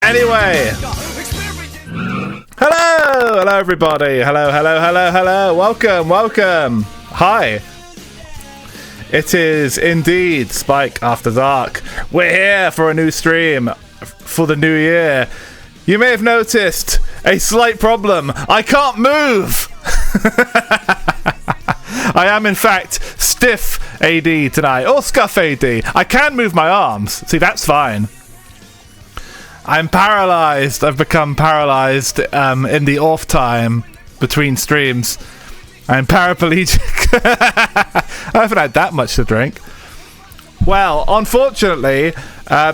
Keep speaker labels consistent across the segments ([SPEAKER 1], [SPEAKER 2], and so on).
[SPEAKER 1] Anyway. Hello everybody. Hello. Welcome. Hi. It is indeed Spike After Dark. We're here for a new stream for the new year. You may have noticed a slight problem. I can't move. I am in fact stiff AD tonight, or scuff AD. I can move my arms. See, that's fine. I'm paralyzed. I've become paralyzed in the off time between streams. I'm paraplegic. I haven't had that much to drink. Well, unfortunately,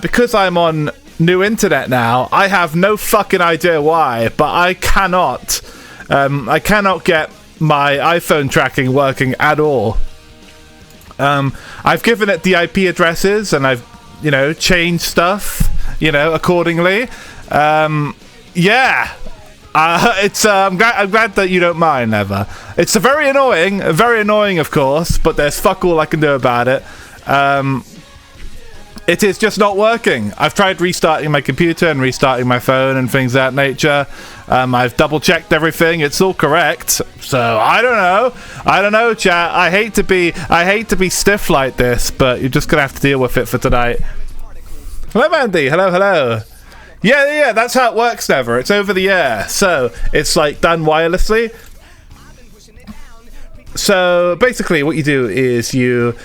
[SPEAKER 1] because I'm on new internet now, I have no fucking idea why, but I cannot get my iPhone tracking working at all. I've given it the IP addresses and I've, changed stuff, accordingly. Yeah. I'm glad that you don't mind, Never. It's very annoying, of course, but there's fuck all I can do about it. It is just not working. I've tried restarting my computer and restarting my phone and things of that nature. I've double checked everything. It's all correct. So I don't know, chat. I hate to be stiff like this, but you're just gonna have to deal with it for tonight. Hello, Mandy. Hello. Yeah, that's how it works, Never. It's over the air. So it's like done wirelessly. So basically what you do is you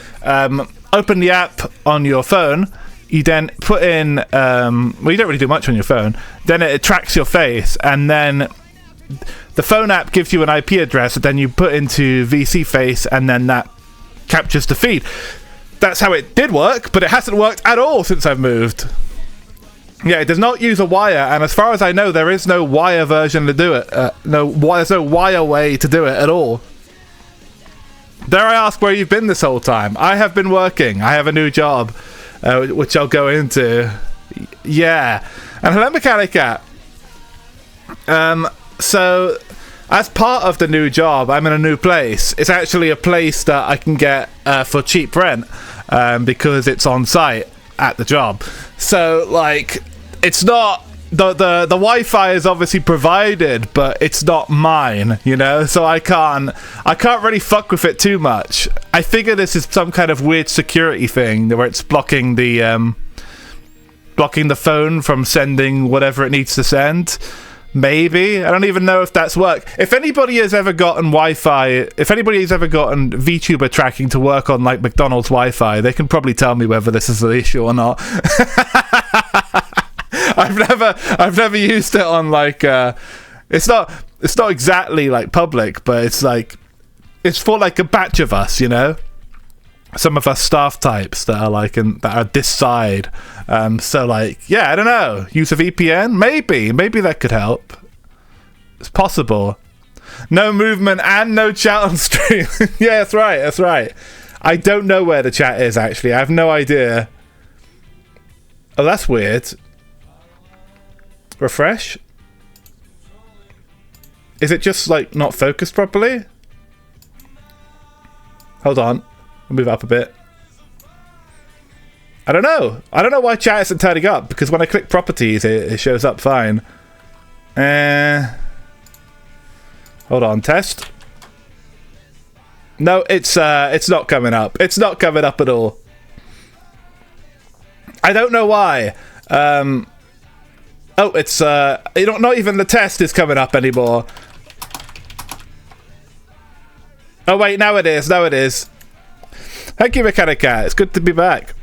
[SPEAKER 1] open the app on your phone. You then put in you don't really do much on your phone. Then it tracks your face, and then the phone app gives you an IP address that then you put into VC face, and then that captures the feed. That's how it did work, but it hasn't worked at all since I've moved. Yeah, it does not use a wire, and as far as I know, there is no wire version to do it. There's no wire way to do it at all. Dare I ask where you've been this whole time? I have been working. I have a new job, which I'll go into. Yeah. And hello, Mechanic Cat. So, as part of the new job, I'm in a new place. It's actually a place that I can get for cheap rent, because it's on site at the job. So, like, it's not... The Wi-Fi is obviously provided, but it's not mine, so I can't really fuck with it too much. I figure this is some kind of weird security thing where it's blocking the phone from sending whatever it needs to send. Maybe. I don't even know if that's work. If anybody has ever gotten Wi-Fi, if anybody has ever gotten VTuber tracking to work on like McDonald's Wi-Fi, they can probably tell me whether this is an issue or not. I've never used it on like it's not exactly like public, but it's for like a batch of us, some of us staff types that are like that are this side. So like, yeah, I don't know, use a VPN, maybe that could help. It's possible. No movement and no chat on stream. Yeah, that's right. I don't know where the chat is actually. I have no idea. Oh, that's weird. Refresh? Is it just like not focused properly? Hold on. I'll move up a bit. I don't know why chat isn't turning up, because when I click properties it shows up fine. Hold on, test. No, it's not coming up. It's not coming up at all. I don't know why. Oh, it's not even the test is coming up anymore. Oh wait, now it is. Thank you, Mechanic Cat. It's good to be back.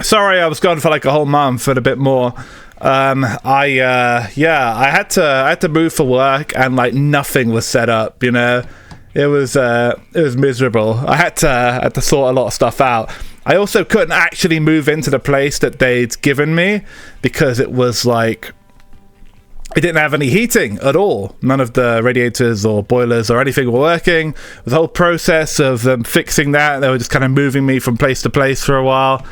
[SPEAKER 1] Sorry, I was gone for like a whole month and a bit more. I had to move for work, and like nothing was set up. It was miserable. I had to sort a lot of stuff out. I also couldn't actually move into the place that they'd given me because it was like it didn't have any heating at all. None of the radiators or boilers or anything were working. The whole process of them fixing that, they were just kind of moving me from place to place for a while.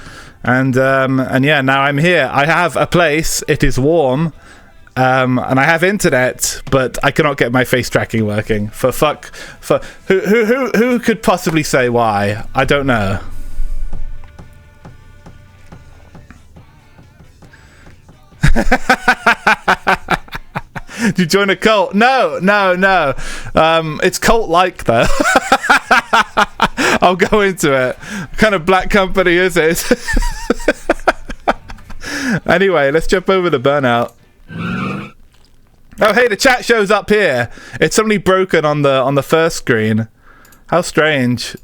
[SPEAKER 1] And yeah, now I'm here. I have a place. It is warm. And I have internet, but I cannot get my face tracking working. For who could possibly say why? I don't know. Did you join a cult? No. It's cult-like, though. I'll go into it. What kind of black company is it? Anyway, let's jump over to Burnout. Oh, hey, the chat shows up here. It's only broken on the first screen. How strange.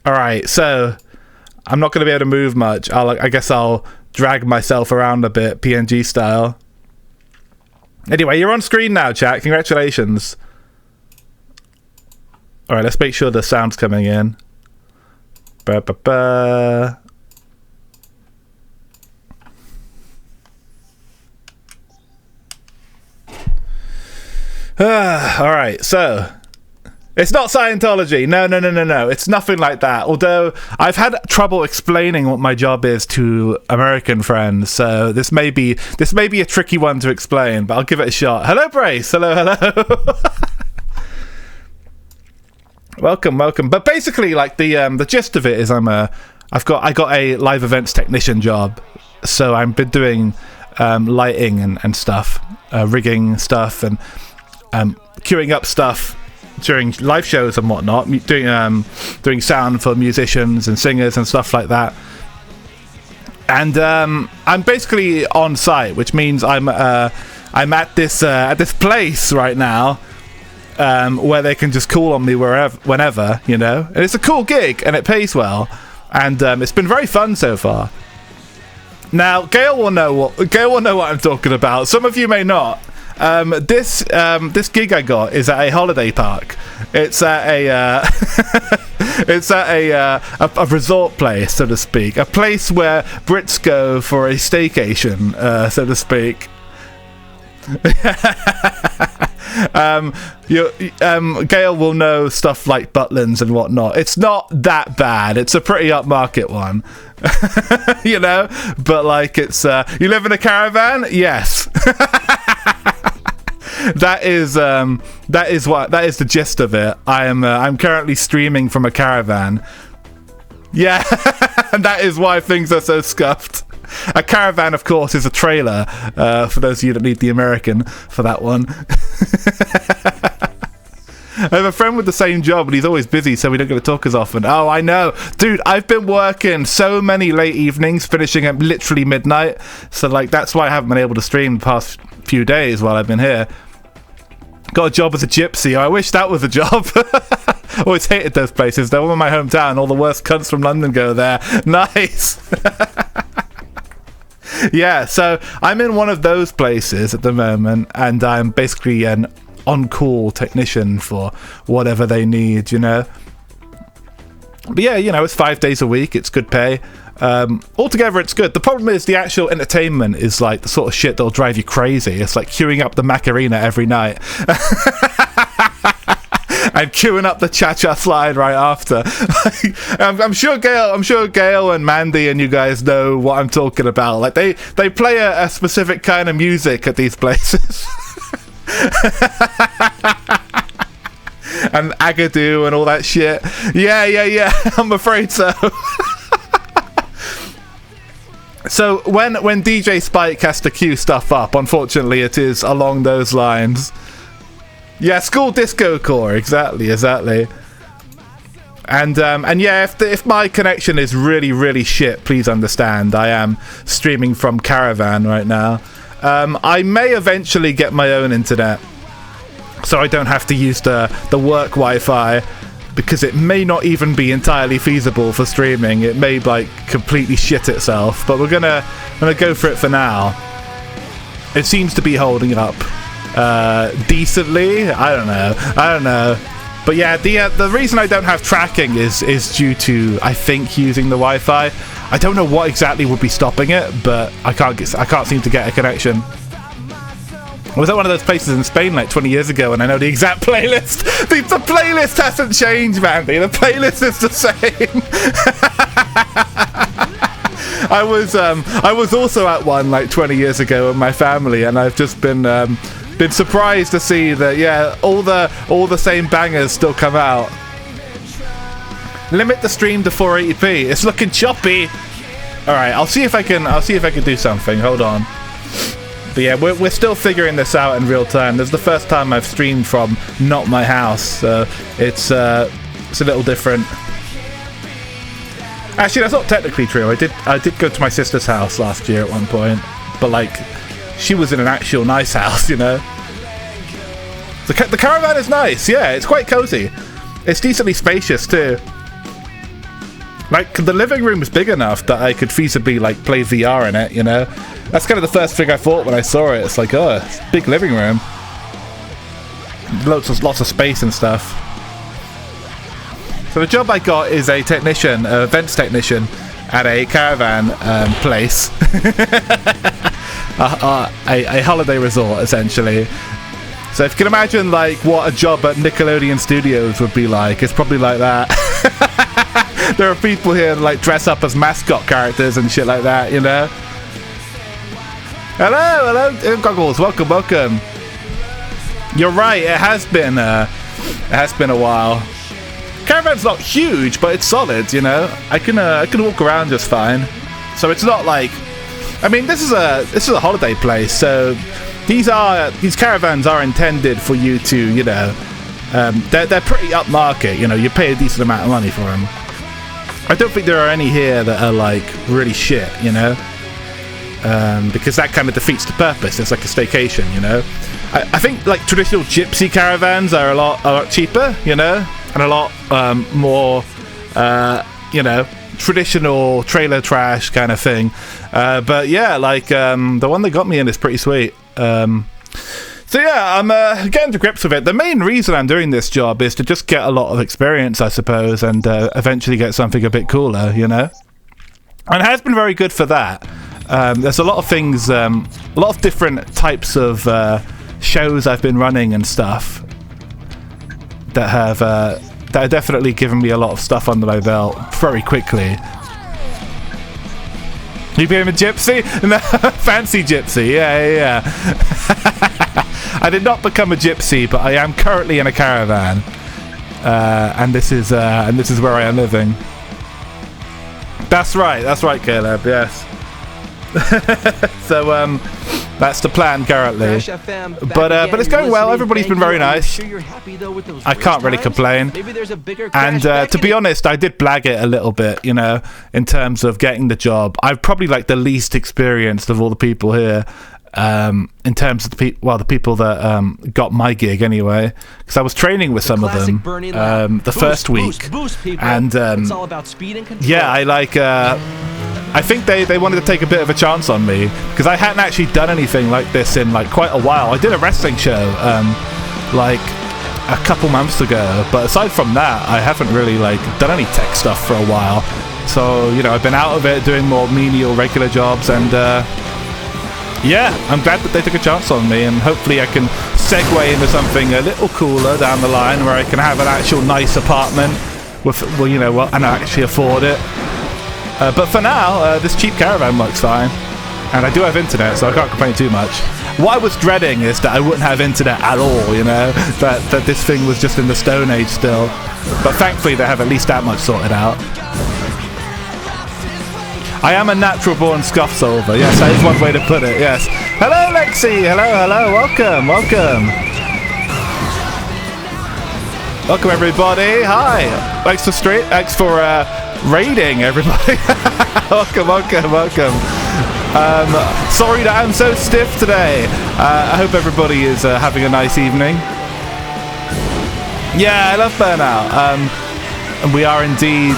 [SPEAKER 1] Alright, so I'm not going to be able to move much. I guess I'll drag myself around a bit, PNG style. Anyway, you're on screen now, chat. Congratulations. Alright, let's make sure the sound's coming in. Ba-ba-ba. Alright, so it's not Scientology. No. It's nothing like that. Although I've had trouble explaining what my job is to American friends, so this may be a tricky one to explain, but I'll give it a shot. Hello, Brace. Hello. Welcome. But basically, like the gist of it is I got a live events technician job, so I've been doing lighting and stuff, rigging stuff, and queuing up stuff during live shows and whatnot, doing sound for musicians and singers and stuff like that. And I'm basically on site, which means I'm at this place right now, where they can just call on me whenever, you know. And it's a cool gig and it pays well, and it's been very fun so far. Now, Gail will know what I'm talking about. Some of you may not. This gig I got is at a holiday park. It's at a resort place, so to speak, a place where Brits go for a staycation, so to speak. Gail will know stuff like Butlins and whatnot. It's not that bad. It's a pretty upmarket one. You know, but like it's you live in a caravan? Yes. That is the gist of it. I'm currently streaming from a caravan. Yeah. And that is why things are so scuffed. A caravan, of course, is a trailer, for those of you that need the American for that one. I have a friend with the same job, but he's always busy, so we don't get to talk as often. Oh, I know. Dude, I've been working so many late evenings, finishing at literally midnight, so like that's why I haven't been able to stream the past few days while I've been here. Got a job as a gypsy. I wish that was a job. Always hated those places. They're all in my hometown. All the worst cunts from London go there. Nice. Yeah, so I'm in one of those places at the moment, and I'm basically an on-call technician for whatever they need, you know. But yeah, you know, it's 5 days a week. It's good pay. Altogether, it's good. The problem is the actual entertainment is like the sort of shit that'll drive you crazy. It's like queuing up the Macarena every night. And queuing up the cha-cha slide right after. I'm sure Gail and Mandy and you guys know what I'm talking about. Like they play a specific kind of music at these places. And Agadoo and all that shit. Yeah. I'm afraid so. So when DJ Spike has to queue stuff up, unfortunately it is along those lines. Yeah, school disco core, exactly. And yeah, if my connection is really shit, please understand. I am streaming from Caravan right now. I may eventually get my own internet, so I don't have to use the work Wi-Fi, because it may not even be entirely feasible for streaming. It may like completely shit itself, but we're gonna go for it for now. It seems to be holding up decently. I don't know, but yeah, the reason I don't have tracking is due to, I think, using the Wi-Fi. I don't know what exactly would be stopping it, but I can't seem to get a connection. I was at one of those places in Spain like 20 years ago, and I know the exact playlist. The playlist hasn't changed, Mandy. The playlist is the same. I was also at one like 20 years ago with my family, and I've just been surprised to see that, yeah, all the same bangers still come out. Limit the stream to 480p. It's looking choppy. All right, I'll see if I can do something. Hold on. But yeah, we're still figuring this out in real time. This is the first time I've streamed from not my house, so it's a little different. Actually, that's not technically true. I did go to my sister's house last year at one point, but like, she was in an actual nice house, you know. The caravan is nice. Yeah, it's quite cozy. It's decently spacious too. Like, the living room is big enough that I could feasibly like play VR in it, you know. That's kind of the first thing I thought when I saw it. It's like, oh, it's a big living room, lots of space and stuff. So the job I got is a technician, events technician, at a caravan place, a holiday resort essentially. So if you can imagine like what a job at Nickelodeon Studios would be like, it's probably like that. There are people here that like dress up as mascot characters and shit like that, you know. Hello, Goggles, welcome. You're right, it has been a while. Caravan's not huge, but it's solid, you know. I can walk around just fine. So it's not like, I mean, this is a holiday place, so these caravans are intended for you to, you know, they're pretty upmarket, you know. You pay a decent amount of money for them. I don't think there are any here that are like really shit, you know, because that kind of defeats the purpose. It's like a staycation, you know. I think like traditional gypsy caravans are a lot cheaper, you know, and a lot more, you know, traditional trailer trash kind of thing. But yeah, like the one they got me in is pretty sweet. So yeah, I'm getting to grips with it. The main reason I'm doing this job is to just get a lot of experience, I suppose, and eventually get something a bit cooler, you know. And it has been very good for that. There's a lot of things, a lot of different types of shows I've been running and stuff that have definitely given me a lot of stuff under my belt very quickly. You became a gypsy? No, fancy gypsy. Yeah. I did not become a gypsy, but I am currently in a caravan, and this is where I am living. That's right, Caleb. Yes. So that's the plan currently. But it's going well. Everybody's been very nice. I can't really complain. And to be honest, I did blag it a little bit, you know, in terms of getting the job. I'm probably like the least experienced of all the people here. In terms of the people that got my gig anyway, because I was training with some of them the first week, and yeah, I think they wanted to take a bit of a chance on me because I hadn't actually done anything like this in like quite a while. I did a wrestling show like a couple months ago, but aside from that, I haven't really like done any tech stuff for a while. So you know, I've been out of it doing more menial regular jobs, and yeah, I'm glad that they took a chance on me, and hopefully I can segue into something a little cooler down the line where I can have an actual nice apartment with, well, you know, and actually afford it. But for now, this cheap caravan works fine, and I do have internet, so I can't complain too much. What I was dreading is that I wouldn't have internet at all, you know, that this thing was just in the Stone Age still. But thankfully they have at least that much sorted out. I am a natural born scuff solver. Yes, that is one way to put it. Yes. Hello, Lexi. Hello. Welcome. Welcome, everybody. Hi. Thanks for raiding, everybody. Welcome. Sorry that I'm so stiff today. I hope everybody is having a nice evening. Yeah, I love Burnout. And we are indeed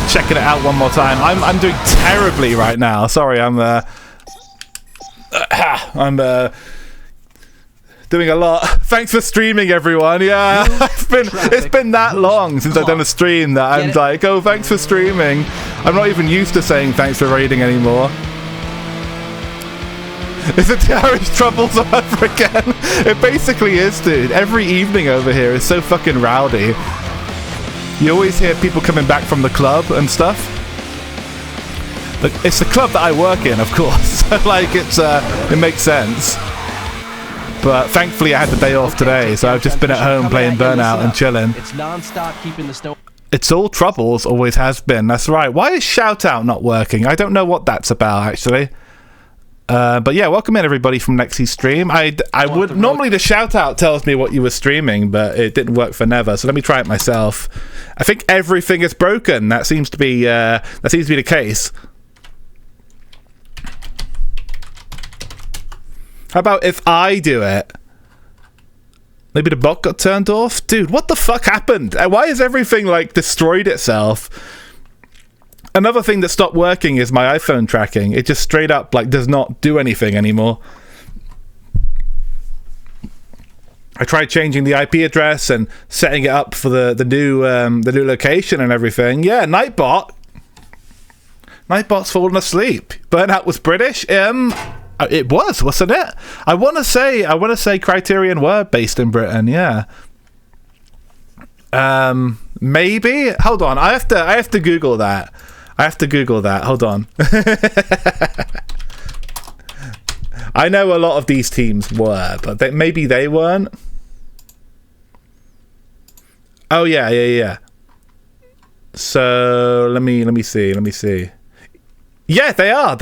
[SPEAKER 1] checking it out one more time. I'm doing terribly right now. Sorry, I'm doing a lot. Thanks for streaming, everyone. Yeah, it's been that long since I've done a stream that I'm like, oh, thanks for streaming. I'm not even used to saying thanks for raiding anymore. Is it Irish troubles all over again? It basically is, dude. Every evening over here is so fucking rowdy. You always hear people coming back from the club and stuff. Look, it's the club that I work in, of course. Like, it makes sense. But thankfully I had the day off today, so I've just been at home playing Burnout and chilling.
[SPEAKER 2] It's non-stop keeping the stone.
[SPEAKER 1] It's all troubles, always has been. That's right. Why is shout out not working? I don't know what that's about, actually. But yeah, welcome in everybody from Lexi's stream. I would normally the shout out tells me what you were streaming, but it didn't work for Never. So let me try it myself. I think everything is broken. That seems to be the case. How about if I do it? Maybe the bot got turned off? Dude, what the fuck happened? Why has everything, like, destroyed itself? Another thing that stopped working is my iPhone tracking. It just straight up, like, does not do anything anymore. I tried changing the IP address and setting it up for the new location and everything. Yeah, Nightbot. Nightbot's fallen asleep. Burnout was British? It was, wasn't it? I want to say Criterion were based in Britain. Yeah. Maybe. Hold on. I have to Google that. Hold on. I know a lot of these teams were, but maybe they weren't. Oh yeah. So let me see. Yeah, they are.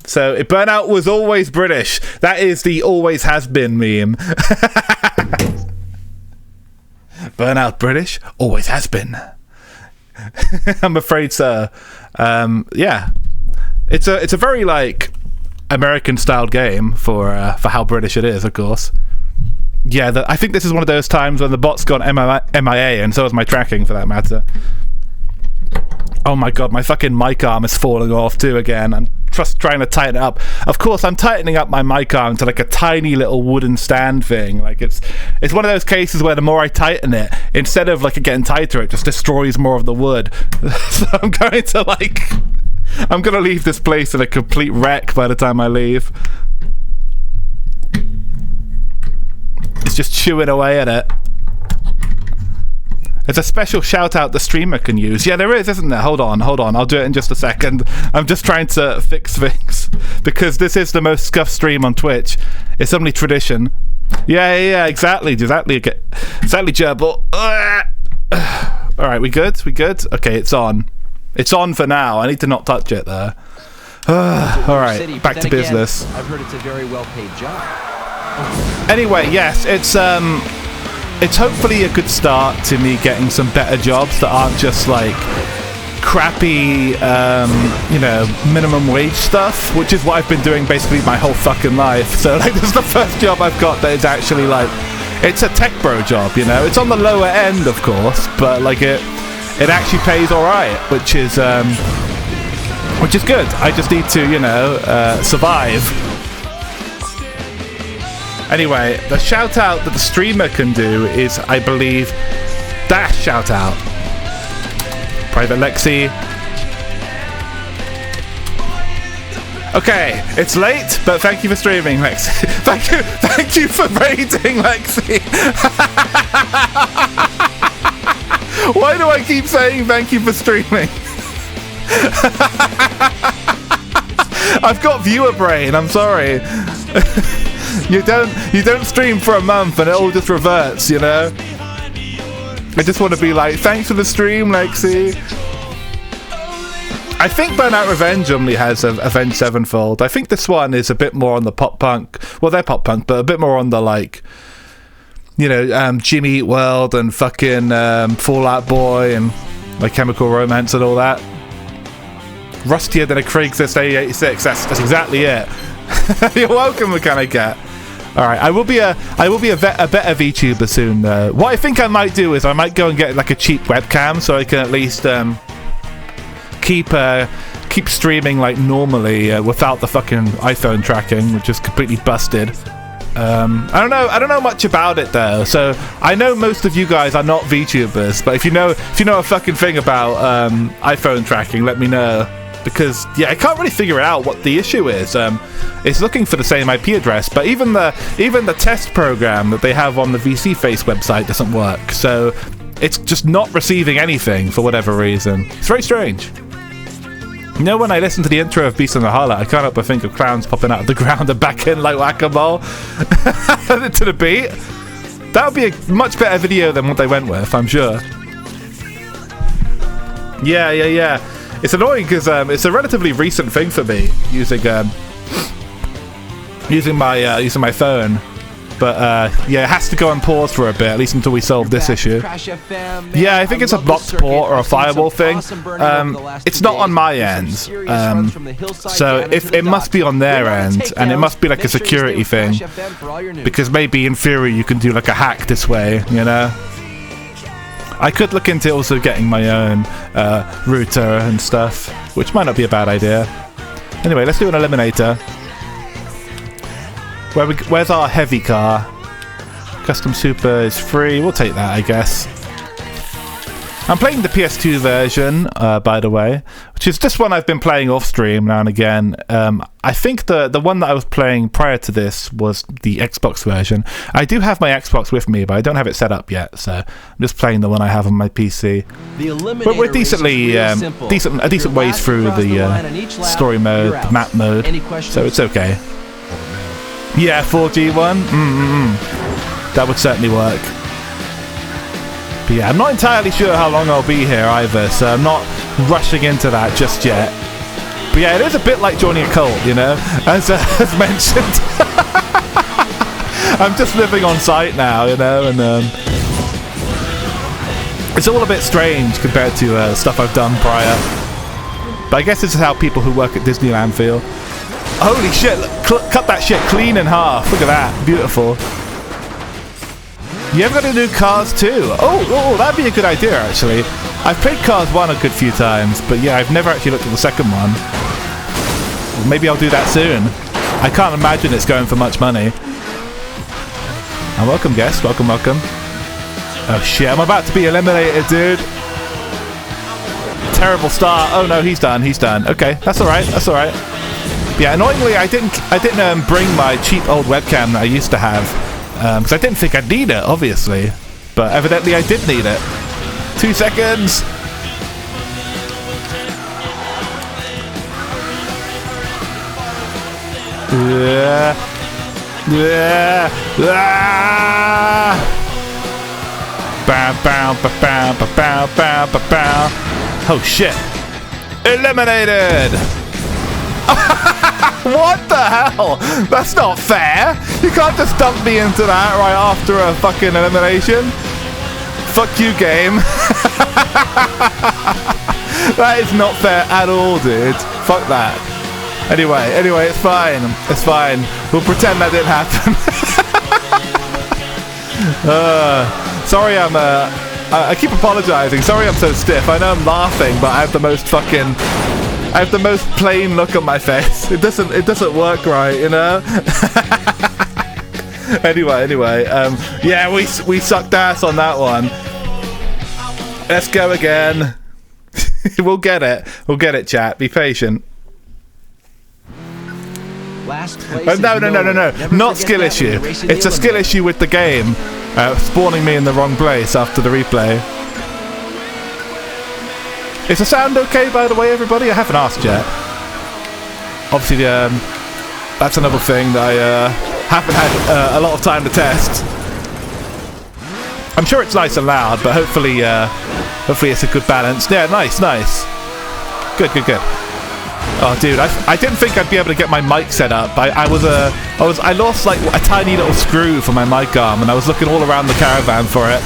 [SPEAKER 1] So Burnout was always British. That is the always has been meme. Burnout British, always has been. I'm afraid so. Yeah, it's a very like American styled game for how British it is, of course. Yeah, I think this is one of those times when the bot's gone MIA, and so is my tracking for that matter. Oh my god, my fucking mic arm is falling off too again. I'm just trying to tighten it up. Of course, I'm tightening up my mic arm to like a tiny little wooden stand thing. Like it's one of those cases where the more I tighten it, instead of like it getting tighter, it just destroys more of the wood. So I'm gonna leave this place in a complete wreck by the time I leave. It's just chewing away at it. There's a special shout out the streamer can use. Yeah, there is, isn't there? Hold on. I'll do it in just a second. I'm just trying to fix things because this is the most scuffed stream on Twitch. It's only tradition. Yeah, exactly, gerbil. All right, we good? Okay, it's on. It's on for now. I need to not touch it there. All right, back to business.
[SPEAKER 2] I've heard it's a very well-paid job.
[SPEAKER 1] Anyway, yes, it's hopefully a good start to me getting some better jobs that aren't just like crappy, minimum wage stuff, which is what I've been doing basically my whole fucking life. So like, this is the first job I've got that is actually like, it's a tech bro job, you know. It's on the lower end, of course, but like it actually pays all right, which is good. I just need to, survive. Anyway, the shout out that the streamer can do is, I believe, dash shout out. Private Lexi. Okay, it's late, but thank you for streaming, Lexi. Thank you for raiding, Lexi. Why do I keep saying thank you for streaming? I've got viewer brain, I'm sorry. You don't stream for a month and it all just reverts, you know? I just want to be like, thanks for the stream, Lexi. I think Burnout Revenge only has Avenged Sevenfold. I think this one is a bit more on the pop punk. Well, they're pop punk, but a bit more on the like, Jimmy Eat World and fucking Fall Out Boy and My Chemical Romance and all that. Rustier than a Craigslist A86. That's exactly it. You're welcome, Mechanic Cat. All right, I will be a better VTuber soon. What I think I might do is I might go and get like a cheap webcam so I can at least keep streaming like normally without the fucking iPhone tracking, which is completely busted. I don't know much about it though. So I know most of you guys are not VTubers, but if you know a fucking thing about iPhone tracking, let me know. Because yeah, I can't really figure out what the issue is. It's looking for the same IP address, but even the test program that they have on the VC Face website doesn't work. So it's just not receiving anything for whatever reason. It's very strange. You know, when I listen to the intro of Beast and the Harlot, I can't help but think of clowns popping out of the ground and back in like whack-a-mole to the beat. That would be a much better video than what they went with, I'm sure. Yeah. It's annoying because it's a relatively recent thing for me using my phone. But yeah, it has to go on pause for a bit, at least until we solve this issue. Yeah, I think it's a blocked port or a firewall thing. It's not on my end, so if it must be on their end, and it must be like a security thing, because maybe in theory you can do like a hack this way, you know. I could look into also getting my own router and stuff, which might not be a bad idea. Anyway, let's do an eliminator. Where's our heavy car? Custom Super is free. We'll take that, I guess. I'm playing the PS2 version, by the way, which is just one I've been playing off stream now and again. I think the one that I was playing prior to this was the Xbox version. I do have my Xbox with me, but I don't have it set up yet, so I'm just playing the one I have on my PC. But we're decently a decent ways through the story mode, the map mode, so it's okay. Yeah, 4G one. That would certainly work. But yeah, I'm not entirely sure how long I'll be here either, so I'm not rushing into that just yet. But yeah, it is a bit like joining a cult, you know, as mentioned. I'm just living on site now, you know, and it's all a bit strange compared to stuff I've done prior. But I guess this is how people who work at Disneyland feel. Holy shit, cut that shit clean in half. Look at that, beautiful. You ever got to do Cars 2? Oh, that'd be a good idea, actually. I've played Cars 1 a good few times, but yeah, I've never actually looked at the second one. Well, maybe I'll do that soon. I can't imagine it's going for much money. And welcome, guest. Welcome. Oh shit, I'm about to be eliminated, dude. Terrible start. Oh no, he's done. Okay, that's alright. Yeah, annoyingly, I didn't bring my cheap old webcam that I used to have. Because I didn't think I'd need it, obviously. But evidently I did need it. 2 seconds! Oh shit! Eliminated! What the hell? That's not fair! You can't just dump me into that right after a fucking elimination. Fuck you, game. That is not fair at all, dude. Fuck that. Anyway, it's fine. We'll pretend that didn't happen. Sorry, I keep apologizing. Sorry I'm so stiff. I know I'm laughing, but I have the most plain look on my face. It doesn't work right, you know? Anyway, yeah, we sucked ass on that one. Let's go again. We'll get it, chat. Be patient.
[SPEAKER 2] Last place
[SPEAKER 1] No. Not skill issue. It's a skill issue with the game spawning me in the wrong place after the replay. Is the sound okay, by the way, everybody? I haven't asked yet. Obviously, that's another thing that I haven't had a lot of time to test. I'm sure it's nice and loud, but hopefully it's a good balance. Yeah, nice. Good. Oh, dude, I didn't think I'd be able to get my mic set up. I lost like a tiny little screw for my mic arm, and I was looking all around the caravan for it.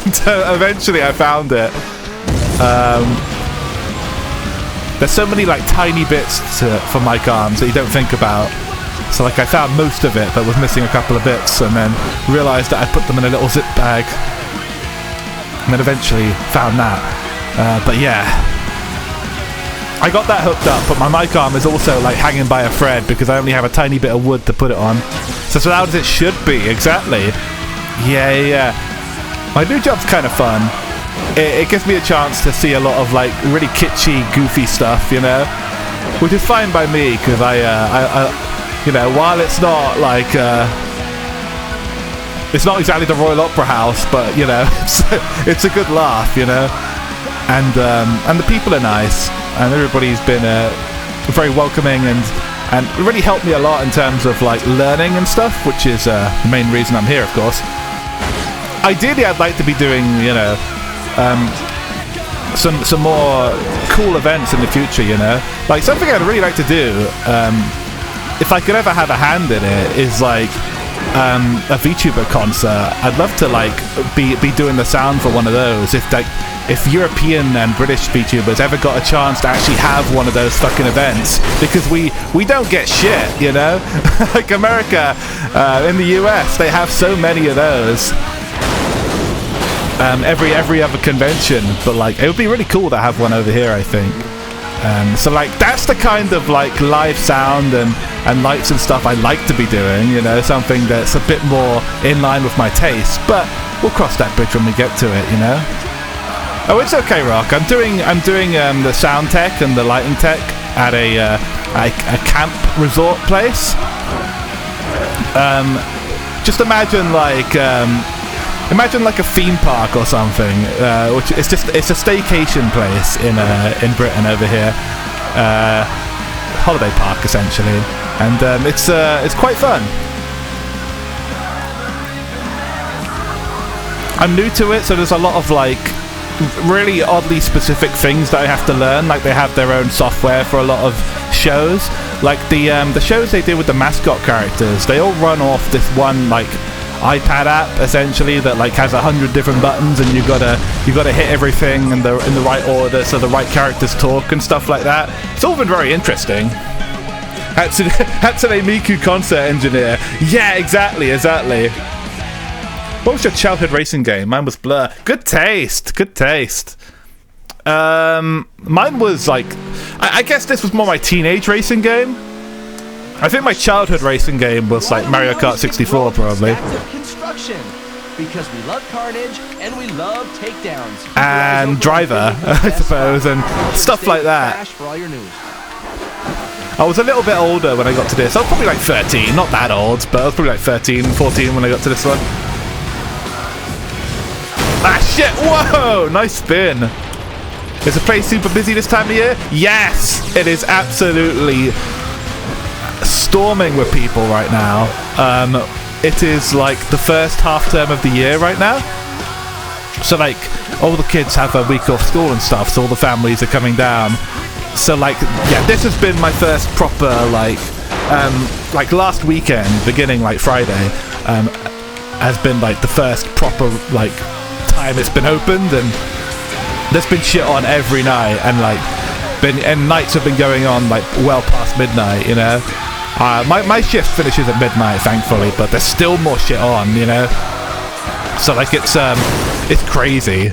[SPEAKER 1] And eventually, I found it. There's so many like tiny bits for mic arms that you don't think about. So like I found most of it, but was missing a couple of bits, and then realised that I put them in a little zip bag, and then eventually found that. But yeah, I got that hooked up, but my mic arm is also like hanging by a thread because I only have a tiny bit of wood to put it on. So as loud as it should be, exactly. Yeah. My new job's kind of fun. It gives me a chance to see a lot of like really kitschy, goofy stuff, you know, which is fine by me because I you know, while it's not like it's not exactly the Royal Opera House, but you know, it's a good laugh, you know, and the people are nice, and everybody's been very welcoming and really helped me a lot in terms of like learning and stuff, which is the main reason I'm here, of course. Ideally, I'd like to be doing, you know, some more cool events in the future, you know? Like, something I'd really like to do, if I could ever have a hand in it, is like a VTuber concert. I'd love to like be doing the sound for one of those. If European and British VTubers ever got a chance to actually have one of those fucking events, because we don't get shit, you know? Like America, in the US, they have so many of those. Every other convention, but like it would be really cool to have one over here, I think. So like that's the kind of like live sound and lights and stuff I like to be doing, you know, something that's a bit more in line with my taste, but we'll cross that bridge when we get to it, you know. Oh, it's okay, Rock. I'm doing the sound tech and the lighting tech at a camp resort place. Just imagine like a theme park or something, which it's a staycation place in Britain over here, holiday park essentially, and it's quite fun. I'm new to it, so there's a lot of like really oddly specific things that I have to learn. Like they have their own software for a lot of shows. Like the shows they do with the mascot characters, they all run off this one like iPad app essentially that like has 100 different buttons, and you gotta hit everything in the right order so the right characters talk and stuff like that. It's all been very interesting. Hatsune Miku concert engineer. Yeah, exactly. What was your childhood racing game? Mine was Blur. Good taste. Mine was like, I guess this was more my teenage racing game. I think my childhood racing game was like Mario Kart 64 probably.
[SPEAKER 2] Because we love carnage and we love takedowns.
[SPEAKER 1] And Driver, I suppose, and stuff like that. I was a little bit older when I got to this. I was probably like 13, not that old, but I was probably like 13, 14 when I got to this one. Ah shit, whoa, nice spin. Is the place super busy this time of year? Yes, it is absolutely storming with people right now. It is like the first half term of the year right now, so like all the kids have a week off school and stuff, so all the families are coming down. So like yeah, this has been my first proper like last weekend beginning like Friday has been like the first proper like time it's been opened, and there's been shit on every night, and like nights have been going on like well past midnight, you know. My shift finishes at midnight, thankfully, but there's still more shit on, you know. So like it's crazy.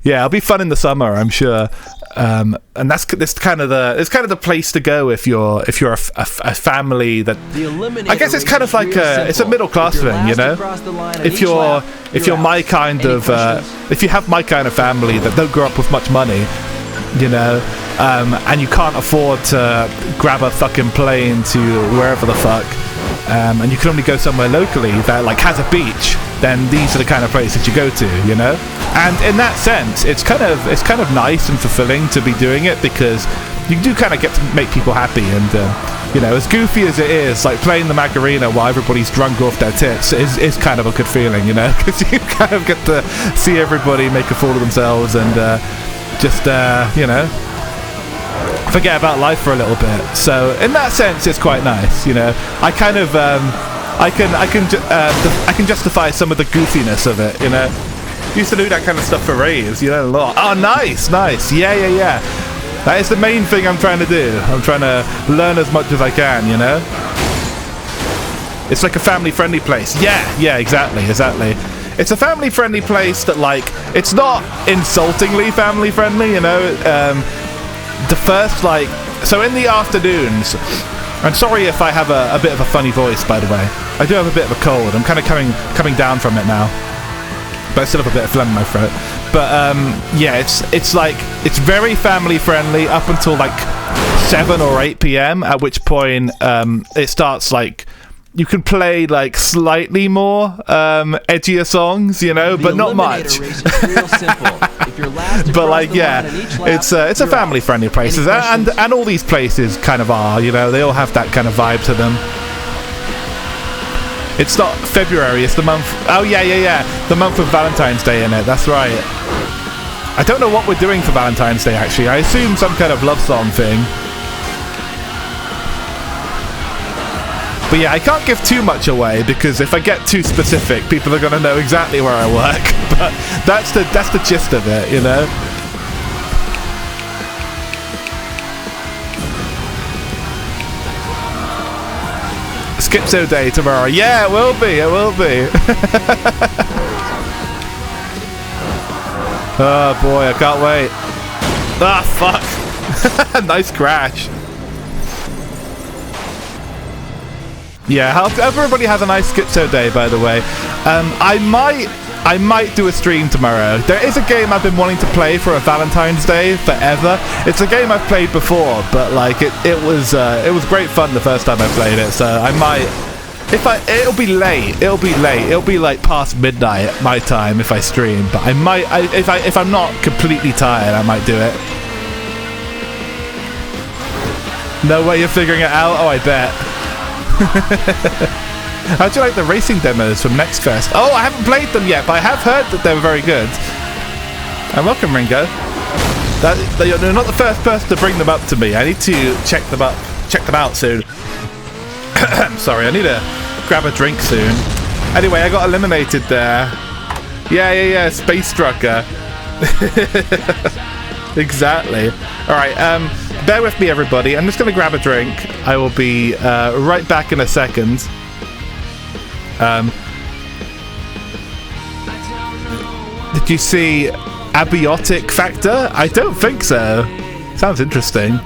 [SPEAKER 1] Yeah, it'll be fun in the summer, I'm sure. And that's kind of the place to go if you're a family that. I guess it's kind of like it's a middle class thing, you know. If you're my kind of if you have my kind of family that don't grow up with much money, you know. And you can't afford to grab a fucking plane to wherever the fuck, and you can only go somewhere locally that like has a beach, then these are the kind of places you go to, you know. And in that sense, it's kind of nice and fulfilling to be doing it, because you do kind of get to make people happy, and you know, as goofy as it is, like playing the Macarena while everybody's drunk off their tits is kind of a good feeling, you know, because you kind of get to see everybody make a fool of themselves and just you know, forget about life for a little bit. So in that sense, it's quite nice, you know. I kind of I can justify some of the goofiness of it, you know. Used to do that kind of stuff for raves, you know, a lot. Oh, nice. Yeah. That is the main thing I'm trying to do. I'm trying to learn as much as I can, you know. It's like a family-friendly place. Yeah, exactly. It's a family-friendly place that, like, it's not insultingly family-friendly, you know. The first, like, so in the afternoons, I'm sorry if I have a bit of a funny voice, by the way. I do have a bit of a cold. I'm kind of coming down from it now, but I still have a bit of phlegm in my throat. But yeah, it's like it's very family friendly up until like 7 or 8 p.m. At which point it starts like you can play like slightly more edgier songs, you know, but not much. But like yeah, it's a family friendly place, and all these places kind of are, you know, they all have that kind of vibe to them. It's not February, it's the month. Oh yeah. The month of Valentine's Day in it. That's right. I don't know what we're doing for Valentine's Day, actually. I assume some kind of love song thing. But yeah, I can't give too much away, because if I get too specific, people are going to know exactly where I work. But that's the gist of it, you know? Schizo Day tomorrow. Yeah, it will be. It will be. Oh boy, I can't wait. Ah, fuck. Nice crash. Yeah, hope everybody has a nice Schizo Day, by the way. I might do a stream tomorrow. There is a game I've been wanting to play for a Valentine's Day forever. It's a game I've played before, but like it was great fun the first time I played it. So I might, it'll be late. It'll be like past midnight my time if I stream. But I might, if I'm not completely tired, I might do it. No way you're figuring it out? Oh, I bet. How'd you like the racing demos from Next Fest? Oh, I haven't played them yet, but I have heard that they were very good. And welcome, Ringo. You're not the first person to bring them up to me. I need to check them out soon. Sorry, I need to grab a drink soon. Anyway, I got eliminated there. Yeah, Space Trucker. Exactly. Alright, bear with me, everybody. I'm just going to grab a drink. I will be right back in a second. Did you see abiotic factor? I don't think so. Sounds interesting.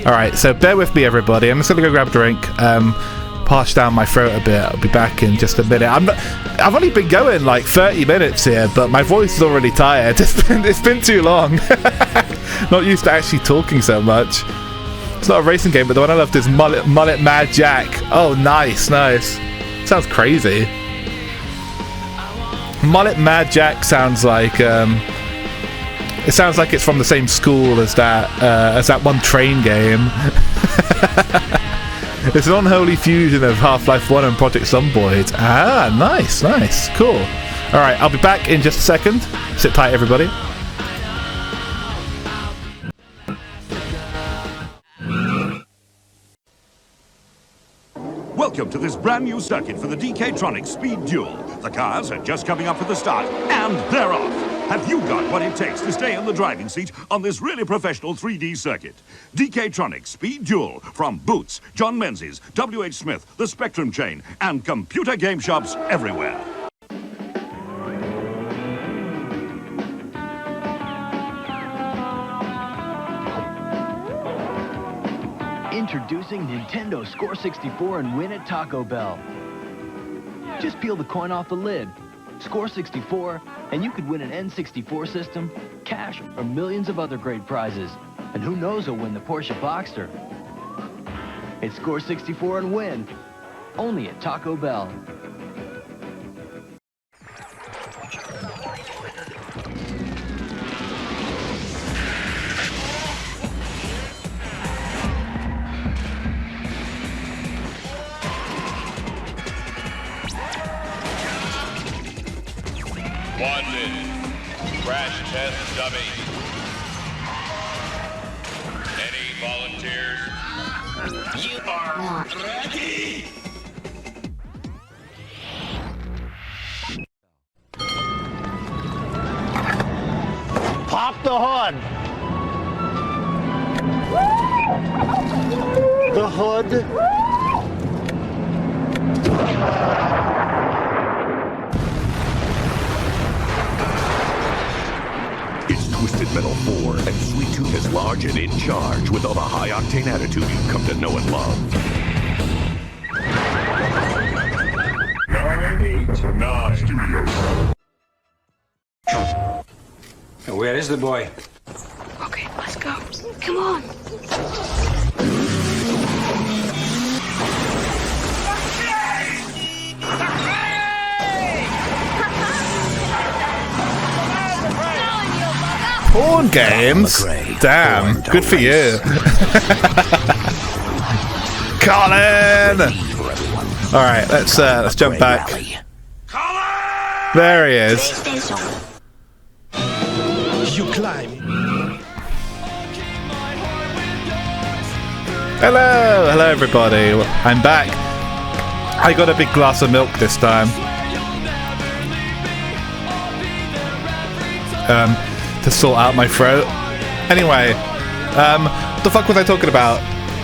[SPEAKER 1] Alright, so bear with me, everybody. I'm just going to go grab a drink. Parch down my throat a bit. I'll be back in just a minute. I've only been going like 30 minutes here, but my voice is already tired. It's been too long. Not used to actually talking so much. It's not a racing game, but the one I loved is Mullet Mad Jack. Oh, nice. Sounds crazy. Mullet Mad Jack sounds like it sounds like it's from the same school as that one train game. It's an unholy fusion of Half-Life 1 and Project Zomboid. Ah, nice, cool. Alright, I'll be back in just a second. Sit tight, everybody.
[SPEAKER 3] Welcome to this brand new circuit for the DK-Tronic Speed Duel. The cars are just coming up for the start, and they're off. Have you got what it takes to stay in the driving seat on this really professional 3D circuit? DK-Tronic Speed Duel from Boots, John Menzies, W.H. Smith, the Spectrum Chain, and computer game shops everywhere.
[SPEAKER 2] Introducing Nintendo Score 64 and win at Taco Bell. Just peel the coin off the lid, score 64, and you could win an N64 system, cash, or millions of other great prizes. And who knows who'll win the Porsche Boxster. It's Score 64 and win, only at Taco Bell.
[SPEAKER 4] Wanted. Crash test dummy. Any volunteers? You are ready!
[SPEAKER 5] Pop the hood! The hood.
[SPEAKER 3] Twisted Metal 4, and Sweet Tooth is large and in charge with all the high-octane attitude you've come to know and love. 989 Studios.
[SPEAKER 6] Where is the boy?
[SPEAKER 7] Okay, let's go. Come on.
[SPEAKER 1] Porn games? Damn, good for you. Colin! Alright, let's jump back. There he is.
[SPEAKER 8] you climb.
[SPEAKER 1] Hello everybody. I'm back. I got a big glass of milk this time. To sort out my throat. Anyway, what the fuck was I talking about?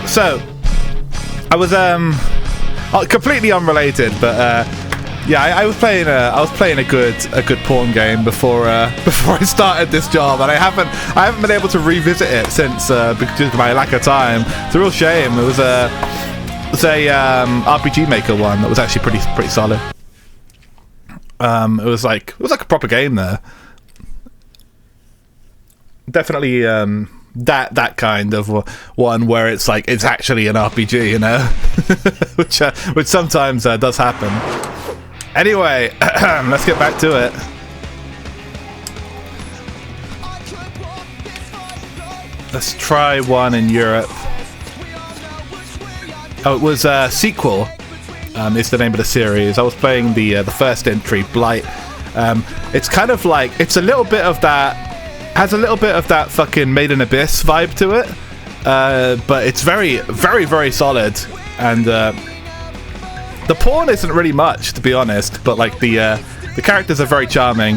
[SPEAKER 1] So, I was completely unrelated, but yeah, I was playing a good porn game before I started this job, and I haven't been able to revisit it since because of my lack of time. It's a real shame. It was a RPG Maker one that was actually pretty solid. It was like a proper game there. Definitely that kind of one where it's like it's actually an RPG, you know, which sometimes does happen. Anyway, let's get back to it. Let's try one in Europe. Oh, it was Sequel. Is the name of the series. I was playing the first entry, Blight. It's kind of like it's a little bit of that. Has a little bit of that fucking Made in Abyss vibe to it, but it's very, very, very solid. And the porn isn't really much, to be honest, but like the characters are very charming.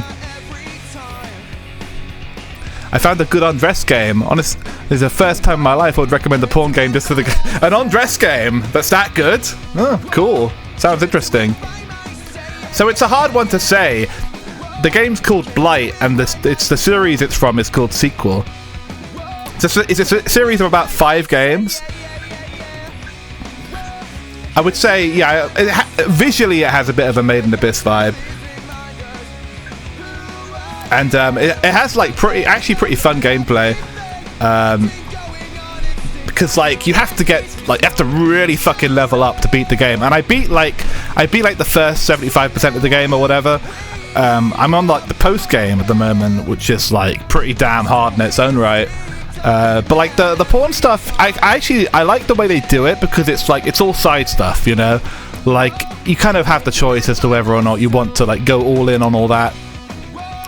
[SPEAKER 1] I found a good undress game. Honest, this is the first time in my life I would recommend a porn game just for an undress game that's that good. Oh, cool. Sounds interesting. So it's a hard one to say. The game's called Blight, and it's the series it's from is called Sequel. It's a series of about 5 games. I would say, yeah, visually it has a bit of a Made in Abyss vibe. And it has like pretty fun gameplay. Because like you have to really fucking level up to beat the game. And I beat like the first 75% of the game or whatever. I'm on like the post game at the moment, which is like pretty damn hard in its own right. But like the porn stuff, I like the way they do it because it's like it's all side stuff, you know. Like you kind of have the choice as to whether or not you want to like go all in on all that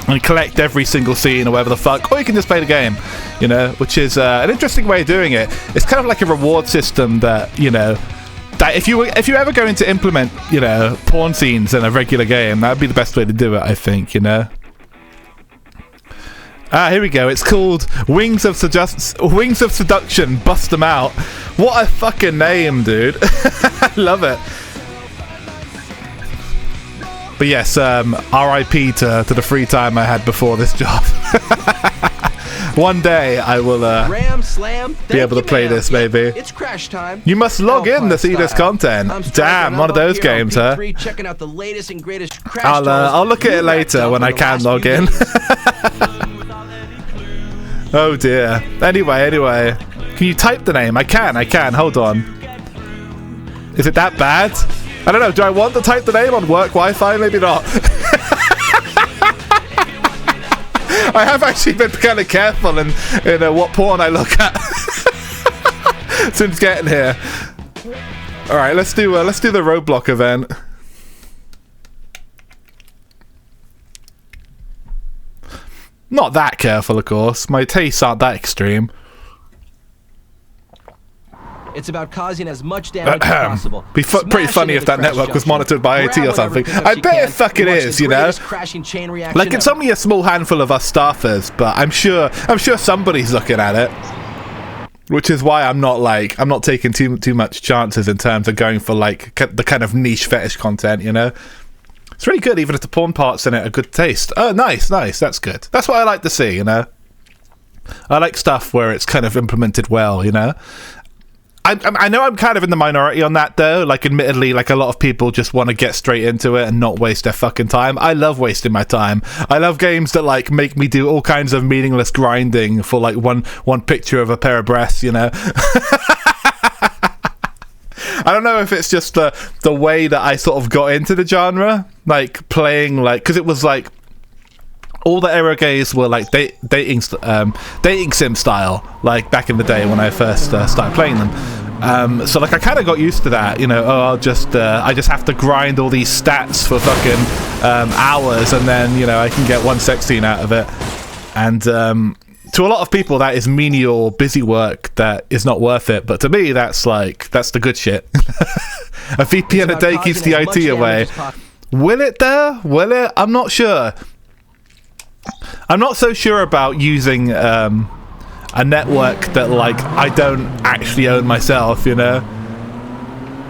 [SPEAKER 1] and collect every single scene or whatever the fuck, or you can just play the game, you know, which is an interesting way of doing it. It's kind of like a reward system that, you know, that if you ever going to implement, you know, porn scenes in a regular game, that would be the best way to do it, I think, you know. Here we go. It's called Wings of Seduction. Bust them out. What a fucking name, dude. I love it. But yes, RIP to the free time I had before this job. One day I will be able to play this, maybe.
[SPEAKER 9] It's crash time.
[SPEAKER 1] You must log in to see this content. Damn, one of those games, huh?
[SPEAKER 9] Checking out the latest and greatest crash
[SPEAKER 1] I'll look at it later when I can log in. Oh dear. Anyway. Can you type the name? I can. Hold on. Is it that bad? I don't know. Do I want to type the name on work Wi-Fi? Maybe not. I have actually been kind of careful in what porn I look at since getting here. All right, let's do the Roblox event. Not that careful, of course. My tastes aren't that extreme.
[SPEAKER 9] It's about causing as much damage as possible.
[SPEAKER 1] Be pretty funny if that network was monitored by IT or something. I bet it fucking is, you know. Like it's only a small handful of us staffers, but I'm sure somebody's looking at it. Which is why I'm not taking too much chances in terms of going for like the kind of niche fetish content, you know. It's really good, even if the porn parts in it are good taste. Oh, nice. That's good. That's what I like to see, you know. I like stuff where it's kind of implemented well, you know. I know I'm kind of in the minority on that, though. Like, admittedly, like a lot of people just want to get straight into it and not waste their fucking time. I love wasting my time. I love games that like make me do all kinds of meaningless grinding for like one picture of a pair of breasts, you know. I don't know if it's just the way that I sort of got into the genre, like playing like, because it was like all the era games were like dating sim style, like back in the day when I first started playing them. So like I kind of got used to that, you know. I just have to grind all these stats for fucking hours, and then, you know, I can get one sex scene out of it. And to a lot of people, that is menial, busy work that is not worth it. But to me, that's the good shit. A VPN a day keeps the IT away. Will it though? Will it? I'm not sure. I'm not so sure about using a network that I don't actually own myself, you know.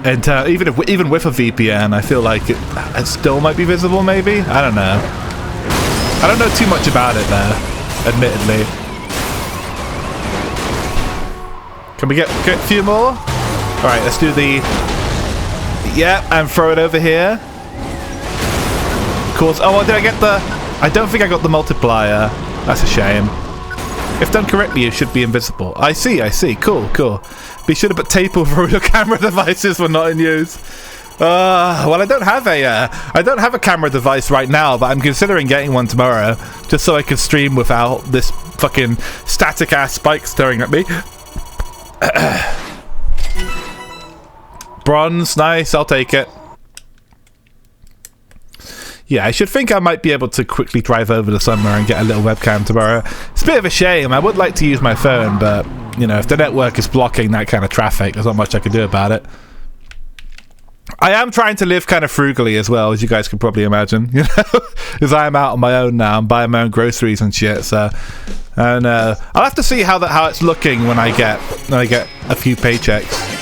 [SPEAKER 1] And even with a VPN, I feel like it still might be visible. Maybe, I don't know. I don't know too much about it there, admittedly. Can we get a few more? All right, let's do the. Yeah, and throw it over here. Of course. Oh, did I get the? I don't think I got the multiplier. That's a shame. If done correctly, it should be invisible. I see. Cool. Be sure to put tape over your camera devices when not in use. Well, I don't have a camera device right now, but I'm considering getting one tomorrow, just so I can stream without this fucking static ass spike staring at me. Bronze, nice. I'll take it. Yeah, I should think I might be able to quickly drive over to somewhere and get a little webcam tomorrow. It's a bit of a shame. I would like to use my phone, but, you know, if the network is blocking that kind of traffic, there's not much I can do about it. I am trying to live kind of frugally as well, as you guys can probably imagine, you know, because I am out on my own now. I'm buying my own groceries and shit, so... And I'll have to see how it's looking when I get a few paychecks.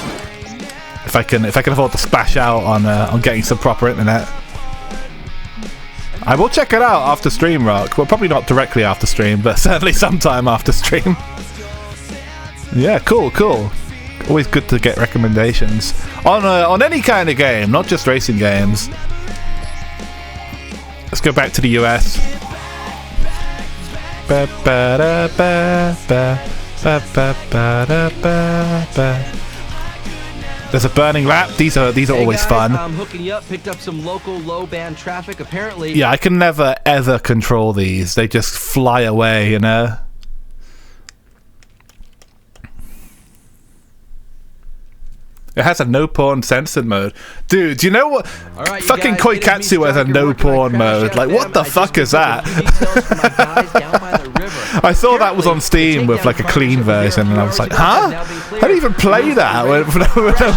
[SPEAKER 1] If I can afford to splash out on getting some proper internet. I will check it out after stream, Rock. Well, probably not directly after stream, but certainly sometime after stream. Yeah, cool. Always good to get recommendations on any kind of game, not just racing games. Let's go back to the US. There's a burning lap. These are always fun.
[SPEAKER 9] I'm hooking you up. Picked up some local low band traffic. Apparently.
[SPEAKER 1] Yeah, I can never ever control these. They just fly away, you know. It has a no porn censored mode. Dude, do you know what?
[SPEAKER 9] Right,
[SPEAKER 1] fucking
[SPEAKER 9] guys,
[SPEAKER 1] Koikatsu has a no porn mode. Like, what the fuck is that? I saw that was on Steam with like a clean version, and I was like, huh? How do you even play that with no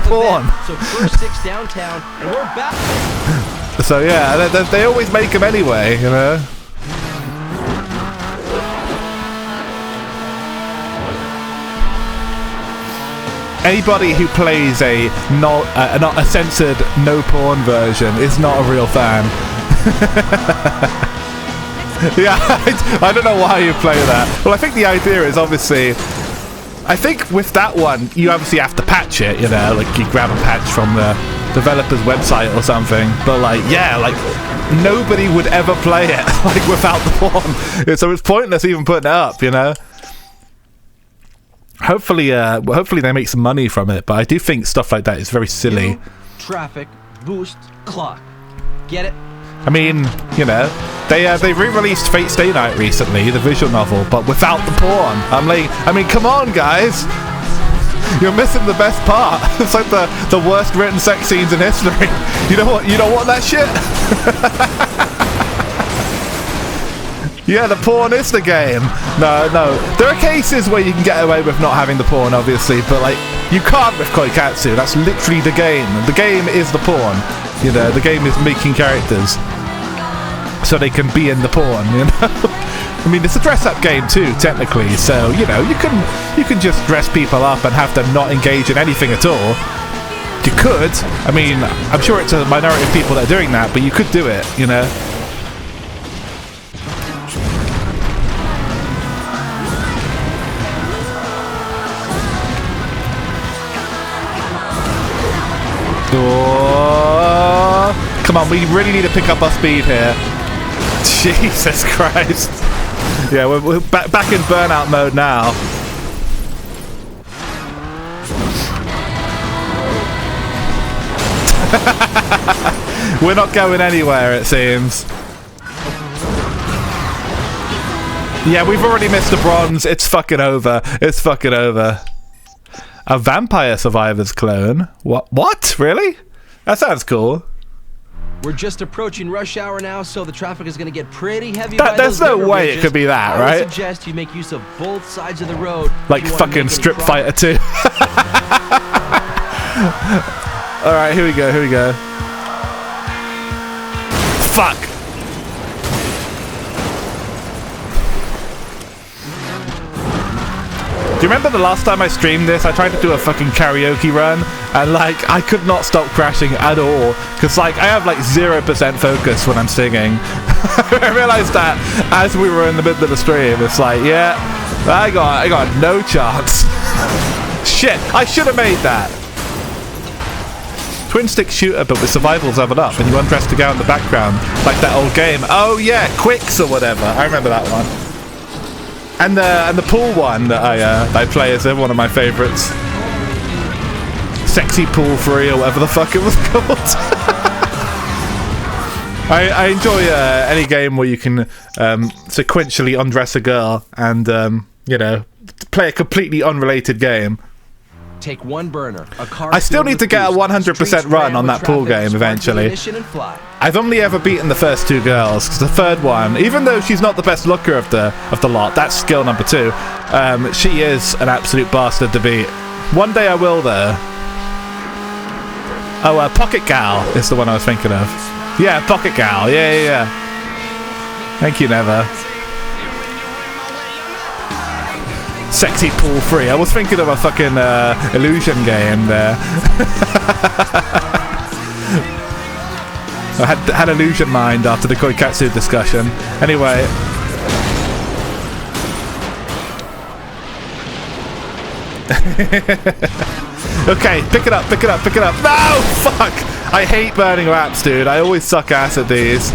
[SPEAKER 1] porn?
[SPEAKER 9] So first 6 downtown, and we're back.
[SPEAKER 1] So yeah, they always make them anyway, you know. Anybody who plays a not a censored no porn version is not a real fan. Yeah, I don't know why you play that. Well, I think the idea is obviously, I think with that one you obviously have to patch it, you know, like you grab a patch from the developer's website or something. But like, yeah, like nobody would ever play it like without the porn. So it's pointless even putting it up, you know. Hopefully they make some money from it, but I do think stuff like that is very silly.
[SPEAKER 9] Traffic boost clock. Get it?
[SPEAKER 1] I mean, you know, they re-released Fate Stay Night recently, the visual novel, but without the porn. I mean, come on, guys, you're missing the best part. It's like the worst written sex scenes in history. You know what? You don't want that shit. Yeah, the porn is the game. No. There are cases where you can get away with not having the porn, obviously, but like you can't with Koikatsu. That's literally the game. The game is the porn. You know, the game is making characters so they can be in the porn. You know, I mean, it's a dress-up game too, technically. So you know, you can just dress people up and have them not engage in anything at all. You could. I mean, I'm sure it's a minority of people that are doing that, but you could do it. You know. Oh, come on, we really need to pick up our speed here. Jesus Christ. Yeah, we're back in burnout mode now. We're not going anywhere, it seems. Yeah, we've already missed the bronze. It's fucking over. It's fucking over. A Vampire Survivors clone? What? Really? That sounds cool.
[SPEAKER 9] We're just approaching rush hour now, so the traffic is going to get pretty heavy. By
[SPEAKER 1] There's
[SPEAKER 9] those
[SPEAKER 1] no
[SPEAKER 9] river
[SPEAKER 1] way
[SPEAKER 9] bridges.
[SPEAKER 1] it could be that,
[SPEAKER 9] I would
[SPEAKER 1] right?
[SPEAKER 9] suggest you make use of both sides of the road.
[SPEAKER 1] Like
[SPEAKER 9] if you wanna
[SPEAKER 1] fucking
[SPEAKER 9] make any
[SPEAKER 1] Strip
[SPEAKER 9] progress.
[SPEAKER 1] Fighter 2. Alright, here we go, here we go. Fuck! Do you remember the last time I streamed this? I tried to do a fucking karaoke run, and like, I could not stop crashing at all. Because like, I have like 0% focus when I'm singing. I realized that as we were in the middle of the stream, it's like, yeah, I got no chance. Shit, I should have made that. Twin stick shooter, but with survival level up, and you undress to go in the background, like that old game. Oh yeah, Quicks or whatever. I remember that one. And the pool one that I play is one of my favourites. Sexy Pool Free or whatever the fuck it was called. I enjoy any game where you can sequentially undress a girl and you know, play a completely unrelated game.
[SPEAKER 9] Take one burner. A car
[SPEAKER 1] I still need to get a 100% run on that pool game eventually. I've only ever beaten the first two girls, because the third one, even though she's not the best looker of the lot, that's skill number 2, she is an absolute bastard to beat. One day I will though. Oh, Pocket Gal is the one I was thinking of. Yeah, Pocket Gal, yeah. Thank you, Never. Sexy Pool Free. I was thinking of a fucking illusion game there. I had illusion mind after the Koikatsu discussion. Anyway. Okay, pick it up. No! Fuck! I hate burning laps, dude. I always suck ass at these.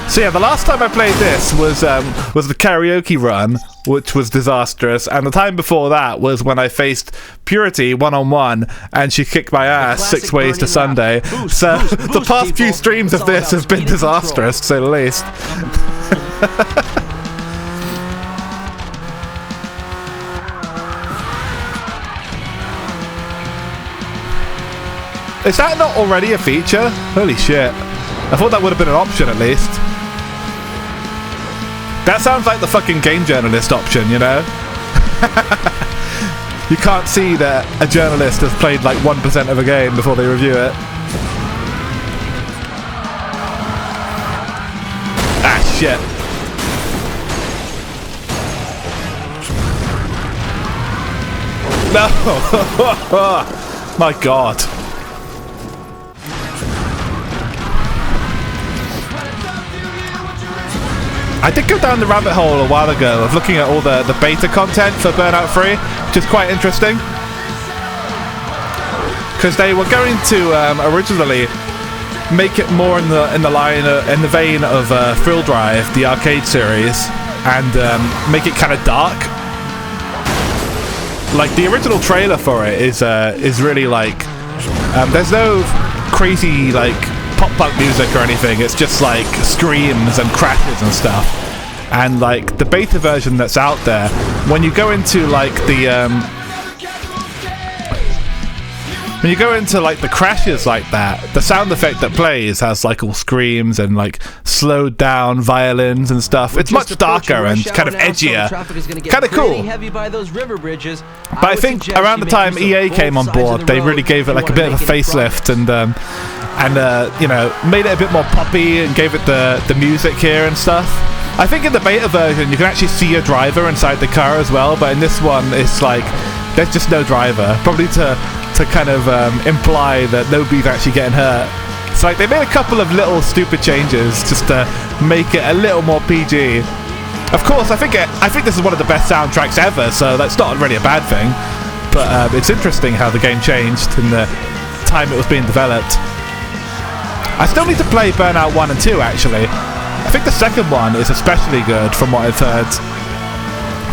[SPEAKER 1] So yeah, the last time I played this was the karaoke run, which was disastrous, and the time before that was when I faced Purity one-on-one, and she kicked my ass 6 ways to Sunday. So the past few streams of this have been disastrous, to say the least. Is that not already a feature? Holy shit. I thought that would have been an option at least. That sounds like the fucking game journalist option, you know? You can't see that a journalist has played like 1% of a game before they review it. Ah, shit. No! My god. I did go down the rabbit hole a while ago of looking at all the beta content for Burnout 3, which is quite interesting. Because they were going to originally make it more in the vein of Thrill Drive, the arcade series, and make it kind of dark. Like the original trailer for it is really like there's no crazy like pop-punk music or anything. It's just like screams and crashes and stuff. And like the beta version that's out there, when you go into like the crashes like that, the sound effect that plays has like all screams and like slowed down violins and stuff. It's much darker and kind of edgier, kind of cool. But I think around the time EA came on board, they really gave it like a bit of a facelift and you know, made it a bit more poppy and gave it the music here and stuff. I think in the beta version you can actually see a driver inside the car as well, but in this one it's like there's just no driver, probably to kind of imply that nobody's actually getting hurt. It's like they made a couple of little stupid changes just to make it a little more PG. Of course, I think this is one of the best soundtracks ever, so that's not really a bad thing. But it's interesting how the game changed in the time it was being developed. I still need to play Burnout 1 and 2 actually. I think the second one is especially good from what I've heard.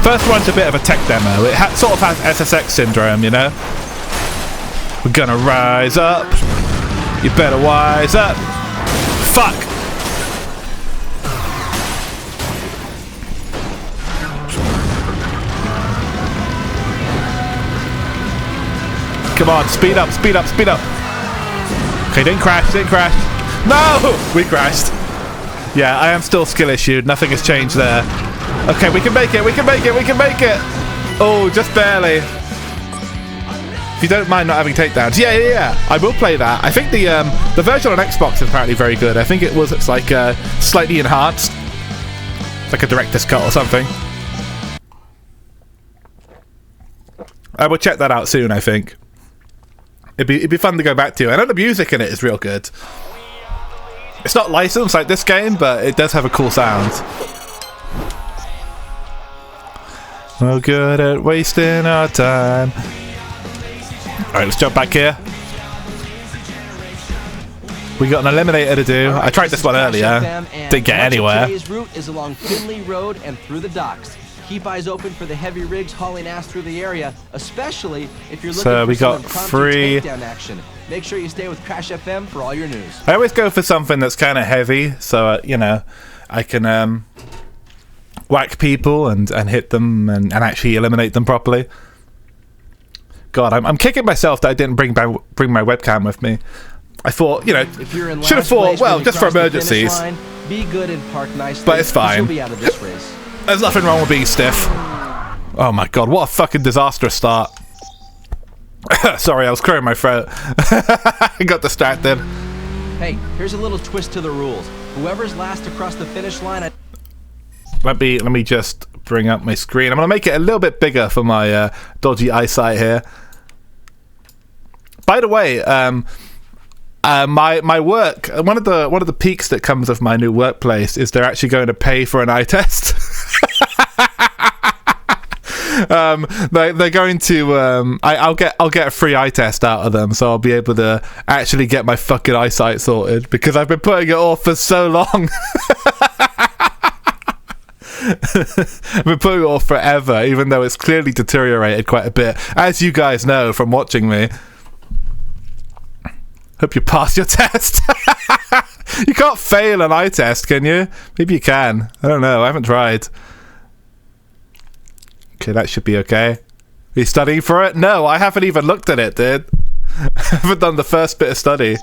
[SPEAKER 1] First one's a bit of a tech demo. It sort of has SSX syndrome, you know? We're gonna rise up. You better wise up. Fuck! Come on, speed up, speed up, speed up. Okay, didn't crash, didn't crash. No! We crashed. Yeah, I am still skill issued. Nothing has changed there. Okay, we can make it, we can make it, we can make it. Oh, just barely. If you don't mind not having takedowns. Yeah. I will play that. I think the version on Xbox is apparently very good. I think it's like slightly enhanced. Like a director's cut or something. I will check that out soon, I think. It'd be fun to go back to. I know the music in it is real good. It's not licensed like this game, but it does have a cool sound. We're good at wasting our time. Alright, let's jump back here. We got an eliminator to do.
[SPEAKER 9] Right,
[SPEAKER 1] I tried this one earlier. Didn't get anywhere.
[SPEAKER 9] Today's route is along Finley Road and through the docks. Keep eyes open for the heavy rigs hauling ass through the area, especially if you're looking
[SPEAKER 1] So
[SPEAKER 9] for
[SPEAKER 1] we
[SPEAKER 9] some
[SPEAKER 1] got
[SPEAKER 9] impromptu
[SPEAKER 1] free
[SPEAKER 9] takedown action. Make sure you stay with Crash FM for all your news.
[SPEAKER 1] I always go for something that's kind of heavy, so you know, I can whack people and hit them and actually eliminate them properly. God, I'm kicking myself that I didn't bring my webcam with me. I thought, you know,
[SPEAKER 9] If you're in
[SPEAKER 1] should have
[SPEAKER 9] last
[SPEAKER 1] thought,
[SPEAKER 9] place
[SPEAKER 1] well,
[SPEAKER 9] when you
[SPEAKER 1] just for
[SPEAKER 9] cross the finish
[SPEAKER 1] emergencies.
[SPEAKER 9] line, be good and park nicely.
[SPEAKER 1] But it's
[SPEAKER 9] 'cause
[SPEAKER 1] fine.
[SPEAKER 9] You'll be out of this race.
[SPEAKER 1] There's nothing wrong with being stiff. Oh my god, what a fucking disastrous start. Sorry, I was clearing my throat. I got distracted.
[SPEAKER 9] Hey, here's a little twist to the rules. Whoever's last across the finish line...
[SPEAKER 1] Let me just bring up my screen. I'm gonna make it a little bit bigger for my dodgy eyesight here. By the way, my work, one of the peaks that comes of my new workplace is they're actually going to pay for an eye test. They're going to I'll get a free eye test out of them, so I'll be able to actually get my fucking eyesight sorted because I've been putting it off for so long. I've been putting it off forever, even though it's clearly deteriorated quite a bit, as you guys know from watching me. Hope you pass your test. You can't fail an eye test, can you? Maybe you can. I don't know. I haven't tried. Okay, that should be okay. Are you studying for it? No, I haven't even looked at it, dude. I haven't done the first bit of study.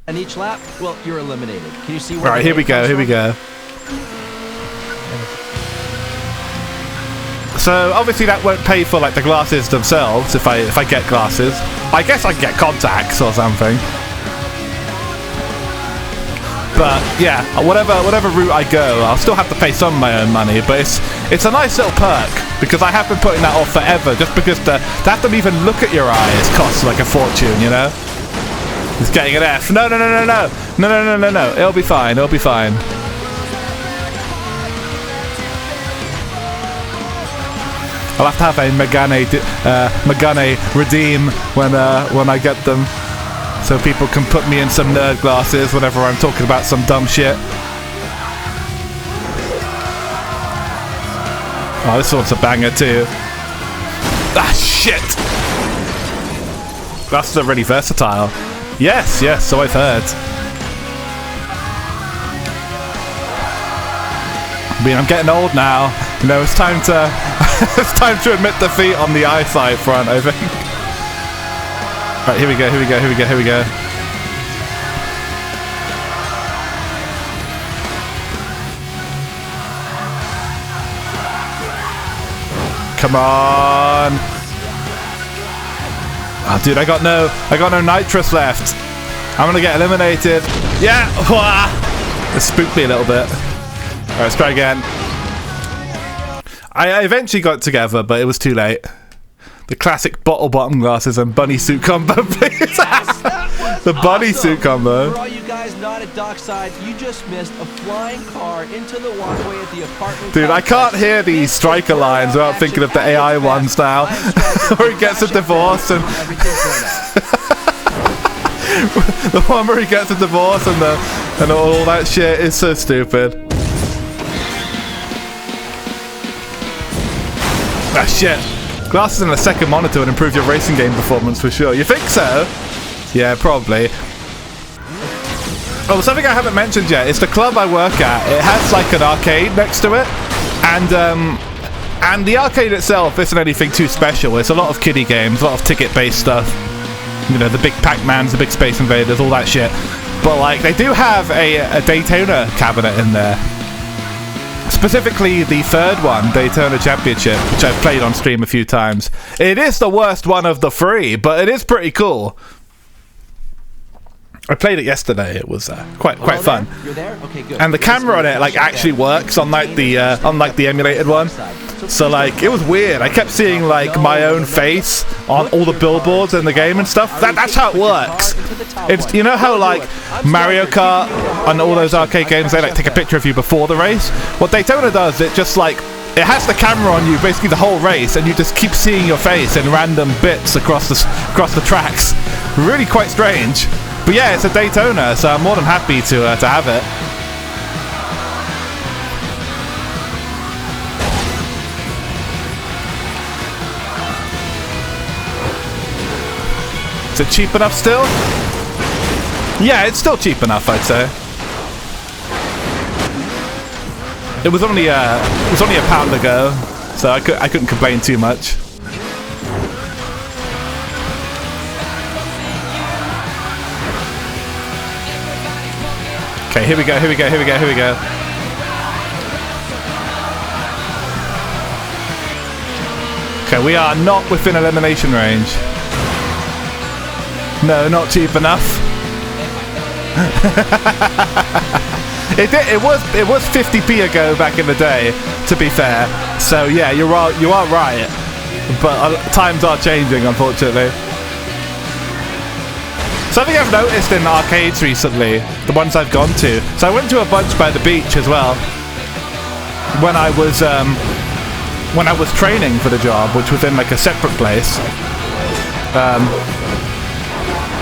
[SPEAKER 9] And each lap, well, you're eliminated. Can you see where...
[SPEAKER 1] Right, here we go, here we go. So obviously that won't pay for like the glasses themselves if I get glasses. I guess I can get contacts or something. But yeah, whatever route I go, I'll still have to pay some of my own money. But it's a nice little perk because I have been putting that off forever. Just because to have them even look at your eyes costs like a fortune, you know. He's getting an F. No. It'll be fine. It'll be fine. I'll have to have a Megane redeem when I get them, so people can put me in some nerd glasses whenever I'm talking about some dumb shit. Oh, this one's a banger too. Ah, shit! Glasses are really versatile. Yes, so I've heard. I mean, I'm getting old now. You know, it's time to it's time to admit defeat on the eyesight front, I think. Right, here we go. Come on. Oh, dude, I got no nitrous left. I'm gonna get eliminated. Yeah. It spooked me a little bit. Alright, let's try again. I eventually got it together, but it was too late. The classic bottle bottom glasses and bunny suit combo, please. The bunny suit combo.
[SPEAKER 9] For all you guys not at Dockside, you just missed a flying car into the walkway at the apartment.
[SPEAKER 1] Dude, I can't hear these striker lines without thinking of the AI ones now. Where he gets a divorce and... The one where he gets a divorce and all that shit is so stupid. Ah, shit. Glasses and a second monitor would improve your racing game performance for sure. You think so? Yeah, probably. Oh, something I haven't mentioned yet is the club I work at. It has like an arcade next to it, and And the arcade itself isn't anything too special. It's a lot of kiddie games, a lot of ticket-based stuff. You know, the big Pac-Mans, the big Space Invaders, all that shit. But, like, they do have a Daytona cabinet in there. Specifically, the third one, Daytona Championship, which I've played on stream a few times. It is the worst one of the three, but it is pretty cool. I played it yesterday. It was quite fun.
[SPEAKER 9] You're there? Okay, good.
[SPEAKER 1] And the camera on it like actually works, unlike the emulated one. So like it was weird. I kept seeing like my own face on all the billboards in the game and stuff. That's how it works. It's, you know how like Mario Kart and all those arcade games, they like take a picture of you before the race. What Daytona does, it just like it has the camera on you basically the whole race, and you just keep seeing your face in random bits across the tracks. Really quite strange. But yeah, it's a Daytona, so I'm more than happy to have it. Is it cheap enough still? Yeah, it's still cheap enough, I'd say. It was only a pound ago, so I couldn't complain too much. Okay, here we go. Okay, we are not within elimination range. No, not cheap enough. It was 50p ago back in the day, to be fair. So yeah, you are right. But times are changing, unfortunately. Something I've noticed in arcades recently, the ones I've gone to. So I went to a bunch by the beach as well. When I was training for the job, which was in like a separate place.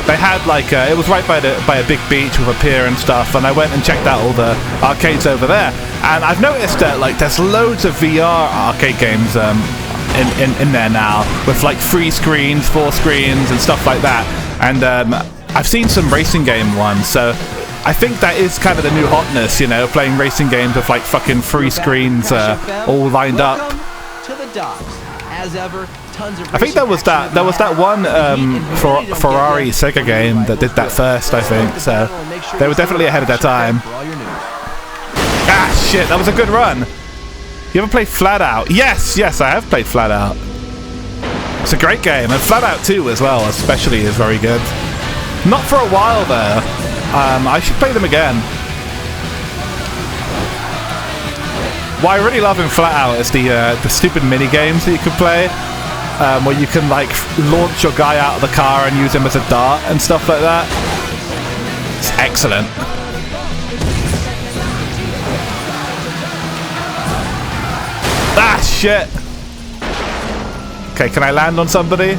[SPEAKER 1] They had like it was right by a big beach with a pier and stuff, and I went and checked out all the arcades over there. And I've noticed that like there's loads of VR arcade games in there now, with like 3 screens, 4 screens, and stuff like that. And I've seen some racing game ones, so I think that is kind of the new hotness, you know, playing racing games with like fucking 3 screens all lined up.
[SPEAKER 9] To the docks. As ever, tons of
[SPEAKER 1] I think there was that one Ferrari Sega game that did that first, I think, so they were definitely ahead of their time. Ah shit, that was a good run. You ever played Flat Out? Yes, I have played Flat Out. It's a great game, and Flat Out 2 as well, especially, is very good. Not for a while though. I should play them again. What I really love in Flat Out is the stupid mini games that you can play, where you can like launch your guy out of the car and use him as a dart and stuff like that. It's excellent. Ah shit. Okay, can I land on somebody?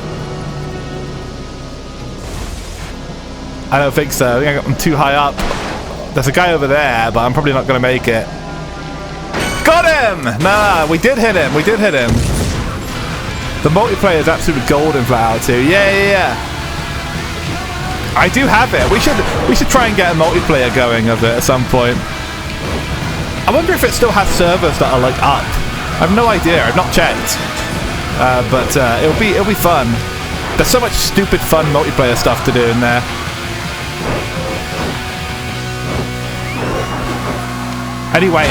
[SPEAKER 1] I don't think so. I think I'm too high up. There's a guy over there, but I'm probably not going to make it. Got him! Nah, we did hit him. The multiplayer is absolutely gold in Flat Out 2. Yeah. I do have it. We should try and get a multiplayer going of it at some point. I wonder if it still has servers that are like up. I have no idea. I've not checked. But it'll be fun. There's so much stupid fun multiplayer stuff to do in there. Anyway,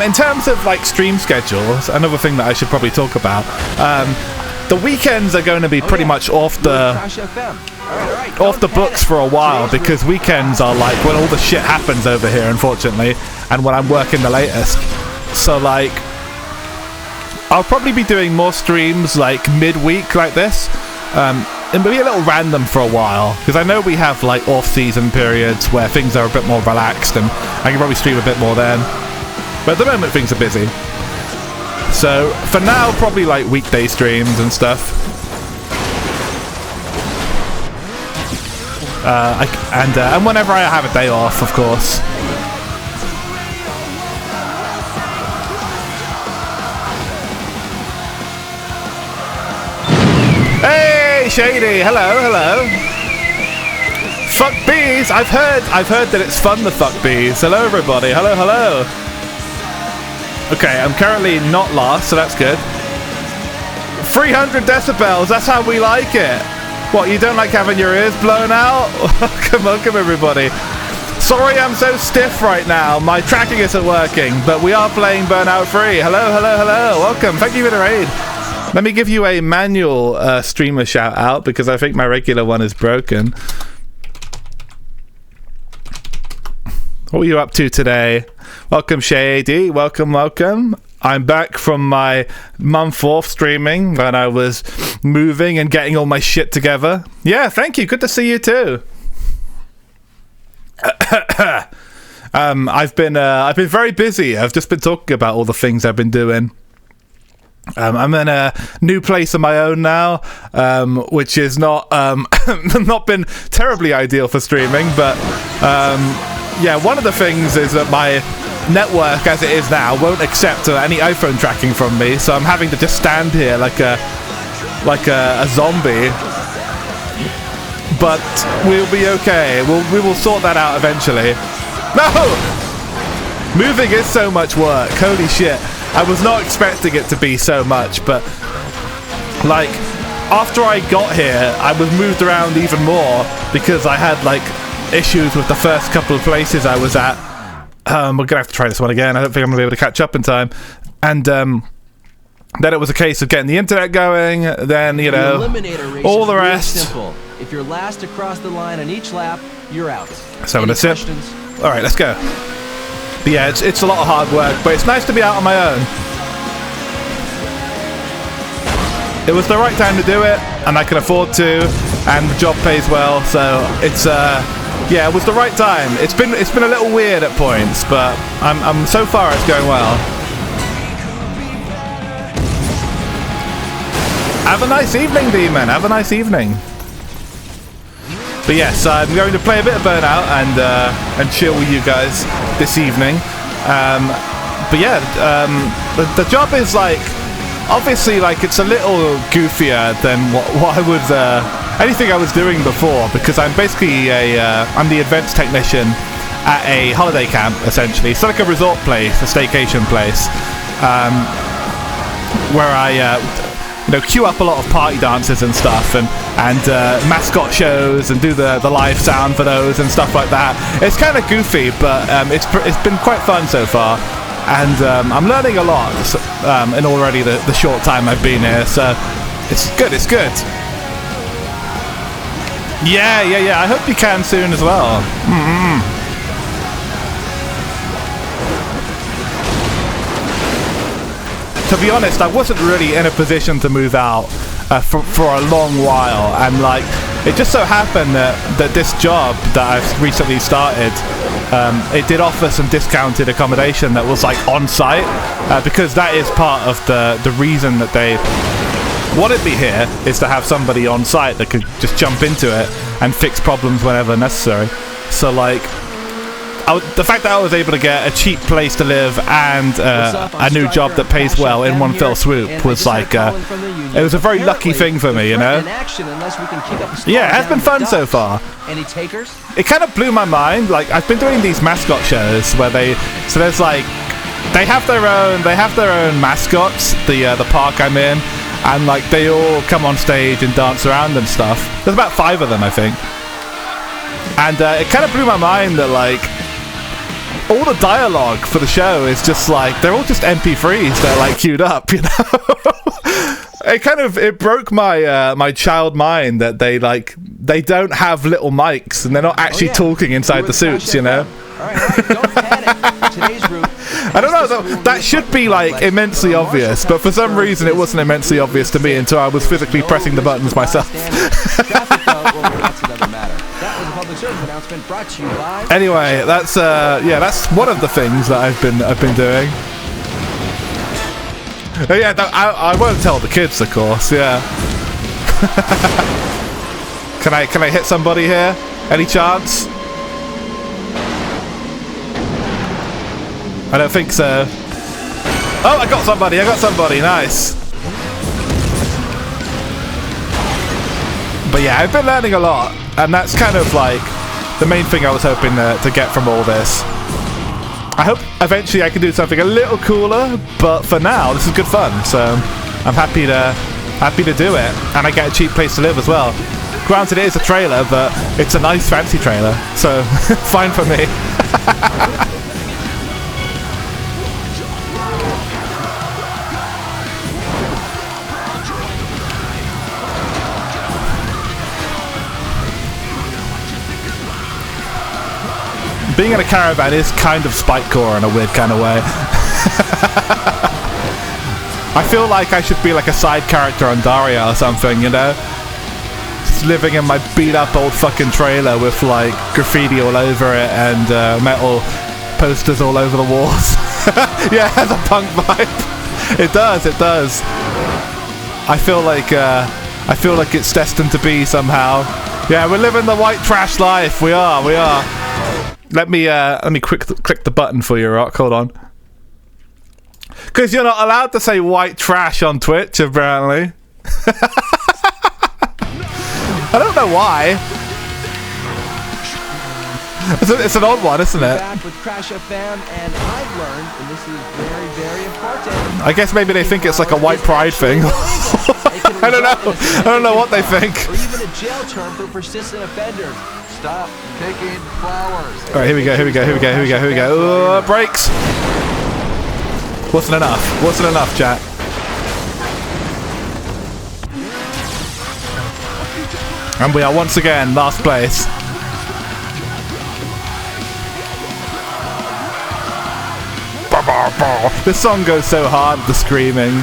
[SPEAKER 1] in terms of like stream schedules, another thing that I should probably talk about. The weekends are going to be pretty much off the books for a while, because weekends are like when all the shit happens over here, unfortunately, and when I'm working the latest. So like, I'll probably be doing more streams like midweek like this. It'll be a little random for a while, because I know we have like off-season periods where things are a bit more relaxed, and I can probably stream a bit more then. But at the moment things are busy. So for now, probably like weekday streams and stuff. And whenever I have a day off, of course. Hey, Shady! Hello. Fuck bees! I've heard that it's fun to fuck bees. Hello, everybody. Hello. Okay, I'm currently not lost, so that's good. 300 decibels, that's how we like it. What, you don't like having your ears blown out? Welcome everybody. Sorry I'm so stiff right now. My tracking isn't working, but we are playing Burnout 3. Hello, hello, hello. Welcome. Thank you for the raid. Let me give you a manual streamer shout out because I think my regular one is broken. What were you up to today? Welcome, Shady. Welcome, welcome. I'm back from my month off streaming when I was moving and getting all my shit together. Yeah, thank you. Good to see you too. I've been very busy. I've just been talking about all the things I've been doing. I'm in a new place of my own now, which is not not been terribly ideal for streaming, but yeah, one of the things is that my network as it is now won't accept any iPhone tracking from me, so I'm having to just stand here like a zombie. But we'll be okay. We will sort that out eventually. No! Moving is so much work. Holy shit. I was not expecting it to be so much, but like after I got here, I was moved around even more because I had like issues with the first couple of places I was at. We're gonna have to try this one again. I don't think I'm gonna be able to catch up in time. And then it was a case of getting the internet going. Then you know, all the rest.
[SPEAKER 9] Simple. If you're last across the line on each lap, you're out.
[SPEAKER 1] So that's it. All right, let's go. But yeah, it's a lot of hard work, but it's nice to be out on my own. It was the right time to do it, and I can afford to, and the job pays well, so it's yeah, it was the right time. It's been a little weird at points, but I'm so far it's going well. Have a nice evening, Demon. Have a nice evening. But yes, I'm going to play a bit of Burnout and chill with you guys this evening. But yeah, the job is like obviously like it's a little goofier than what I would anything I was doing before, because I'm basically I'm the events technician at a holiday camp essentially. It's like a resort place, a staycation place, where I queue up a lot of party dances and stuff, and mascot shows, and do the live sound for those and stuff like that. It's kind of goofy, but it's been quite fun so far, and I'm learning a lot in already the short time I've been here. So it's good. It's good. Yeah. I hope you can soon as well. To be honest, I wasn't really in a position to move out for a long while, and like it just so happened that this job that I've recently started, it did offer some discounted accommodation that was like on site, because that is part of the reason that they wanted me here, is to have somebody on site that could just jump into it and fix problems whenever necessary. So like the fact that I was able to get a cheap place to live and a new job that pays well in one fell swoop was like it was a very lucky thing for me, you know. Yeah, it has been fun so far.
[SPEAKER 9] Any takers?
[SPEAKER 1] It kind of blew my mind. Like I've been doing these mascot shows where there's like they have their own mascots, the park I'm in, and like they all come on stage and dance around and stuff. There's about 5 of them, I think. And it kind of blew my mind that like all the dialogue for the show is just like they're all just MP3s that are like queued up, you know. It broke my my child mind that they don't have little mics and they're not actually talking inside the suits, you know.
[SPEAKER 9] All right, don't panic. Today's route.
[SPEAKER 1] I don't know, that should be like immensely obvious, but for some reason it wasn't immensely obvious to me until I was physically pressing the buttons myself. Anyway, that's that's one of the things that I've been doing. Yeah, I won't tell the kids, of course. Yeah. Can I hit somebody here? Any chance? I don't think so. Oh, I got somebody. Nice. But yeah, I've been learning a lot, and that's kind of like the main thing I was hoping to get from all this. I hope eventually I can do something a little cooler, but for now, this is good fun. So I'm happy happy to do it, and I get a cheap place to live as well. Granted, it is a trailer, but it's a nice fancy trailer, so fine for me. Being in a caravan is kind of spikecore in a weird kind of way. I feel like I should be like a side character on Daria or something, you know? Just living in my beat up old fucking trailer with like graffiti all over it and metal posters all over the walls. Yeah, it has a punk vibe. It does, it does. I feel like it's destined to be somehow. Yeah, we're living the white trash life. We are. Let me click the button for you, Rock. Hold on. Because you're not allowed to say white trash on Twitch, apparently. I don't know why. It's an odd one, isn't it?
[SPEAKER 9] Back with Crash FM, and I've learned, and this is very, very important.
[SPEAKER 1] I guess maybe they think it's like a white pride thing. I don't know what they think.
[SPEAKER 9] Or even a jail term for persistent offenders. Stop picking flowers.
[SPEAKER 1] All right, here we go. Brakes. Wasn't enough, Jack. And we are once again last place. This song goes so hard, the screaming.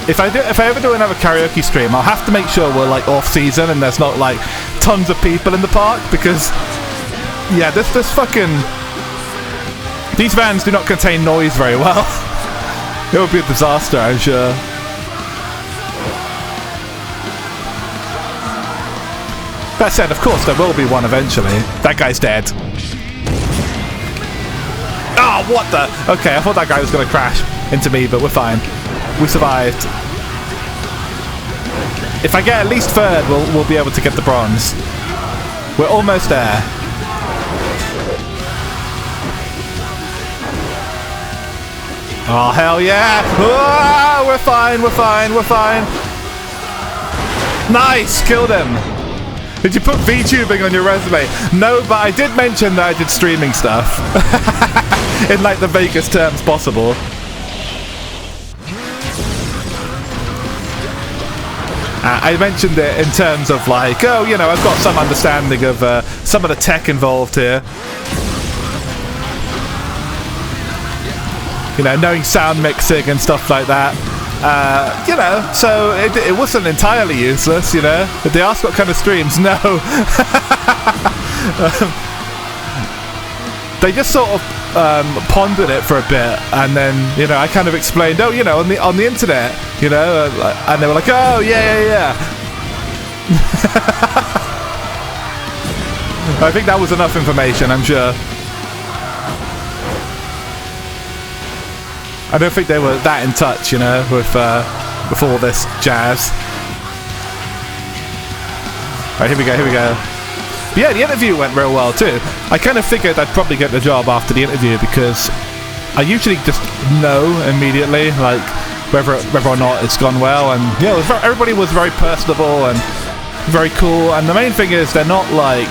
[SPEAKER 1] If I ever do another karaoke stream, I'll have to make sure we're like off season and there's not like tons of people in the park, because yeah, this fucking, these vans do not contain noise very well. It would be a disaster, I'm sure. That said, of course there will be one eventually. That guy's dead. Oh, what the? Okay, I thought that guy was going to crash into me, but we're fine. We survived. If I get at least third, we'll be able to get the bronze. We're almost there. Oh, hell yeah! Oh, we're fine. Nice! Killed him! Did you put VTubing on your resume? No, but I did mention that I did streaming stuff. In like the vaguest terms possible. I mentioned it in terms of like, oh, you know, I've got some understanding of some of the tech involved here. You know, knowing sound mixing and stuff like that. You know, so it wasn't entirely useless, you know. If they ask what kind of streams, no. They just sort of pondered it for a bit, and then, you know, I kind of explained, oh, you know, on the internet, you know, and they were like, oh, yeah. I think that was enough information, I'm sure. I don't think they were that in touch, you know, with all this jazz. Right, here we go. But yeah, the interview went real well too. I kind of figured I'd probably get the job after the interview, because I usually just know immediately, like, whether or not it's gone well. And yeah, everybody was very personable and very cool. And the main thing is they're not like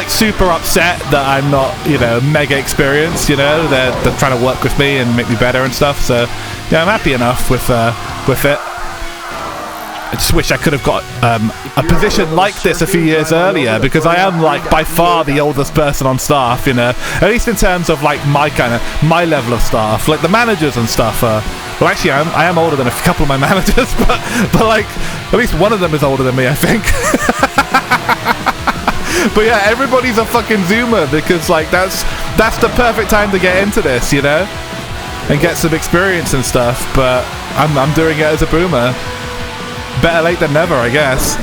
[SPEAKER 1] super upset that I'm not, you know, mega experienced. You know, they're trying to work with me and make me better and stuff. So yeah, I'm happy enough with it. I just wish I could have got a position like this a few years earlier, because I am like by far the oldest person on staff, you know, at least in terms of like my level of staff. Like the managers and stuff well, actually I am older than a couple of my managers, but like at least one of them is older than me, I think. But yeah, everybody's a fucking zoomer, because like that's the perfect time to get into this, you know, and get some experience and stuff. But I'm doing it as a boomer. Better late than never, I guess.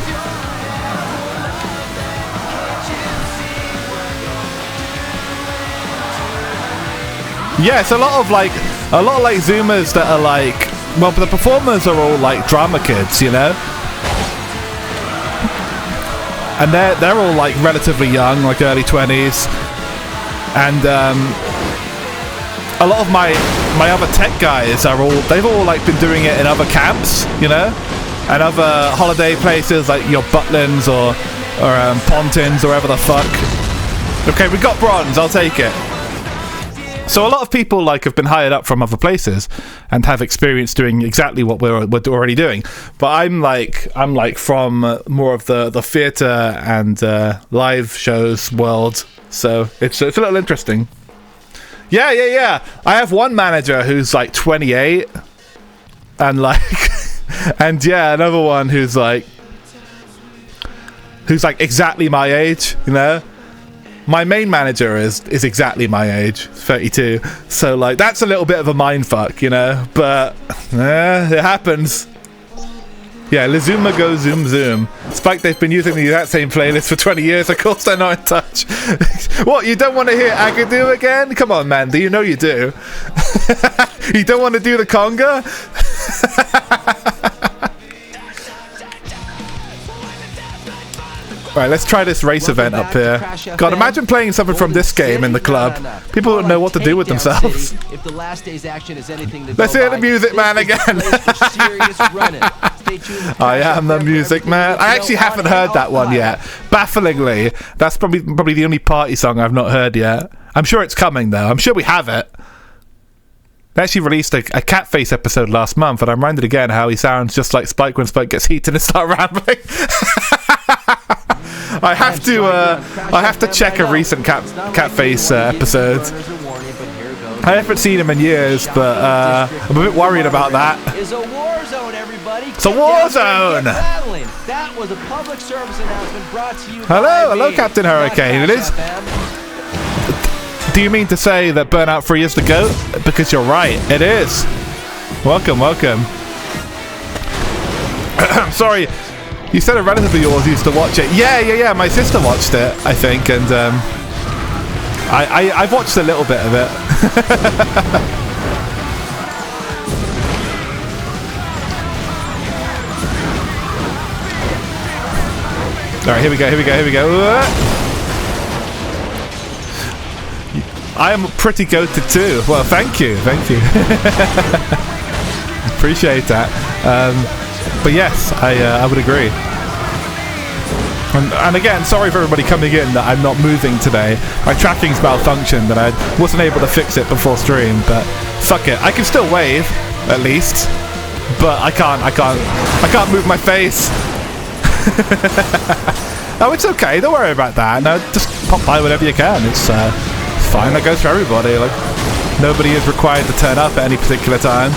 [SPEAKER 1] Yeah, it's a lot of like Zoomers that are like, well, the performers are all like drama kids, you know, and they're all like relatively young, like early 20s. and a lot of my other tech guys they've all like been doing it in other camps, you know, and other holiday places like your Butlins or Pontins or wherever the fuck. Okay, we got bronze. I'll take it. So a lot of people like have been hired up from other places and have experience doing exactly what we're already doing. But I'm like from more of the theatre and live shows world. So it's a little interesting. Yeah. I have one manager who's like 28, and like, and yeah, another one who's like exactly my age, you know. My main manager is exactly my age, 32. So like that's a little bit of a mindfuck, you know. But it happens. Yeah, Lizuma goes zoom zoom. Spike, they've been using the exact same playlist for 20 years. Of course they're not in touch. What, you don't want to hear Agadoo again? Come on, man. Do you know you do? You don't want to do the conga? Right, let's try this race event up here. God, imagine playing something from this game in the club. People wouldn't know what to do with themselves. Let's hear the music man again. I am the music man. I actually haven't heard that one yet. Bafflingly, that's probably the only party song I've not heard yet. I'm sure it's coming though. I'm sure we have it. They actually released a Catface episode last month, and I reminded again how he sounds just like Spike when Spike gets heated and start rambling. I have to check a recent Catface episode. I haven't seen him in years, but I'm a bit worried about that.
[SPEAKER 9] It's a war zone, everybody.
[SPEAKER 1] It's a war zone.
[SPEAKER 9] That was a public service announcement brought to you.
[SPEAKER 1] Hello, Captain Hurricane. It is. Do you mean to say that Burnout 3 is the GOAT? Because you're right, it is. Welcome. Sorry. You said a relative of yours used to watch it. Yeah. My sister watched it, I think, and I've watched a little bit of it. All right, here we go. I am pretty goated too. Well, thank you. Appreciate that. But yes, I would agree. And again, sorry for everybody coming in that I'm not moving today. My tracking's malfunctioned and I wasn't able to fix it before stream, but fuck it. I can still wave, at least. But I can't move my face. Oh, it's okay. Don't worry about that. No, just pop by whenever you can. It's fine. That goes for everybody. Like, nobody is required to turn up at any particular time.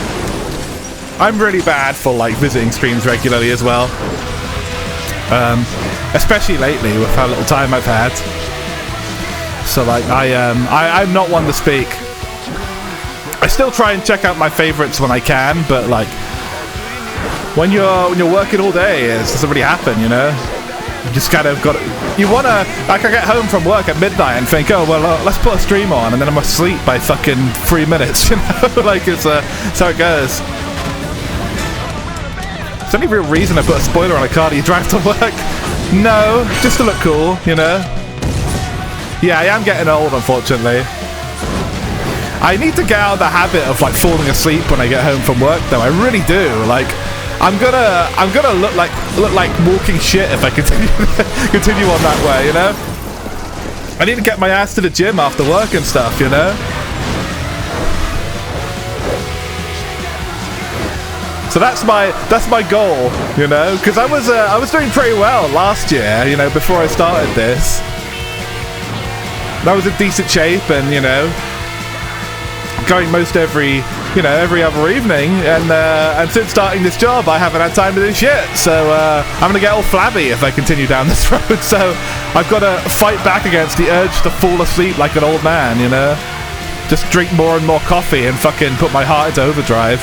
[SPEAKER 1] I'm really bad for like visiting streams regularly as well, especially lately with how little time I've had. So like I'm not one to speak. I still try and check out my favorites when I can, but like when you're working all day, it doesn't really happen, you know. You just kind of got to, you wanna, like, I get home from work at midnight and think, oh well, let's put a stream on, and then I'm asleep by fucking 3 minutes, you know. Like it's how it goes. Is there any real reason I put a spoiler on a car that you drive to work? No, just to look cool, you know? Yeah, I am getting old, unfortunately. I need to get out of the habit of, like, falling asleep when I get home from work, though. I really do. Like, I'm gonna look like walking shit if I continue on that way, you know? I need to get my ass to the gym after work and stuff, you know? So that's my goal, you know, because I was doing pretty well last year, you know, before I started this. I was in decent shape, and you know, going most every other evening, and since starting this job, I haven't had time to do shit. So I'm gonna get all flabby if I continue down this road. So I've got to fight back against the urge to fall asleep like an old man, you know, just drink more and more coffee and fucking put my heart into overdrive.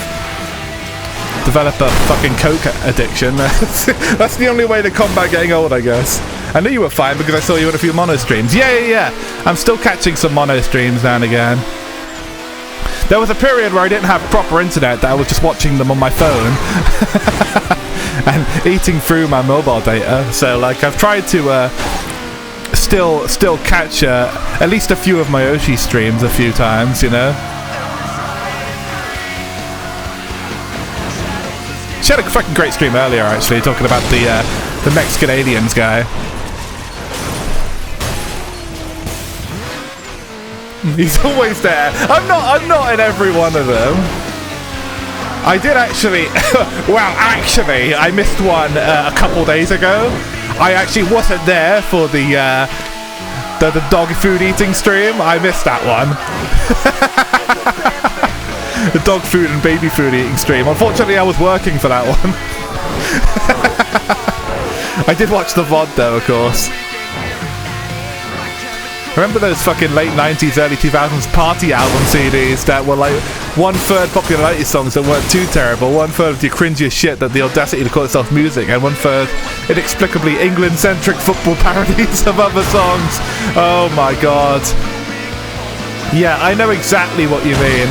[SPEAKER 1] Develop a fucking coke addiction. That's the only way to combat getting old, I guess. I knew you were fine because I saw you in a few mono streams. Yeah. I'm still catching some mono streams now and again. There was a period where I didn't have proper internet, that I was just watching them on my phone and eating through my mobile data. So like I've tried to still catch at least a few of my Oshi streams a few times, you know. She had a fucking great stream earlier, actually, talking about the Mexican aliens guy. He's always there. I'm not in every one of them. I did actually. Well, actually, I missed one a couple days ago. I actually wasn't there for the dog food eating stream. I missed that one. The dog food and baby food eating stream. Unfortunately, I was working for that one. I did watch the VOD though, of course. Remember those fucking late 90s, early 2000s party album CDs that were like 1/3 popularity songs that weren't too terrible, 1/3 of your cringiest shit that the audacity to call itself music, and 1/3 inexplicably England-centric football parodies of other songs. Oh my god. Yeah, I know exactly what you mean.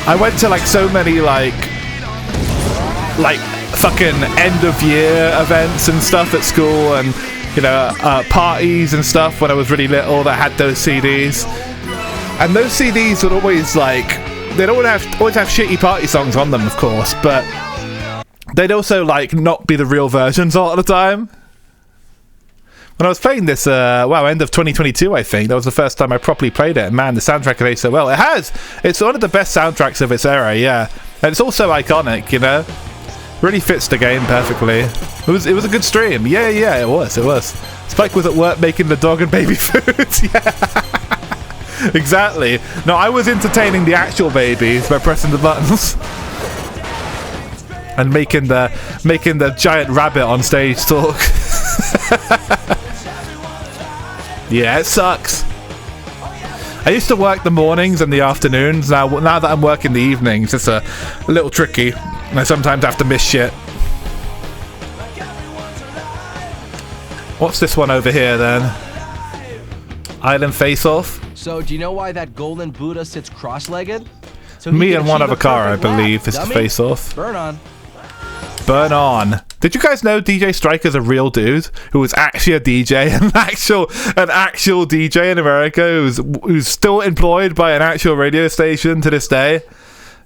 [SPEAKER 1] I went to like so many like fucking end of year events and stuff at school, and you know, parties and stuff when I was really little that had those CDs. And those CDs would always like, they'd always have shitty party songs on them, of course, but they'd also like not be the real versions a lot of the time. When I was playing this, end of 2022, I think, that was the first time I properly played it. And man, the soundtrack had aged so well. It has! It's one of the best soundtracks of its era, yeah. And it's also iconic, you know? Really fits the game perfectly. It was a good stream. Yeah, it was. Spike was at work making the dog and baby food. Yeah. Exactly. No, I was entertaining the actual babies by pressing the buttons. And making the giant rabbit on stage talk. Yeah, it sucks. I used to work the mornings and the afternoons. Now that I'm working the evenings, it's a little tricky. I sometimes have to miss shit. What's this one over here then? Island face-off?
[SPEAKER 9] So, do you know why that golden Buddha sits cross-legged? So
[SPEAKER 1] Me and one other car, I believe, is the face-off.
[SPEAKER 9] Burn on.
[SPEAKER 1] Burn on. Did you guys know DJ Striker's a real dude who was actually a DJ, an actual DJ in America who's still employed by an actual radio station to this day?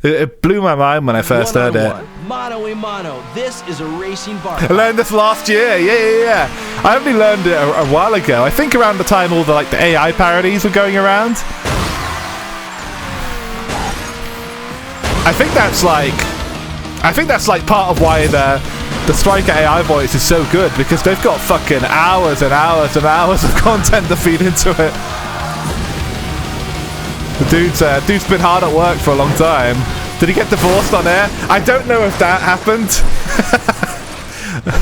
[SPEAKER 1] It blew my mind when I first heard it.
[SPEAKER 9] Mano a mano. This is a racing bar.
[SPEAKER 1] I learned this last year. Yeah. I only learned it a while ago. I think around the time all the AI parodies were going around. I think that's like part of why the Striker AI voice is so good, because they've got fucking hours and hours and hours of content to feed into it. The dude's been hard at work for a long time. Did he get divorced on air? I don't know if that happened.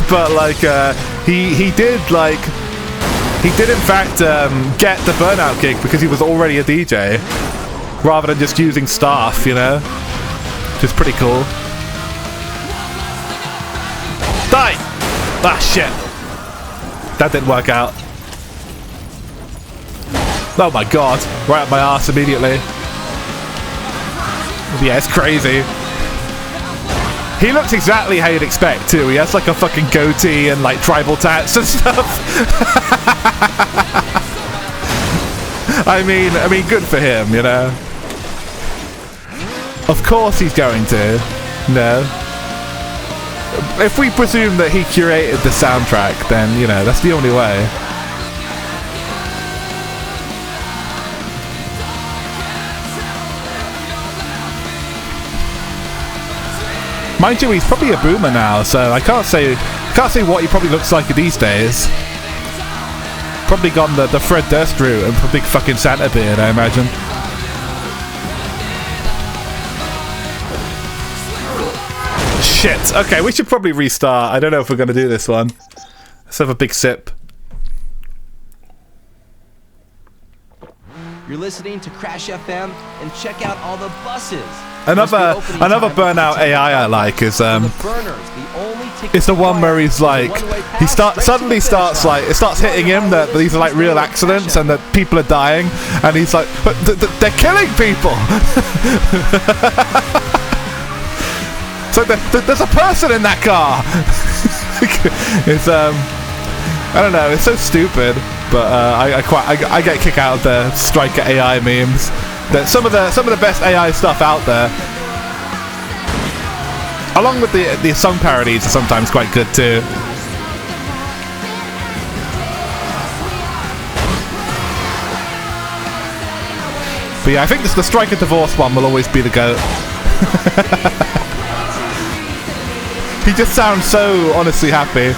[SPEAKER 1] But he did in fact get the Burnout gig because he was already a DJ, rather than just using staff, you know, which is pretty cool. Die! Ah shit. That didn't work out. Oh my god, right up my arse immediately. Yeah, it's crazy. He looks exactly how you'd expect too. He has like a fucking goatee and like tribal tats and stuff. I mean, good for him, you know. Of course he's going to. No. If we presume that he curated the soundtrack, then, you know, that's the only way. Mind you, he's probably a boomer now, so I can't say what he probably looks like these days. Probably gone the Fred Durst route and a big fucking Santa beard, I imagine. Shit. Okay, we should probably restart. I don't know if we're going to do this one. Let's have a big sip.
[SPEAKER 9] You're listening to Crash FM, and check out all the buses.
[SPEAKER 1] Another Burnout AI I like is it's the one where he's like it starts hitting him that these are like real accidents and that people are dying, and he's like, but they're killing people. So there's a person in that car. It's I don't know, it's so stupid. but I get a kick out of the Striker AI memes. Some of the best AI stuff out there, along with the song parodies, are sometimes quite good too. But yeah, I think the Striker Divorce one will always be the GOAT. He just sounds so honestly happy.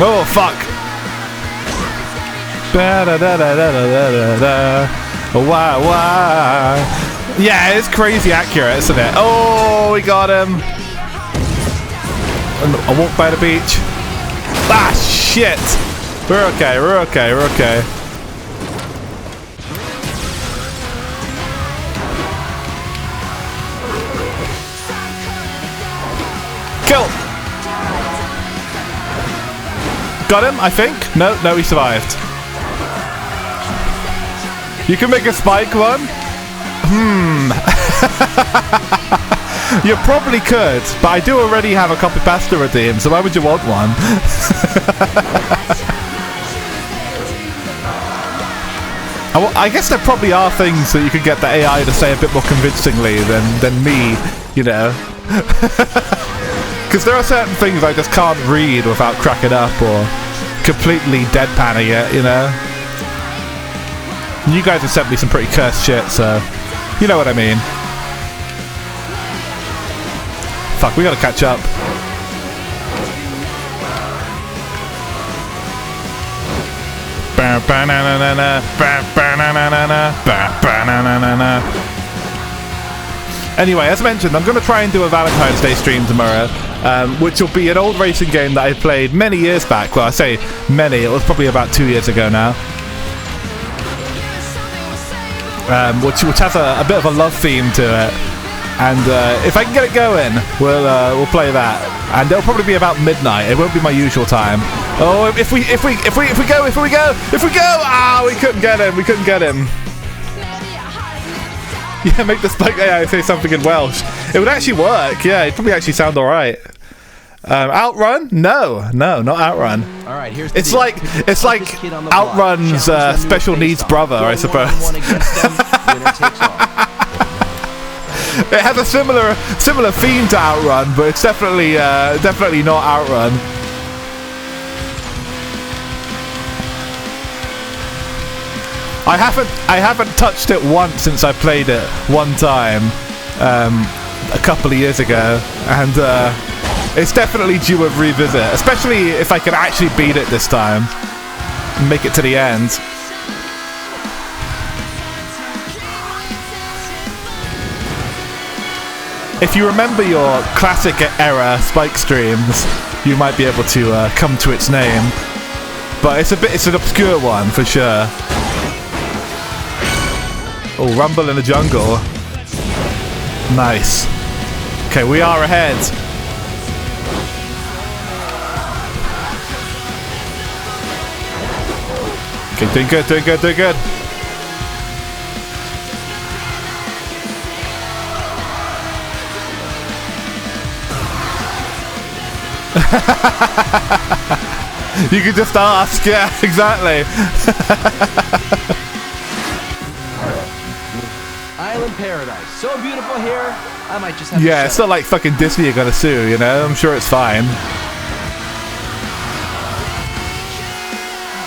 [SPEAKER 1] Oh fuck! Why? Yeah, it's crazy accurate, isn't it? Oh, we got him. A walk by the beach. Ah, shit! We're okay. We're okay. We're okay. Kill! Got him, I think? No, he survived. You can make a spike one? You probably could, but I do already have a copy pass to redeem, so why would you want one? I guess there probably are things that you could get the AI to say a bit more convincingly than me, you know. Because there are certain things I just can't read without cracking up or completely deadpanning it, you know? And you guys have sent me some pretty cursed shit, so you know what I mean. Fuck, we gotta catch up. Anyway, as mentioned, I'm going to try and do a Valentine's Day stream tomorrow, which will be an old racing game that I played many years back. Well, I say many, it was probably about 2 years ago now. Which has a bit of a love theme to it. And if I can get it going, we'll play that. And it'll probably be about midnight. It won't be my usual time. Oh, if we go! Ah, we couldn't get him. Yeah, make the Spike AI say something in Welsh. It would actually work. Yeah, it'd probably actually sound alright. Outrun? No, not Outrun.
[SPEAKER 9] All right, here's
[SPEAKER 1] it's like Outrun's special needs brother, I suppose. It has a similar theme to Outrun, but it's definitely not Outrun. I haven't touched it once since I played it one time a couple of years ago, and it's definitely due a revisit, especially if I can actually beat it this time and make it to the end. If you remember your classic era Spike streams, you might be able to come to its name, but it's an obscure one for sure. Oh, Rumble in the jungle. Nice. Okay, we are ahead. Okay, doing good. You could just ask, yeah, exactly.
[SPEAKER 9] Island paradise, so beautiful here. I might just have
[SPEAKER 1] yeah, it's not like fucking Disney you're gonna sue, you know. I'm sure it's fine.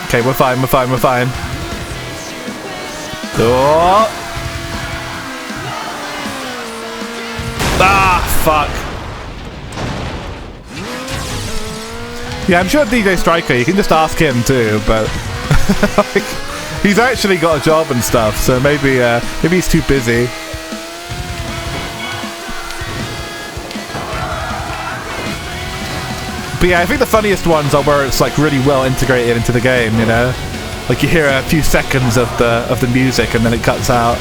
[SPEAKER 1] Okay, we're fine. Oh! Ah, fuck. Yeah, I'm sure DJ Striker, you can just ask him too, but like, he's actually got a job and stuff, so maybe he's too busy. But yeah, I think the funniest ones are where it's like really well integrated into the game, you know? Like you hear a few seconds of the music and then it cuts out.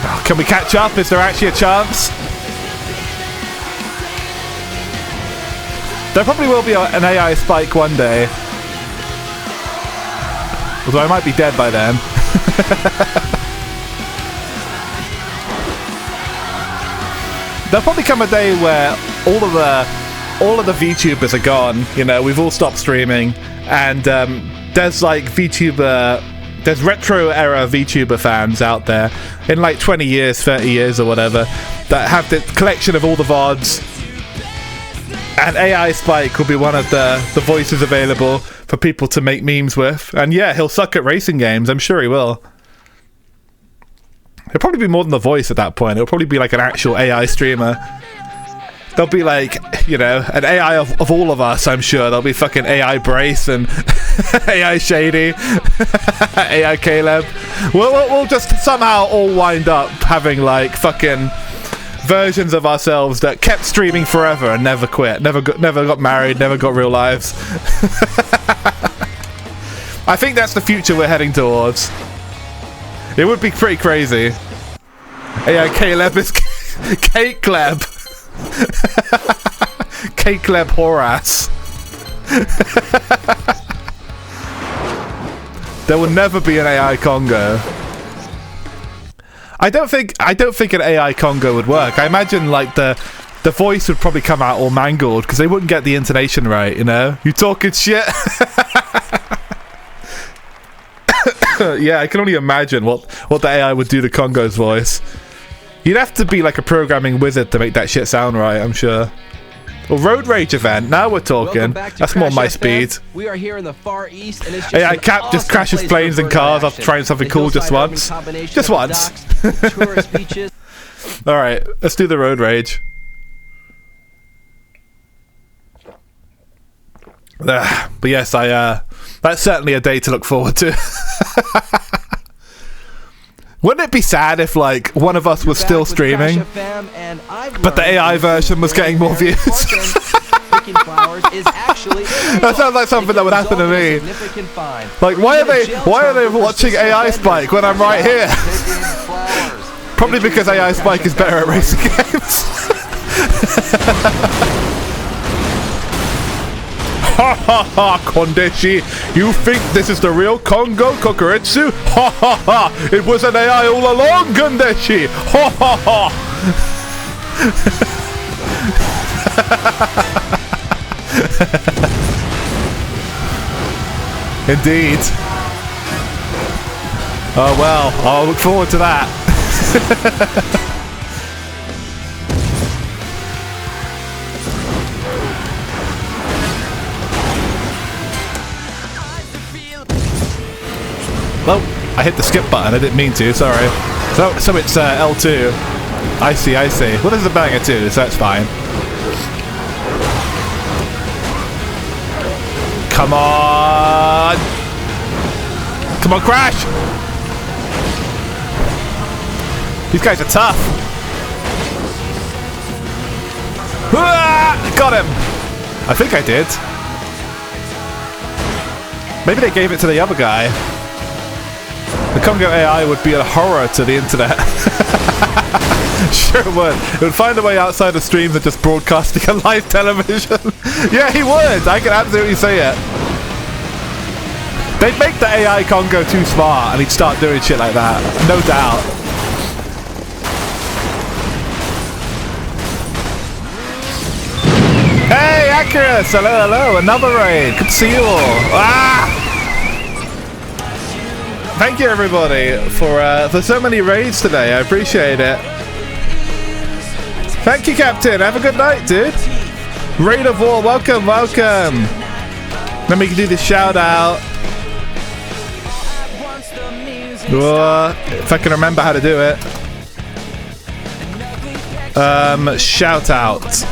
[SPEAKER 1] Oh, can we catch up? Is there actually a chance? There probably will be an AI Spike one day. Although I might be dead by then. There'll probably come a day where all of all of the VTubers are gone. You know, we've all stopped streaming, and there's like there's retro era VTuber fans out there in like 20 years, 30 years or whatever that have the collection of all the VODs. And AI Spike will be one of the voices available for people to make memes with. And yeah, he'll suck at racing games. I'm sure he will. He'll probably be more than the voice at that point. It'll probably be like an actual AI streamer. There'll be like, you know, an AI of all of us, I'm sure. There'll be fucking AI Brace and AI Shady, AI Caleb. We'll just somehow all wind up having like fucking versions of ourselves that kept streaming forever and never quit, never got married, never got real lives. I think that's the future we're heading towards. It would be pretty crazy. AI Caleb is Kate Kleb. Kate Kleb Horace. There will never be an AI Congo. I don't think an AI Congo would work. I imagine like the voice would probably come out all mangled because they wouldn't get the intonation right, you know? You talking shit? Yeah, I can only imagine what the AI would do to Congo's voice. You'd have to be like a programming wizard to make that shit sound right, I'm sure. Well, Road Rage event, now we're talking. That's more my speed.
[SPEAKER 9] We are here in the Far East, and it's just
[SPEAKER 1] AI Cap just crashes planes and cars after trying something cool just once. Just once. Alright, let's do the Road Rage. But yes, that's certainly a day to look forward to. Wouldn't it be sad if like one of us was still streaming, but the AI version was getting more views? That sounds like something that would happen to me. Like, why are they watching AI Spike when I'm right here? Probably because AI Spike is better at racing games. Ha ha ha, Kondeshi! You think this is the real Kongo Kokoretsu? Ha ha ha! It was an AI all along, Kondeshi! Ha ha ha! Indeed. Oh well, I'll look forward to that. Well, I hit the skip button. I didn't mean to. Sorry. So it's L2. I see. Well, this is a banger too, so that's fine. Come on! Come on, crash! These guys are tough. Got him. I think I did. Maybe they gave it to the other guy. The Congo AI would be a horror to the internet. Sure it would. It would find a way outside of streams and just broadcasting on live television. Yeah, he would. I can absolutely see it. They'd make the AI Congo too smart and he'd start doing shit like that. No doubt. Hey, Acurus! Hello. Another raid. Good to see you all. Ah! Thank you everybody for so many raids today. I appreciate it. Thank you, Captain. Have a good night, dude. Raid of War, welcome. Then we can do the shout out. If I can remember how to do it. Shout out.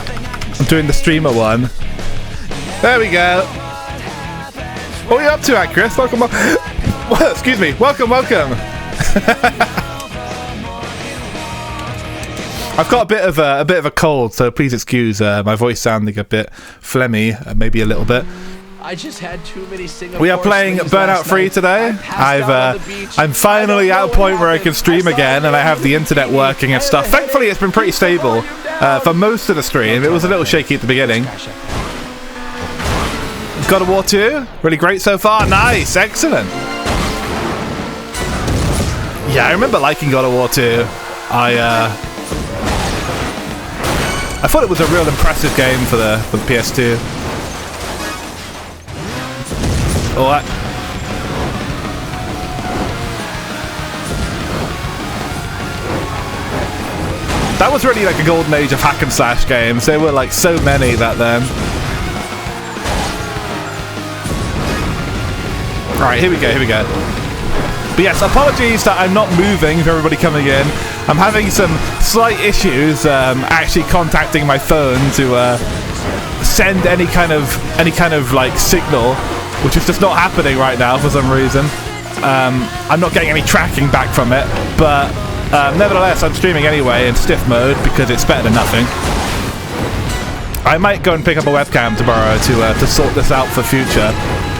[SPEAKER 1] I'm doing the streamer one. There we go. What are you up to, Actress? Welcome. Excuse me. Welcome. I've got a bit of a cold, so please excuse my voice sounding a bit phlegmy, maybe a little bit.
[SPEAKER 9] I just had too many
[SPEAKER 1] We are playing Burnout 3 today. I'm finally at a point where I can stream again, and I have the internet working and stuff. Thankfully, it's been pretty stable for most of the stream. It was a little shaky at the beginning. God of War 2, really great so far. Nice, excellent. Yeah, I remember liking God of War 2. I thought it was a real impressive game for the PS2. Oh, that was really like a golden age of hack and slash games. There were like so many back then. Alright, here we go. But yes, apologies that I'm not moving for everybody coming in. I'm having some slight issues actually contacting my phone to send any kind of like signal, which is just not happening right now for some reason. I'm not getting any tracking back from it, but nevertheless, I'm streaming anyway in stiff mode because it's better than nothing. I might go and pick up a webcam tomorrow to sort this out for future,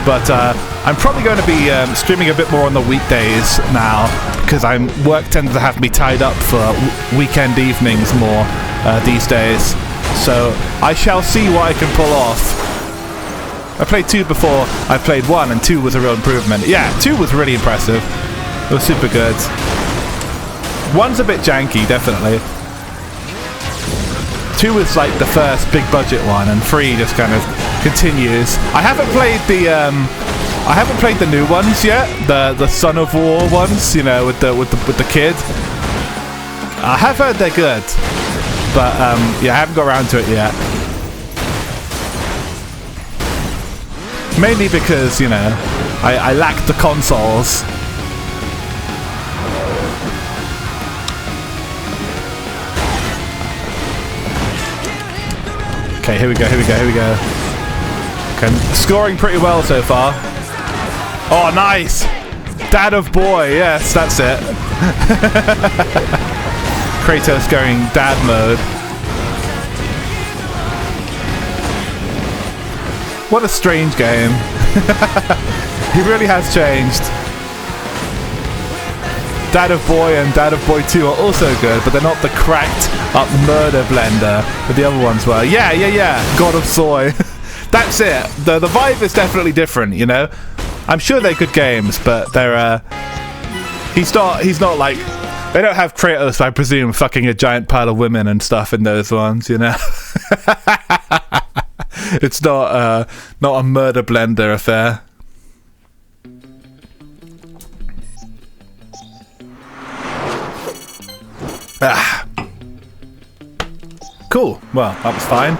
[SPEAKER 1] but I'm probably going to be streaming a bit more on the weekdays now because work tends to have me tied up for weekend evenings more these days. So I shall see what I can pull off. I played 2 before I played 1, and 2 was a real improvement. Yeah, 2 was really impressive. It was super good. 1's a bit janky, definitely. 2 is like the first big budget one, and 3 just kind of continues. I haven't played the new ones yet, the Son of War ones, you know, with the kid. I have heard they're good, but yeah, I haven't got around to it yet. Mainly because, you know, I lack the consoles. Okay, here we go. Okay, scoring pretty well so far. Oh, nice! Dad of boy, yes, that's it. Kratos going dad mode. What a strange game. He really has changed. Dad of Boy and Dad of Boy 2 are also good, but they're not the cracked up murder blender that the other ones were. Yeah. God of Soy. That's it. The vibe is definitely different, you know? I'm sure they're good games, but they're he's not like, they don't have Kratos, I presume, fucking a giant pile of women and stuff in those ones, you know? It's not a murder blender affair. Cool. Well, that was fine.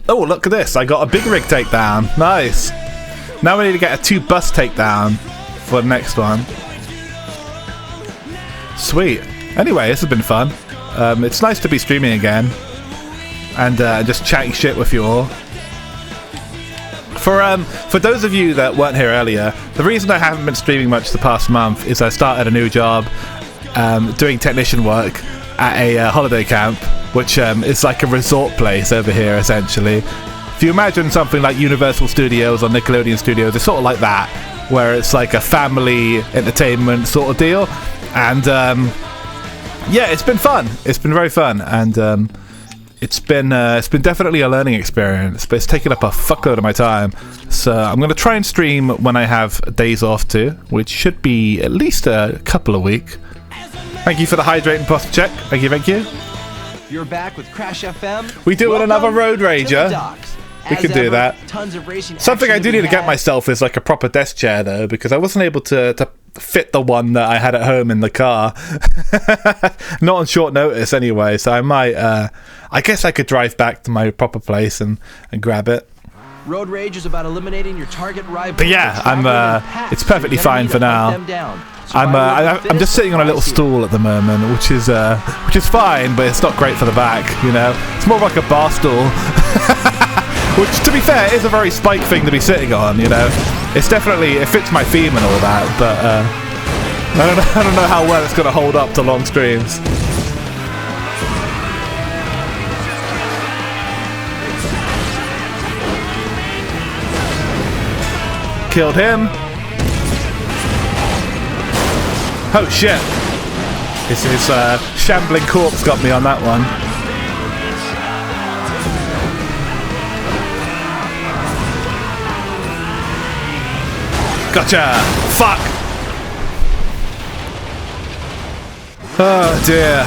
[SPEAKER 1] Oh, look at this. I got a big rig takedown. Nice. Now we need to get a 2 bus takedown for the next one. Sweet. Anyway, this has been fun. It's nice to be streaming again and just chatting shit with you all. For those of you that weren't here earlier, the reason I haven't been streaming much the past month is I started a new job doing technician work at a holiday camp, which is like a resort place over here, essentially. If you imagine something like Universal Studios or Nickelodeon Studios, it's sort of like that, where it's like a family entertainment sort of deal. And yeah, it's been fun. It's been very fun, and it's been definitely a learning experience, but it's taken up a fuckload of my time. So I'm going to try and stream when I have days off too, which should be at least a couple of weeks. Thank you for the hydrating posture check. Thank you.
[SPEAKER 9] You're back with Crash FM.
[SPEAKER 1] We do another Road Rager. We can do that.
[SPEAKER 9] Tons of racing.
[SPEAKER 1] Something I do need to get myself is like a proper desk chair though, because I wasn't able to fit the one that I had at home in the car. Not on short notice anyway, so I might I guess I could drive back to my proper place and grab it.
[SPEAKER 9] Road Rage is about eliminating your target rival.
[SPEAKER 1] But yeah, it's perfectly fine for now. I'm just sitting on a little stool at the moment, which is fine, but it's not great for the back, you know. It's more like a bar stool. Which, to be fair, is a very spike thing to be sitting on, you know. It fits my theme and all that, but I don't know how well it's going to hold up to long streams. Killed him. Oh shit. His shambling corpse got me on that one. Gotcha! Fuck! Oh dear.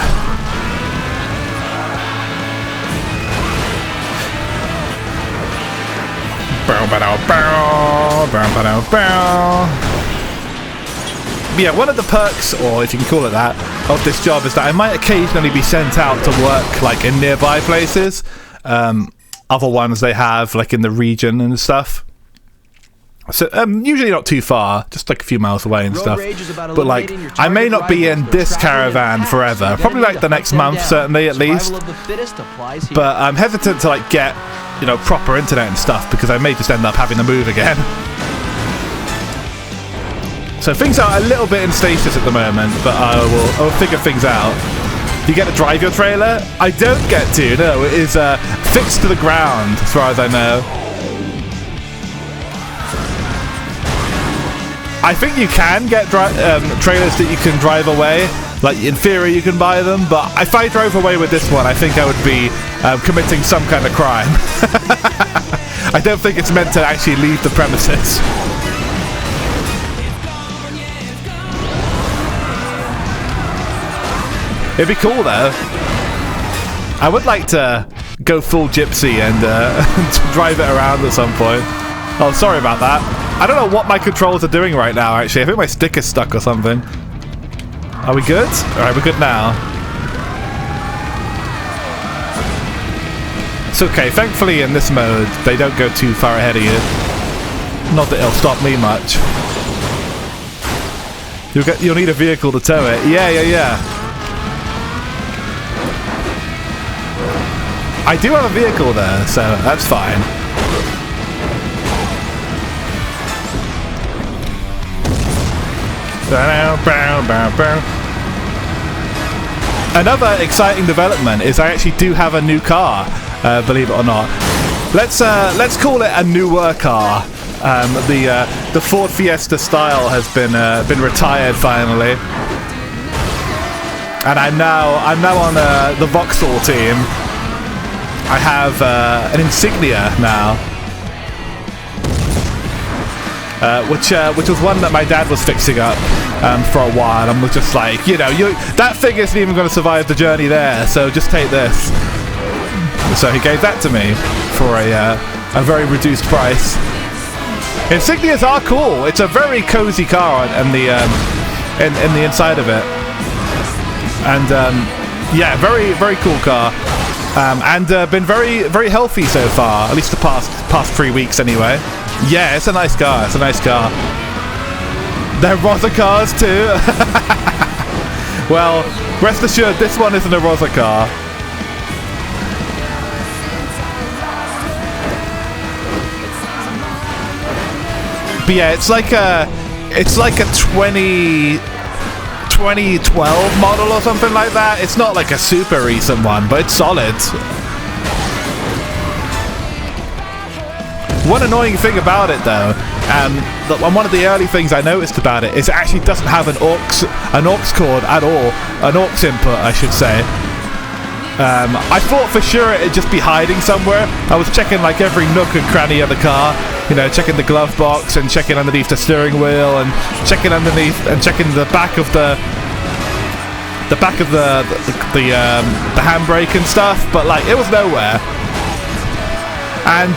[SPEAKER 1] Yeah, one of the perks, or if you can call it that, of this job is that I might occasionally be sent out to work like in nearby places, other ones they have like in the region and stuff. So usually not too far, just like a few miles away and stuff. But like, I may not be in this caravan forever. Probably like the next month, certainly at least. But I'm hesitant to like get, you know, proper internet and stuff because I may just end up having to move again. So things are a little bit in stasis at the moment, but I'll figure things out. You get to drive your trailer? I don't get to. No, it is fixed to the ground, as far as I know. I think you can get trailers that you can drive away. Like, in theory, you can buy them. But if I drove away with this one, I think I would be committing some kind of crime. I don't think it's meant to actually leave the premises. It'd be cool, though. I would like to go full gypsy and drive it around at some point. Oh, sorry about that. I don't know what my controls are doing right now, actually. I think my stick is stuck or something. Are we good? Alright, we're good now. It's okay. Thankfully, in this mode, they don't go too far ahead of you. Not that it'll stop me much. You'll need a vehicle to tow it. Yeah. I do have a vehicle there, so that's fine. Another exciting development is I actually do have a new car, believe it or not. Let's call it a newer car. The Ford Fiesta style has been retired finally, and I'm now on the Vauxhall team. I have an Insignia now, which was one that my dad was fixing up for a while, and was just like, you know, that thing isn't even going to survive the journey there, so just take this. So he gave that to me for a very reduced price. Insignias are cool. It's a very cozy car in the inside of it, and yeah, very very cool car. And been very, very healthy so far, at least the past 3 weeks anyway. Yeah, it's a nice car, They're Rosa cars too. Well, rest assured, this one isn't a Rosa car. But yeah, it's like a 2012 model or something like that. It's not like a super recent one, but it's solid. One annoying thing about it though, and one of the early things I noticed about it is it actually doesn't have an aux cord at all, an aux input I should say. I thought for sure it'd just be hiding somewhere. I was checking like every nook and cranny of the car, you know, checking the glove box and checking underneath the steering wheel and checking underneath and checking the back of the handbrake and stuff, but like it was nowhere. And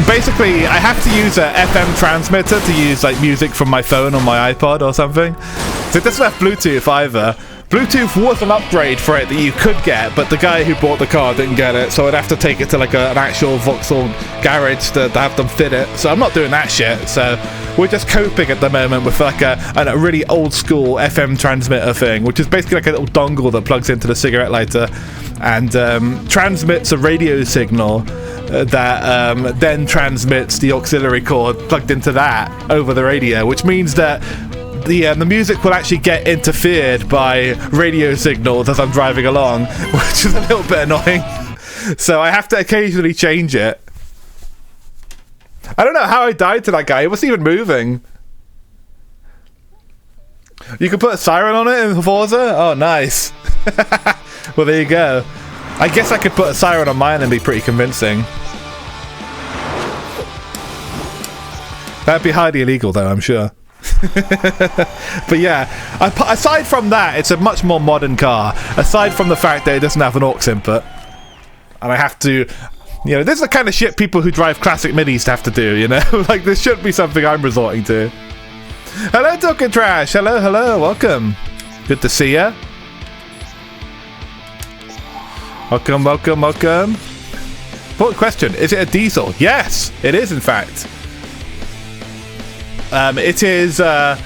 [SPEAKER 1] basically I have to use a FM transmitter to use like music from my phone or my iPod or something. So it doesn't have Bluetooth either. Bluetooth was an upgrade for it that you could get, but the guy who bought the car didn't get it, so I'd have to take it to like an actual Vauxhall garage to have them fit it. So I'm not doing that shit. So we're just coping at the moment with like a really old school FM transmitter thing, which is basically like a little dongle that plugs into the cigarette lighter and transmits a radio signal that then transmits the auxiliary cord plugged into that over the radio, which means that the music will actually get interfered by radio signals as I'm driving along, which is a little bit annoying. So I have to occasionally change it. I don't know how I died to that guy. He wasn't even moving. You can put a siren on it in Forza? Oh, nice. Well, there you go. I guess I could put a siren on mine and be pretty convincing. That'd be highly illegal, though, I'm sure. But yeah, aside from that, it's a much more modern car. Aside from the fact that it doesn't have an aux input, and I have to You know, this is the kind of shit people who drive classic minis have to do, you know? Like, this shouldn't be something I'm resorting to. Hello, Talking Trash. Hello, hello. Welcome. Good to see ya. Welcome, welcome, welcome. Important question. Is it a diesel? Yes, it is, in fact. It is a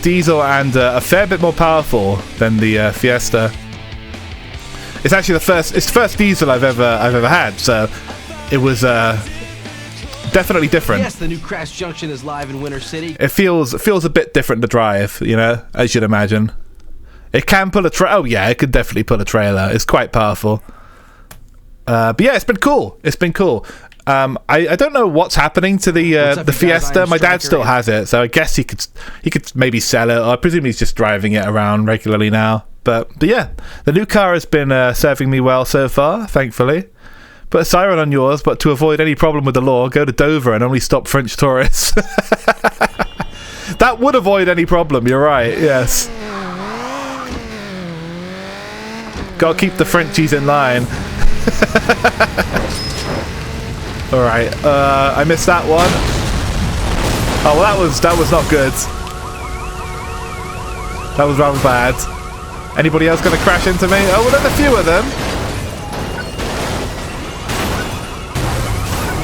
[SPEAKER 1] diesel and a fair bit more powerful than the Fiesta. It's actually the first diesel I've ever had, so it was definitely different.
[SPEAKER 9] Yes, the new Crash Junction is live in Winter City.
[SPEAKER 1] It feels a bit different to drive, you know, as you'd imagine. It can pull a trailer. Oh yeah, it could definitely pull a trailer. It's quite powerful. But yeah, it's been cool. It's been cool. I don't know what's happening to the Fiesta. My dad still has it, so I guess he could maybe sell it. Or I presume he's just driving it around regularly now. But yeah, the new car has been serving me well so far, thankfully. Put a siren on yours, but to avoid any problem with the law, go to Dover and only stop French tourists. That would avoid any problem, you're right, yes. Gotta keep the Frenchies in line. Alright, I missed that one. Oh, well, that was not good. That was rather bad. Anybody else gonna crash into me? Oh, well, there's a few of them.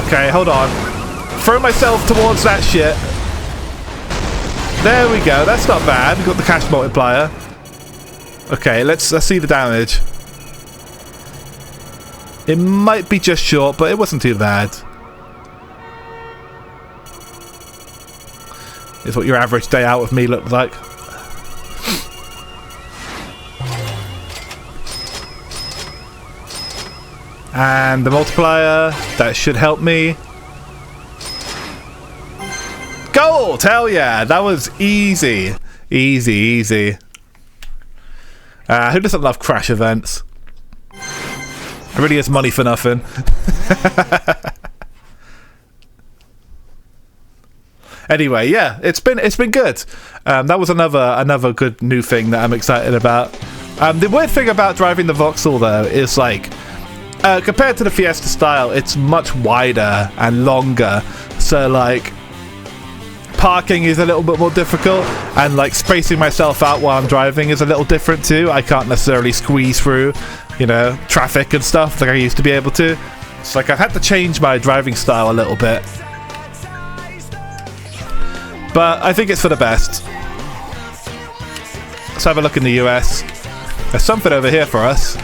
[SPEAKER 1] Okay, hold on. Throw myself towards that shit. There we go. That's not bad. Got the cash multiplier. Okay, let's see the damage. It might be just short, but it wasn't too bad. Is what your average day out with me looks like. And the multiplier, that should help me. Gold! Hell yeah! That was easy. Easy, easy. Who doesn't love crash events? It really is money for nothing. Anyway, yeah, it's been good. That was another good new thing that I'm excited about. The weird thing about driving the Vauxhall though is like, compared to the Fiesta style, it's much wider and longer. So like, parking is a little bit more difficult, and like spacing myself out while I'm driving is a little different too. I can't necessarily squeeze through, you know, traffic and stuff like I used to be able to. It's like I've had to change my driving style a little bit. But I think it's for the best. Let's have a look in the US. There's something over here for us.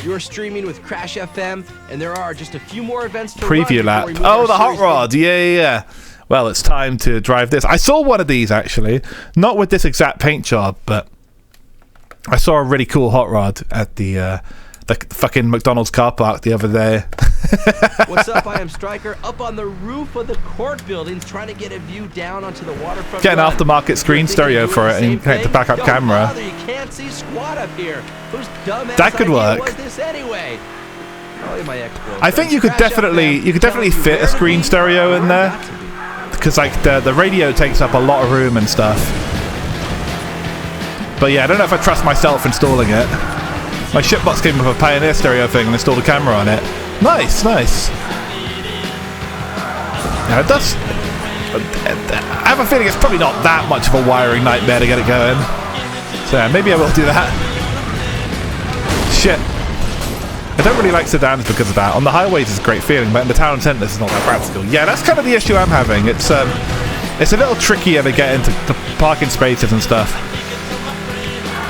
[SPEAKER 9] You're streaming with Crash FM, and there are just a few more events to
[SPEAKER 1] preview lap. Oh, the hot rod. Yeah. Well, it's time to drive this. I saw one of these actually, not with this exact paint job, but I saw a really cool hot rod at the fucking McDonald's car park the other day.
[SPEAKER 9] What's up? I am Stryker, up on the roof of the court buildings, trying to get a view down onto the waterfront.
[SPEAKER 1] Get an aftermarket screen stereo for it and connect the backup camera.
[SPEAKER 9] You can't see squat up here. Whose dumbass
[SPEAKER 1] that could work.
[SPEAKER 9] Was this anyway?
[SPEAKER 1] I think you could definitely fit a screen stereo in there, because like the radio takes up a lot of room and stuff. But yeah, I don't know if I trust myself installing it. My shitbox came with a Pioneer stereo thing and installed a camera on it. Nice. Now it does. I have a feeling it's probably not that much of a wiring nightmare to get it going. So yeah, maybe I will do that. Shit. I don't really like sedans because of that. On the highways it's a great feeling, but in the town centre it's not that practical. Yeah, that's kind of the issue I'm having. It's a little trickier to get into the parking spaces and stuff.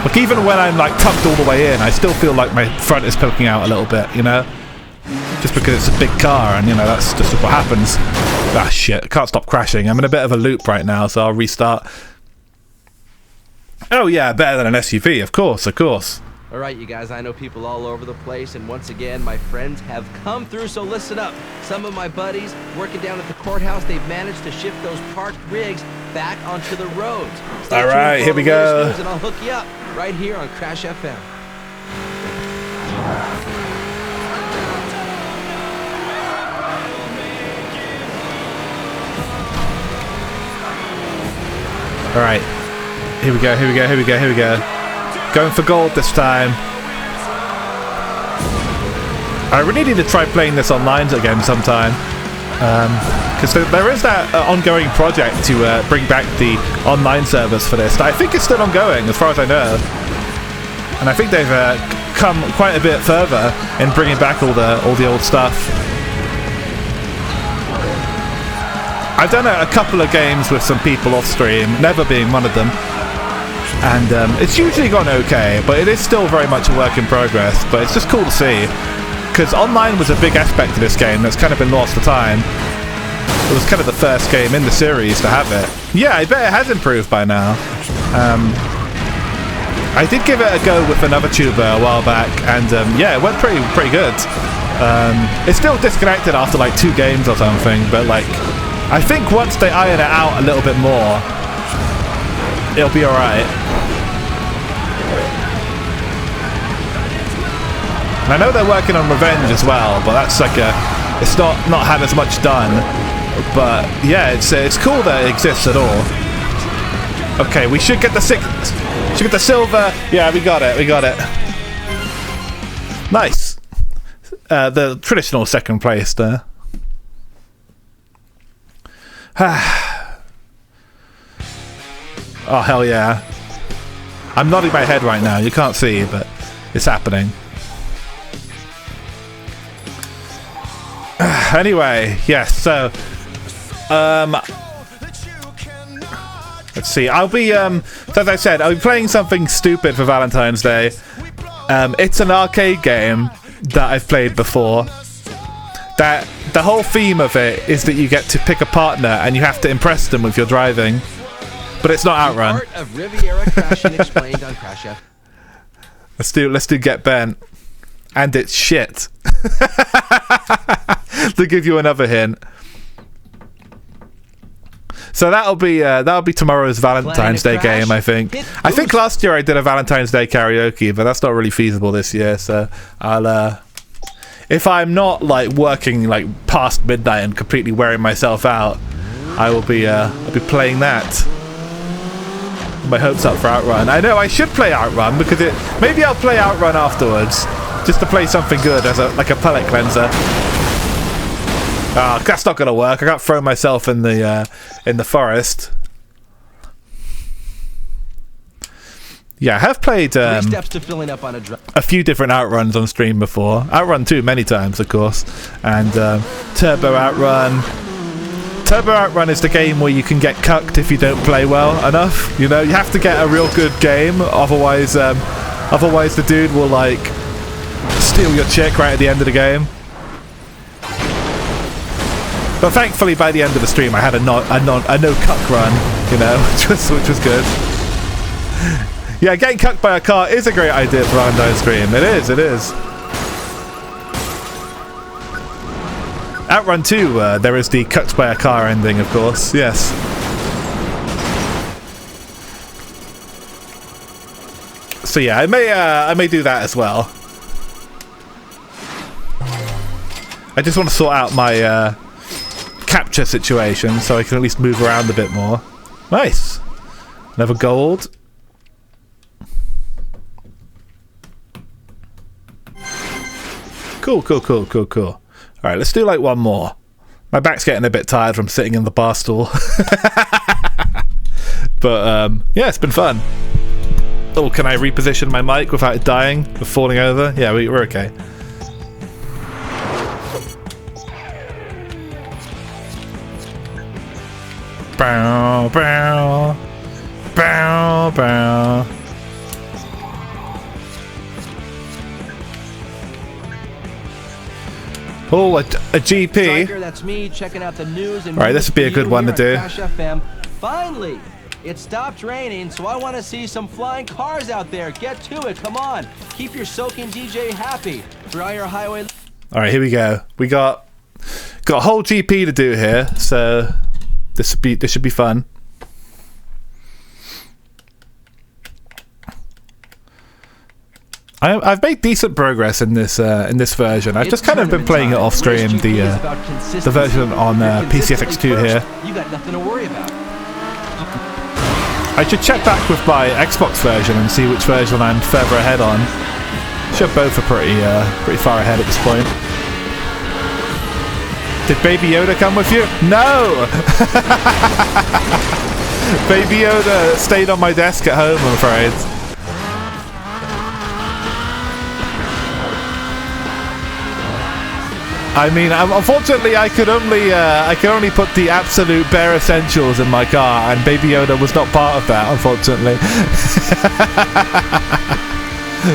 [SPEAKER 1] Like even when I'm like tucked all the way in, I still feel like my front is poking out a little bit, you know? Just because it's a big car, and you know, that's just what happens. Ah shit, I can't stop crashing. I'm in a bit of a loop right now, so I'll restart. Oh yeah, better than an SUV, of course.
[SPEAKER 9] All right, you guys, I know people all over the place, and once again, my friends have come through, so listen up. Some of my buddies working down at the courthouse, they've managed to shift those parked rigs back onto the roads. Stay
[SPEAKER 1] all right, here we go.
[SPEAKER 9] And I'll hook you up right here on Crash FM.
[SPEAKER 1] All right, here we go. Going for gold this time. I really need to try playing this online again sometime. Because there is that ongoing project to bring back the online servers for this. I think it's still ongoing, as far as I know. And I think they've come quite a bit further in bringing back all the old stuff. I've done a couple of games with some people off stream, never being one of them. And it's usually gone okay, but it is still very much a work in progress. But it's just cool to see. Because online was a big aspect of this game that's kind of been lost to time. It was kind of the first game in the series to have it. Yeah, I bet it has improved by now. I did give it a go with another tuber a while back, and yeah, it went pretty good. It's still disconnected after like 2 games or something, but like, I think once they iron it out a little bit more, it'll be alright. I know they're working on Revenge as well, but that's like it's not had as much done. But yeah, it's cool that it exists at all. Okay, we should get the silver. Yeah, we got it. Nice. The traditional second place there. Oh hell yeah! I'm nodding my head right now. You can't see, but it's happening. Anyway, yes, so let's see. I'll be as I said, I'll be playing something stupid for Valentine's Day. It's an arcade game that I've played before. That the whole theme of it is that you get to pick a partner and you have to impress them with your driving. But it's not Outrun.
[SPEAKER 9] The art of Riviera crashing explained on Crash F.
[SPEAKER 1] Let's do Get Bent. And it's shit. To give you another hint. So that'll be tomorrow's Valentine's Day game, I think. I think last year I did a Valentine's Day karaoke, but that's not really feasible this year. So I'll if I'm not like working like past midnight and completely wearing myself out, I'll be playing that. My hopes up for Outrun. I know I should play Outrun because maybe I'll play Outrun afterwards. Just to play something good as like a palate cleanser. Ah, that's not gonna work. I can't throw myself in the forest. Yeah, I have played
[SPEAKER 9] 3 steps to filling up on
[SPEAKER 1] a few different Outruns on stream before. Outrun 2 many times, of course, and Turbo Outrun. Turbo Outrun is the game where you can get cucked if you don't play well enough. You know, you have to get a real good game, otherwise the dude will like steal your chick right at the end of the game. But thankfully, by the end of the stream, I had a no cuck run, you know, which was good. Yeah, getting cucked by a car is a great idea for Valentine's stream. It is. Outrun 2, there is the cucked by a car ending, of course. Yes. So yeah, I may do that as well. I just want to sort out my capture situation so I can at least move around a bit more. Nice. Another gold. Cool. Alright, let's do like one more. My back's getting a bit tired from sitting in the bar stool. But yeah, it's been fun. Oh, can I reposition my mic without it dying or falling over? Yeah, we're okay. Bow, bow, bow, bow. Oh, a GP.
[SPEAKER 9] Striker, that's me checking out the news. And
[SPEAKER 1] all right, this would be a good one to do.
[SPEAKER 9] Crash FM. Finally, it stopped raining, so I want to see some flying cars out there. Get to it, come on. Keep your soaking DJ happy. Dry your highway.
[SPEAKER 1] All right, here we go. We got a whole GP to do here, so this should be fun. I've made decent progress in this version. I've just kind of been playing it off stream, the version on PCSX2 here.
[SPEAKER 9] You got nothing to worry about.
[SPEAKER 1] I should check back with my Xbox version and see which version I'm further ahead on. Sure, both are pretty far ahead at this point. Did Baby Yoda come with you? No! Baby Yoda stayed on my desk at home, I'm afraid. I mean, unfortunately, I could only put the absolute bare essentials in my car, and Baby Yoda was not part of that, unfortunately.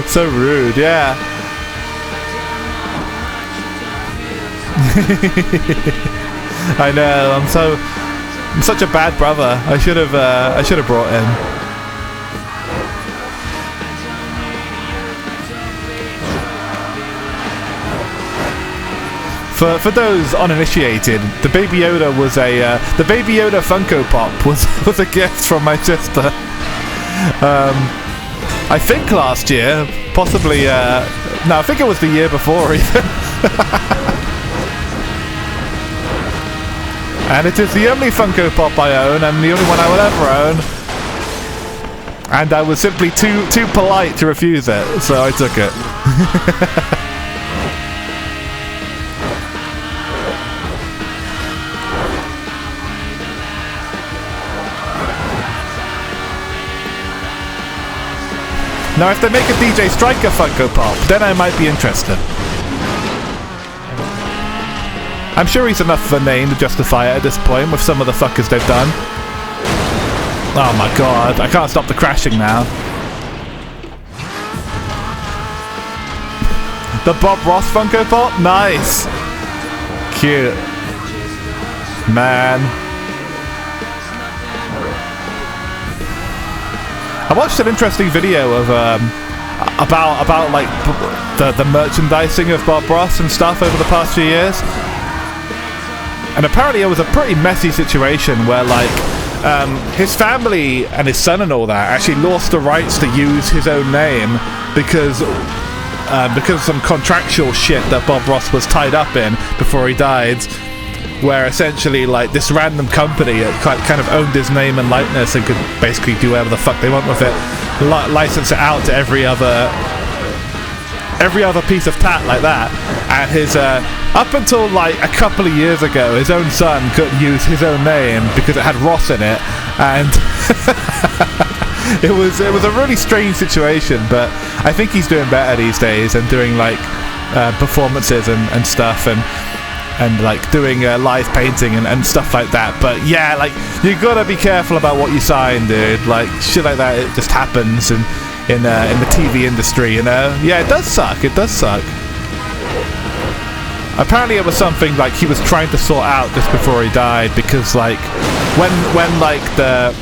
[SPEAKER 1] So rude, yeah. I know. I'm such a bad brother. I should have brought him. For those uninitiated, the Baby Yoda was the Baby Yoda Funko Pop was a gift from my sister. I think last year, possibly. No, I think it was the year before even. And it is the only Funko Pop I own, and the only one I will ever own. And I was simply too polite to refuse it, so I took it. Now, if they make a DJ Striker Funko Pop, then I might be interested. I'm sure he's enough of a name to justify it at this point with some of the fuckers they've done. Oh my god, I can't stop the crashing now. The Bob Ross Funko Pop? Nice! Cute. Man. I watched an interesting video of about like the merchandising of Bob Ross and stuff over the past few years. And apparently it was a pretty messy situation where like his family and his son and all that actually lost the rights to use his own name because of some contractual shit that Bob Ross was tied up in before he died, where essentially like this random company kind of owned his name and likeness and could basically do whatever the fuck they want with it, license it out to every other piece of tat like that. And his up until like a couple of years ago, his own son couldn't use his own name because it had Ross in it, and it was a really strange situation. But I think he's doing better these days and doing like performances and stuff and like doing live painting and stuff like that. But yeah, like you gotta be careful about what you sign, dude. Like shit like that, it just happens in the TV industry, you know. Yeah, it does suck. It does suck. Apparently it was something like he was trying to sort out just before he died, because like when like the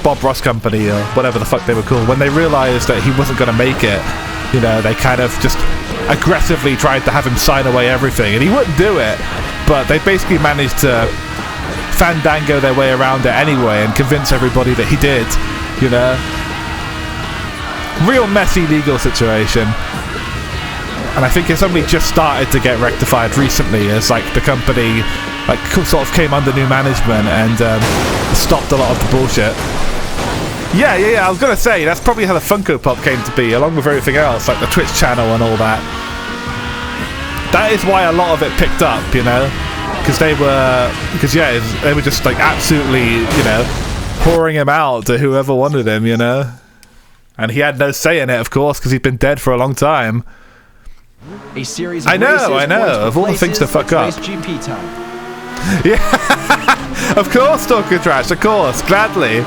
[SPEAKER 1] Bob Ross company or whatever the fuck they were called, when they realized that he wasn't going to make it, you know, they kind of just aggressively tried to have him sign away everything, and he wouldn't do it, but they basically managed to fandango their way around it anyway and convince everybody that he did, you know. Real messy legal situation. And I think it's only just started to get rectified recently as like the company like sort of came under new management and stopped a lot of the bullshit. Yeah, I was gonna say that's probably how the Funko Pop came to be, along with everything else, like the Twitch channel and all that. That is why a lot of it picked up, you know, because they were just like absolutely, you know, pouring him out to whoever wanted him, you know, and he had no say in it, of course, because he'd been dead for a long time.
[SPEAKER 9] A series of
[SPEAKER 1] I know. Of all the things to fuck up.
[SPEAKER 9] GP time.
[SPEAKER 1] Yeah, of course, Talking Trash. Of course, gladly.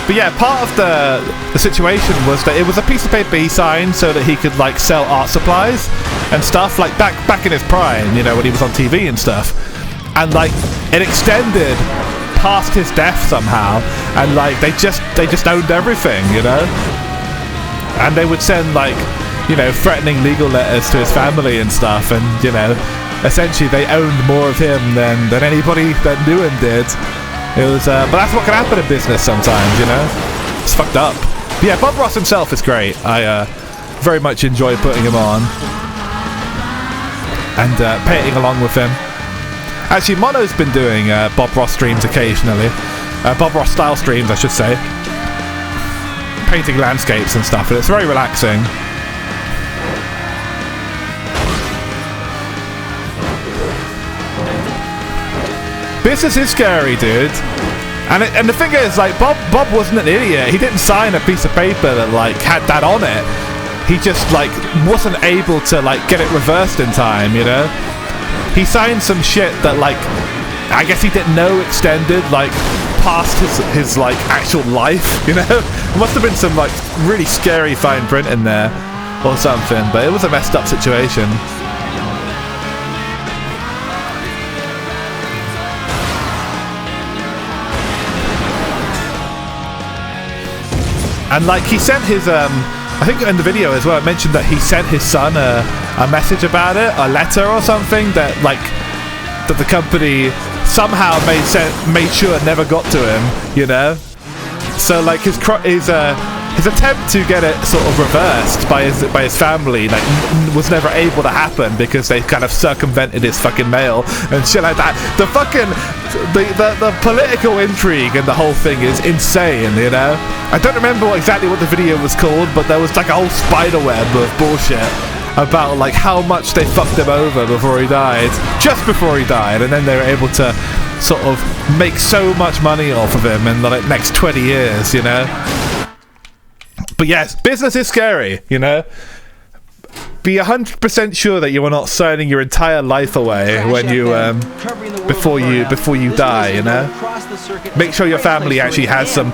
[SPEAKER 1] But yeah, part of the situation was that it was a piece of paper he signed so that he could like sell art supplies and stuff, like back in his prime, you know, when he was on TV and stuff, and like it extended past his death somehow, and like they just owned everything, you know, and they would send like, you know, threatening legal letters to his family and stuff, and you know, essentially they owned more of him than anybody that knew him did. It was but that's what can happen in business sometimes, you know. It's fucked up. But yeah, Bob Ross himself is great. I very much enjoy putting him on and painting along with him. Actually, Mono's been doing Bob Ross streams occasionally. Bob Ross style streams, I should say, painting landscapes and stuff, and it's very relaxing. Business is scary, dude. And the thing is, like, Bob wasn't an idiot. He didn't sign a piece of paper that, like, had that on it. He just, like, wasn't able to, like, get it reversed in time, you know? He signed some shit that, like, I guess he didn't know extended, like, past his like, actual life, you know? There must have been some, like, really scary fine print in there or something, but it was a messed up situation. And like he sent his I think in the video as well, it mentioned that he sent his son a message about it, a letter or something that like that the company somehow made sure it never got to him, you know. So like his attempt to get it sort of reversed by his family like was never able to happen because they kind of circumvented his fucking mail and shit like that. The fucking the political intrigue and the whole thing is insane, you know. I don't remember exactly what the video was called, but there was like a whole spider web of bullshit about like how much they fucked him over before he died, just before he died, and then they were able to sort of make so much money off of him in the like, next 20 years, you know. But yes, business is scary, you know. Be 100% sure that you are not signing your entire life away when you before you die, you know. Make sure your family actually has some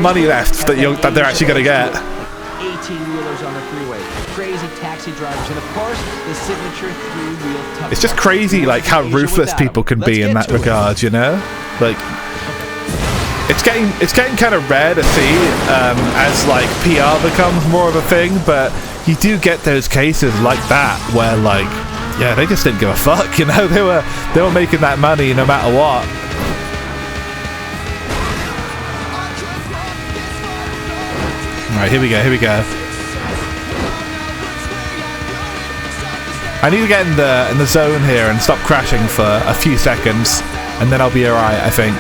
[SPEAKER 1] money left that they're actually going to get.
[SPEAKER 9] 18-wheelers on the freeway, crazy taxi drivers, and of course the signature three-wheel.
[SPEAKER 1] It's just crazy, like how ruthless people can be in that regard, you know. Like. It's getting kind of rare to see as like PR becomes more of a thing, but you do get those cases like that where like, yeah, they just didn't give a fuck, you know. They were making that money no matter what. All right, here we go. I need to get in the zone here and stop crashing for a few seconds, and then I'll be alright, I think.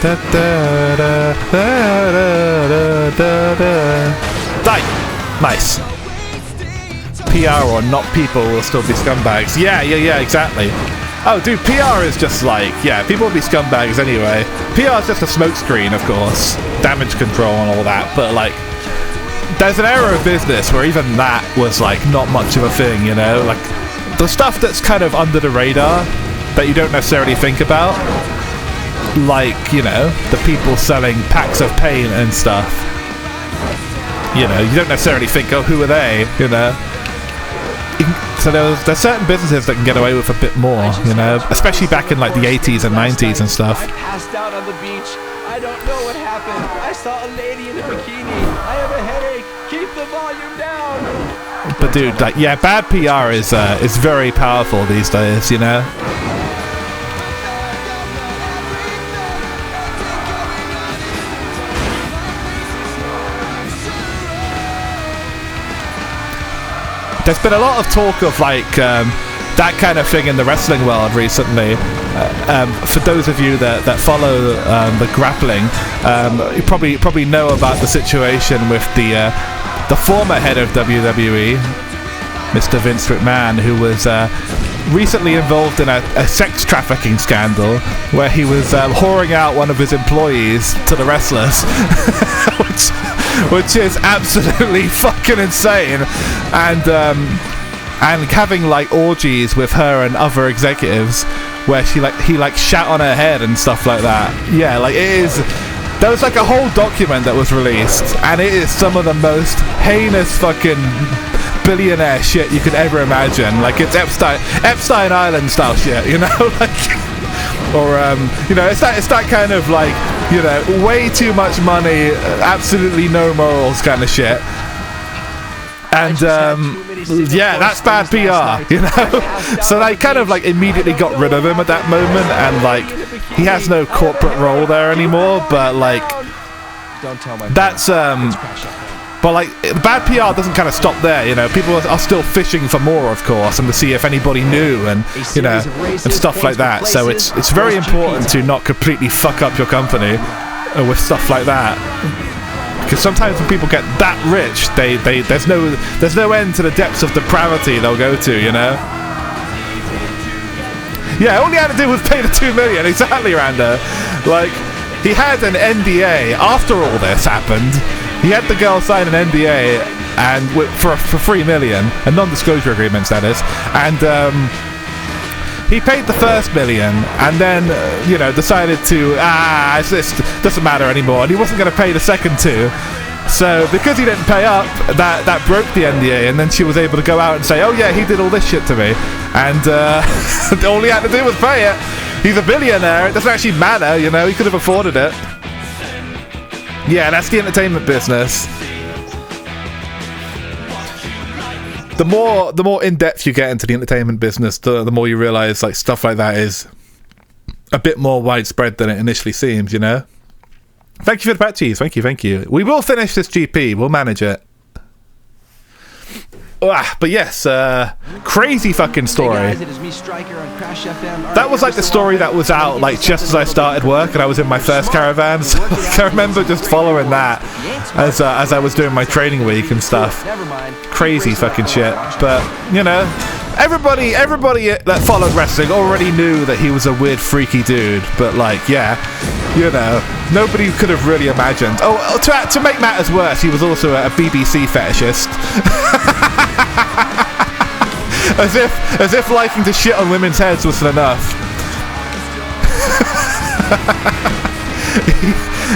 [SPEAKER 1] Da, da, da, da, da, da, da. Die! Nice. PR or not people will still be scumbags. Yeah, exactly. Oh, dude, PR is just like, yeah, people will be scumbags anyway. PR is just a smokescreen, of course. Damage control and all that, but like, there's an era of business where even that was like not much of a thing, you know? Like, the stuff that's kind of under the radar that you don't necessarily think about. Like, you know, the people selling packs of paint and stuff. You know, you don't necessarily think, oh, who are they, you know? So there's certain businesses that can get away with a bit more, you know, especially back in like the 80s and 90s and stuff.
[SPEAKER 9] I passed out on the beach. I don't know what happened. I saw a lady in a bikini. I have a headache. Keep the volume down.
[SPEAKER 1] But dude, like, yeah, bad PR is very powerful these days, you know? There's been a lot of talk of like that kind of thing in the wrestling world recently. For those of you that follow the grappling, you probably know about the situation with the former head of WWE, Mr. Vince McMahon, who was recently involved in a sex trafficking scandal where he was whoring out one of his employees to the wrestlers, which is absolutely fucking insane, and having like orgies with her and other executives where he shat on her head and stuff like that. Yeah, like it is. There was like a whole document that was released, and it is some of the most heinous fucking billionaire shit you could ever imagine. Like it's Epstein Island style shit, you know, like, or you know, it's that kind of like, you know, way too much money, absolutely no morals kind of shit. And yeah, that's bad PR, you know. So they kind of like immediately got rid of him at that moment, and like he has no corporate role there anymore. But like, that's But like, bad PR doesn't kind of stop there, you know. People are still fishing for more, of course, and to see if anybody knew, and you know, and stuff like that. So it's very important to not completely fuck up your company with stuff like that. Because sometimes when people get that rich, there's no end to the depths of depravity they'll go to, you know. Yeah, all he had to do was pay the $2 million. Exactly, Rando. Like, he had an NDA after all this happened. He had the girl sign an NDA and for $3 million, a non-disclosure agreement, that is. And he paid the first $1 million, and then you know, decided to this doesn't matter anymore, and he wasn't going to pay the second $2. So because he didn't pay up, that broke the NDA, and then she was able to go out and say, oh yeah, he did all this shit to me, and all he had to do was pay it. He's a billionaire. It doesn't actually matter, you know. He could have afforded it. Yeah, that's the entertainment business. The more in depth you get into the entertainment business, the more you realize like stuff like that is a bit more widespread than it initially seems, you know. Thank you for the pat cheese. Thank you. We will finish this GP. We'll manage it. But yes, crazy fucking story.
[SPEAKER 9] Hey guys, it is me, Stryker, on Crash FM.
[SPEAKER 1] That was like the story that was out like just as I started work and I was in my first caravan. So I remember just following that as I was doing my training week and stuff. Crazy fucking shit. But you know, everybody that followed wrestling already knew that he was a weird, freaky dude. But like, yeah, you know, nobody could have really imagined. Oh, to make matters worse, he was also a BBC fetishist. As if liking to shit on women's heads wasn't enough.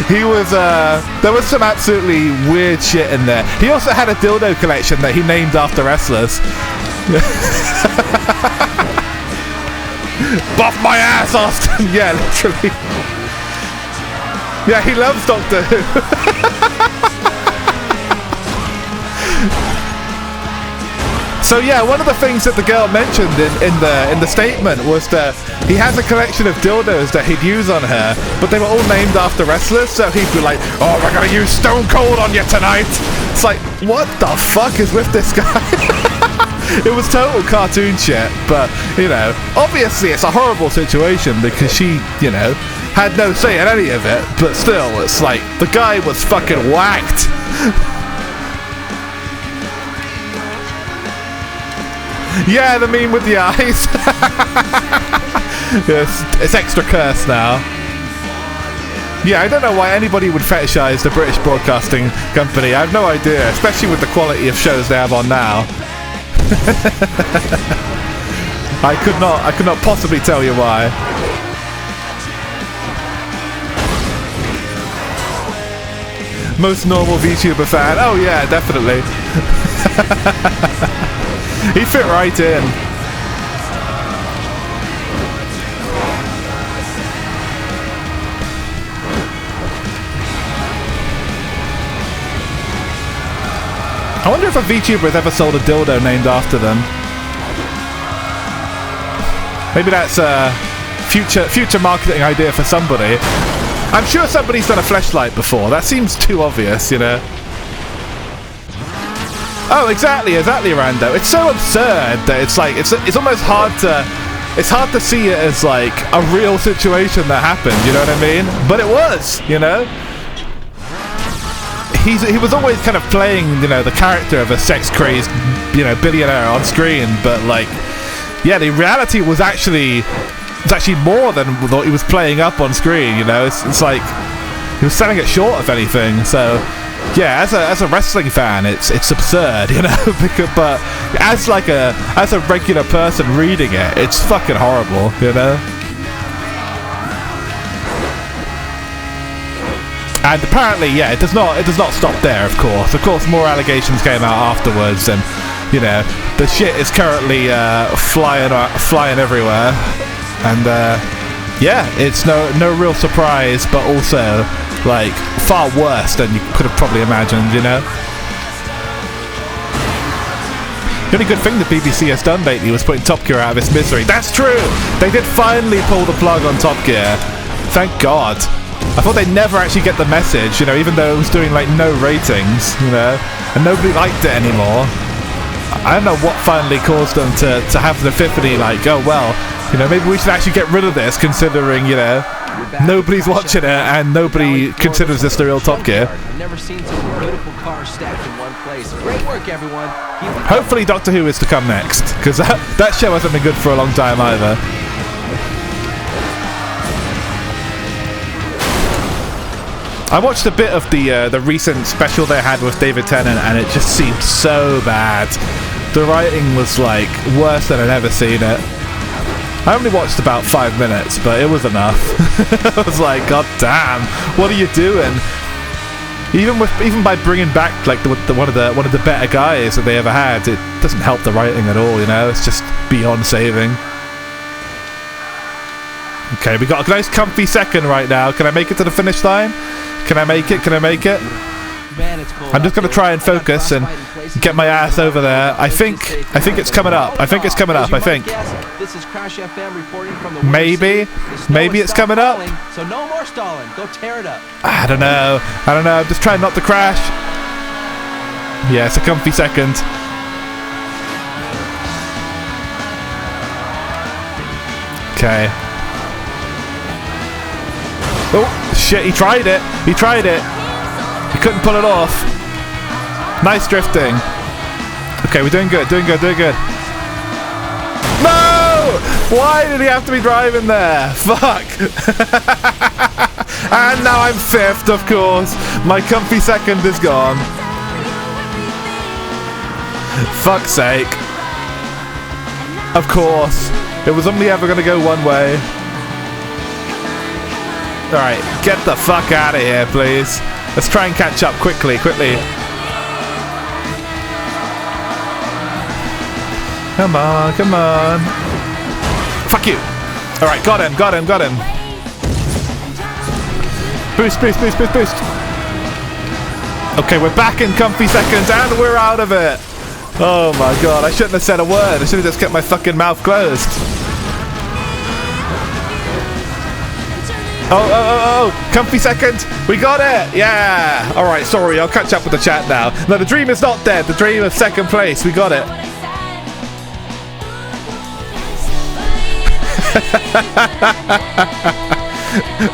[SPEAKER 1] he was there was some absolutely weird shit in there. He also had a dildo collection that he named after wrestlers. Buff my ass, Austin. Yeah, literally. Yeah, he loves Doctor Who. So yeah, one of the things that the girl mentioned in the statement was that he has a collection of dildos that he'd use on her, but they were all named after wrestlers. So he'd be like, "Oh, we're gonna use Stone Cold on you tonight." It's like, what the fuck is with this guy? It was total cartoon shit, but you know, obviously it's a horrible situation because she, you know, had no say in any of it. But still, it's like the guy was fucking whacked. Yeah, the meme with the eyes. Yes, it's extra cursed now. Yeah, I don't know why anybody would fetishize the British Broadcasting Company. I have no idea, especially with the quality of shows they have on now. I could not possibly tell you why. Most normal VTuber fan. Oh yeah, definitely. He fit right in. I wonder if a VTuber has ever sold a dildo named after them. Maybe that's a future marketing idea for somebody. I'm sure somebody's done a fleshlight before. That seems too obvious, you know. Oh, exactly, Rando. It's so absurd that it's like it's almost hard to see it as like a real situation that happened. You know what I mean? But it was, you know. He was always kind of playing, you know, the character of a sex-crazed, you know, billionaire on screen. But like, yeah, the reality was actually more than what he was playing up on screen. You know, it's like he was selling it short, if anything. So. Yeah, as a wrestling fan, it's absurd, you know. But as a regular person reading it, it's fucking horrible, you know. And apparently, yeah, it does not stop there. Of course, more allegations came out afterwards, and you know, the shit is currently flying everywhere. And yeah, it's no real surprise, but also. Like, far worse than you could have probably imagined, you know? The only good thing the BBC has done lately was putting Top Gear out of its misery. That's true! They did finally pull the plug on Top Gear. Thank God. I thought they'd never actually get the message, you know, even though it was doing like no ratings, you know, and nobody liked it anymore. I don't know what finally caused them to have the epiphany, like, oh well, you know, maybe we should actually get rid of this, considering, you know, nobody's watching it and nobody considers this the real Top Gear.
[SPEAKER 9] I've never seen some beautiful cars stacked in one place. Great work, everyone.
[SPEAKER 1] Hopefully Doctor Who is to come next, because that show hasn't been good for a long time either. I watched a bit of the recent special they had with David Tennant, and it just seemed so bad. The writing was like worse than I'd ever seen it. I only watched about 5 minutes, but it was enough. I was like, God damn, what are you doing? Even by bringing back like one of the better guys that they ever had, it doesn't help the writing at all. You know, it's just beyond saving. Okay, we got a nice comfy second right now. Can I make it to the finish line? Can I make it? Can I make it? I'm just going to try and focus and get my ass over there. I think it's coming up. I think it's coming up. I think. Maybe it's coming up.
[SPEAKER 9] So no more stalling. Go tear it up.
[SPEAKER 1] I don't know. I'm just trying not to crash. Yeah, it's a comfy second. Okay. Oh, shit, he tried it. He couldn't pull it off. Nice drifting. Okay, we're doing good. No! Why did he have to be driving there? Fuck. And now I'm 5th, of course. My comfy second is gone. Fuck's sake. Of course. It was only ever going to go one way. Alright, get the fuck out of here, please. Let's try and catch up quickly. Come on. Fuck you. Alright, got him. Boost. Okay, we're back in comfy seconds and we're out of it. Oh my god, I shouldn't have said a word. I should have just kept my fucking mouth closed. Oh, comfy second. We got it. Yeah. All right, sorry. I'll catch up with the chat now. No, the dream is not dead. The dream of second place. We got it.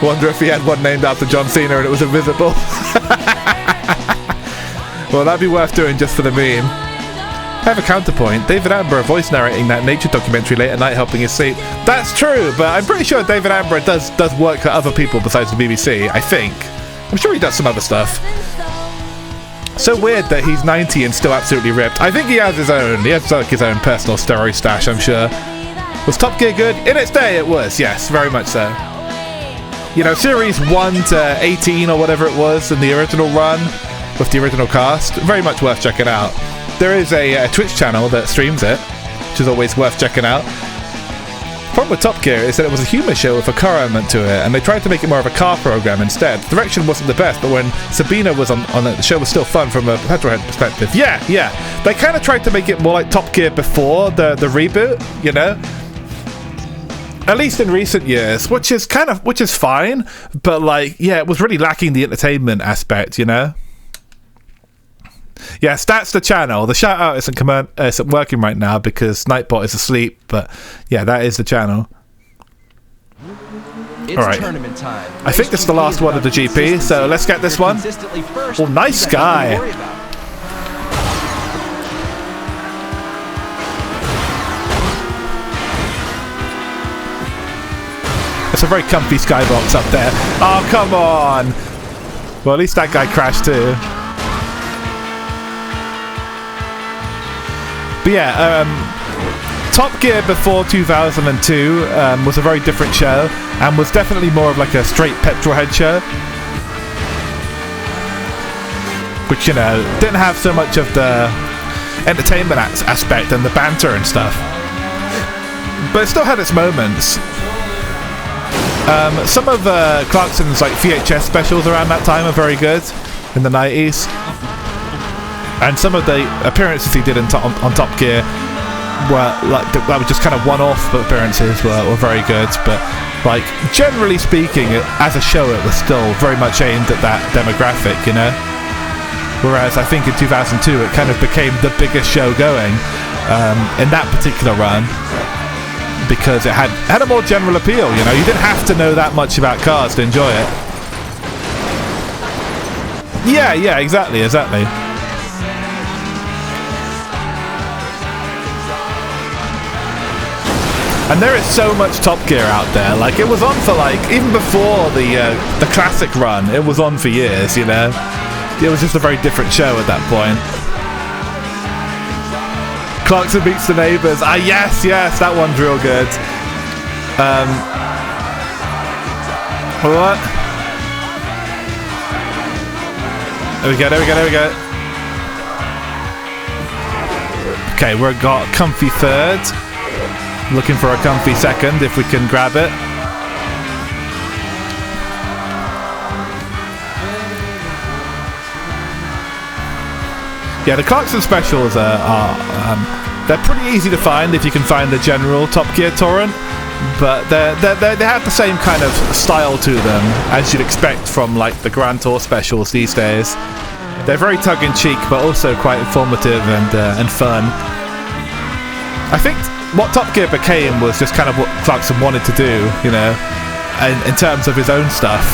[SPEAKER 1] Wonder if he had one named after John Cena and it was invisible. Well, that'd be worth doing just for the meme. I have a counterpoint. David Attenborough voice narrating that nature documentary late at night helping his sleep. That's true, but I'm pretty sure David Attenborough does work for other people besides the BBC, I think. I'm sure he does some other stuff. So weird that he's 90 and still absolutely ripped. I think he has his own. He has like his own personal story stash, I'm sure. Was Top Gear good? In its day it was, yes, very much so. You know, series 1 to 18 or whatever it was in the original run with the original cast, very much worth checking out. There is a Twitch channel that streams it, which is always worth checking out. The problem with Top Gear is that it was a humour show with a car element to it, and they tried to make it more of a car program instead. The direction wasn't the best, but when Sabina was on it, the show was still fun from a petrolhead perspective. Yeah. They kind of tried to make it more like Top Gear before the reboot, you know? At least in recent years, which is fine, but like, yeah, it was really lacking the entertainment aspect, you know? Yes, that's the channel. The shout out isn't working right now because Nightbot is asleep, but yeah, that is the channel.
[SPEAKER 9] It's
[SPEAKER 1] all right.
[SPEAKER 9] Tournament time.
[SPEAKER 1] I think this is the last one of the GP, so let's get this one. Oh, nice sky. It's a very comfy skybox up there. Oh, come on. Well, at least that guy crashed too. But yeah, Top Gear before 2002 was a very different show and was definitely more of like a straight petrolhead show, which, you know, didn't have so much of the entertainment aspect and the banter and stuff, but it still had its moments. Some of Clarkson's like VHS specials around that time are very good in the 90s. And some of the appearances he did on Top Gear were like that were just kind of one-off appearances were very good. But like, generally speaking, as a show, it was still very much aimed at that demographic, you know? Whereas I think in 2002, it kind of became the biggest show going in that particular run, because it had a more general appeal, you know? You didn't have to know that much about cars to enjoy it. Yeah, exactly. And there is so much Top Gear out there. Like, it was on for, like, even before the classic run, it was on for years, you know? It was just a very different show at that point. Clarkson Meets the Neighbors. Ah, yes, that one's real good. What? There we go. Okay, we've got a comfy third. Looking for a comfy second if we can grab it. Yeah, the Clarkson specials are they're pretty easy to find if you can find the general Top Gear torrent, but they have the same kind of style to them as you'd expect from like the Grand Tour specials these days. They're very tongue-in-cheek, but also quite informative and fun. I think what Top Gear became was just kind of what Clarkson wanted to do, you know, in terms of his own stuff,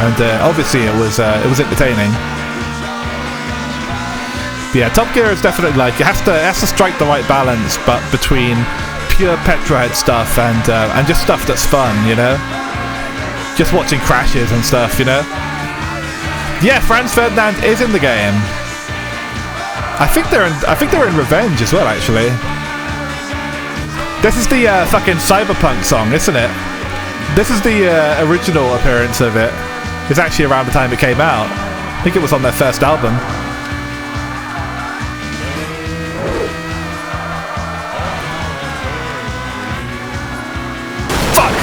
[SPEAKER 1] and obviously it was entertaining. But yeah, Top Gear is definitely like it has to strike the right balance, but between pure petrolhead stuff and just stuff that's fun, you know, just watching crashes and stuff, you know. Yeah, Franz Ferdinand is in the game. I think they're in Revenge as well, actually. This is the fucking Cyberpunk song, isn't it? This is the original appearance of it. It's actually around the time it came out. I think it was on their first album. Fuck!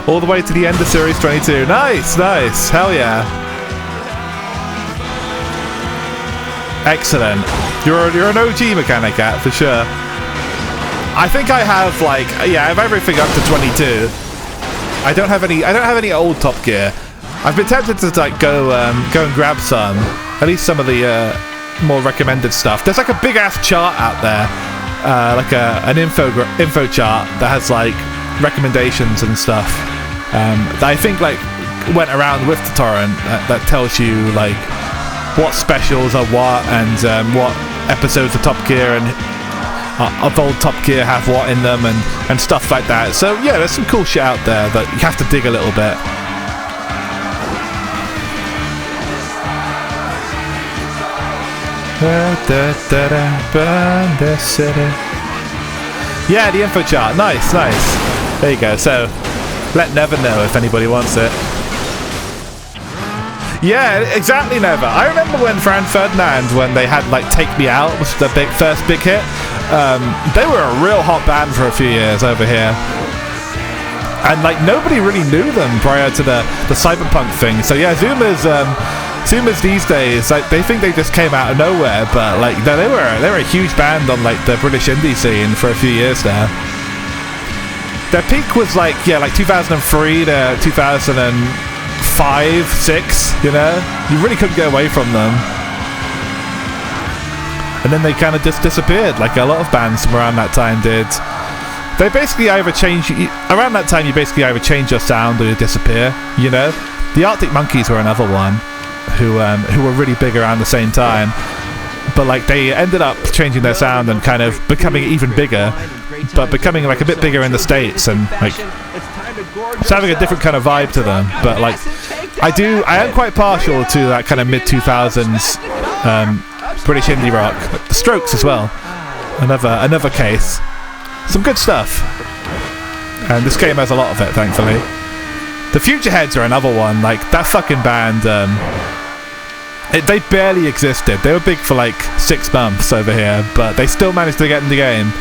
[SPEAKER 1] All the way to the end of Series 22. Nice. Hell yeah. Excellent. You're an OG mechanic, Cat, for sure. I think I have I have everything up to 22. I don't have any old Top Gear. I've been tempted to like go and grab some, at least some of the more recommended stuff. There's like a big ass chart out there, like an info chart that has like recommendations and stuff. That I think like went around with the torrent that tells you like what specials are what and what episodes of Top Gear and of old Top Gear have what in them and stuff like that. So yeah, there's some cool shit out there that you have to dig a little bit. Burn the city. Yeah, the info chart. Nice. There you go. So let Never know if anybody wants it. Yeah, exactly, Never. I remember when Franz Ferdinand, when they had like Take Me Out was the first big hit. They were a real hot band for a few years over here, and like nobody really knew them prior to the cyberpunk thing. So yeah, Zoomers these days, like they think they just came out of nowhere, but like no, they were a huge band on like the British indie scene for a few years now. Their peak was like 2003 to 2005, 6. You know, you really couldn't get away from them. And then they kind of just disappeared, like a lot of bands from around that time did. They basically either change around that time. You basically either change your sound or you disappear. You know, the Arctic Monkeys were another one who were really big around the same time. But like they ended up changing their sound and kind of becoming even bigger, but becoming like a bit bigger in the States and like it's having a different kind of vibe to them. But like I am quite partial to that kind of mid 2000s British indie rock. The Strokes as well, another case. Some good stuff, and this game has a lot of it, thankfully. The Futureheads are another one. Like that fucking band. They barely existed. They were big for like 6 months over here, but they still managed to get in the game.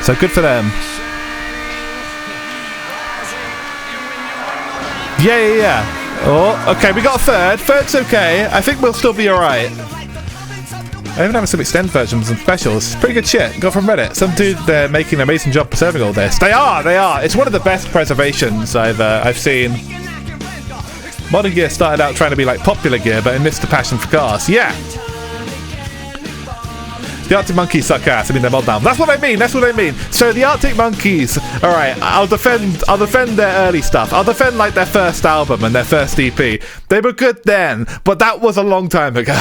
[SPEAKER 1] So good for them. Yeah. Oh, okay, we got a third. Third's okay. I think we'll still be alright. I even have some extended versions and specials. Pretty good shit. Got from Reddit. Some dude they're making an amazing job preserving all this. They are. It's one of the best preservations I've seen. Modern gear started out trying to be like popular gear, but it missed the passion for cars. Yeah. The Arctic Monkeys suck ass. I mean, they're mod now. That's what I mean. So the Arctic Monkeys. All right, I'll defend their early stuff. I'll defend like their first album and their first EP. They were good then, but that was a long time ago.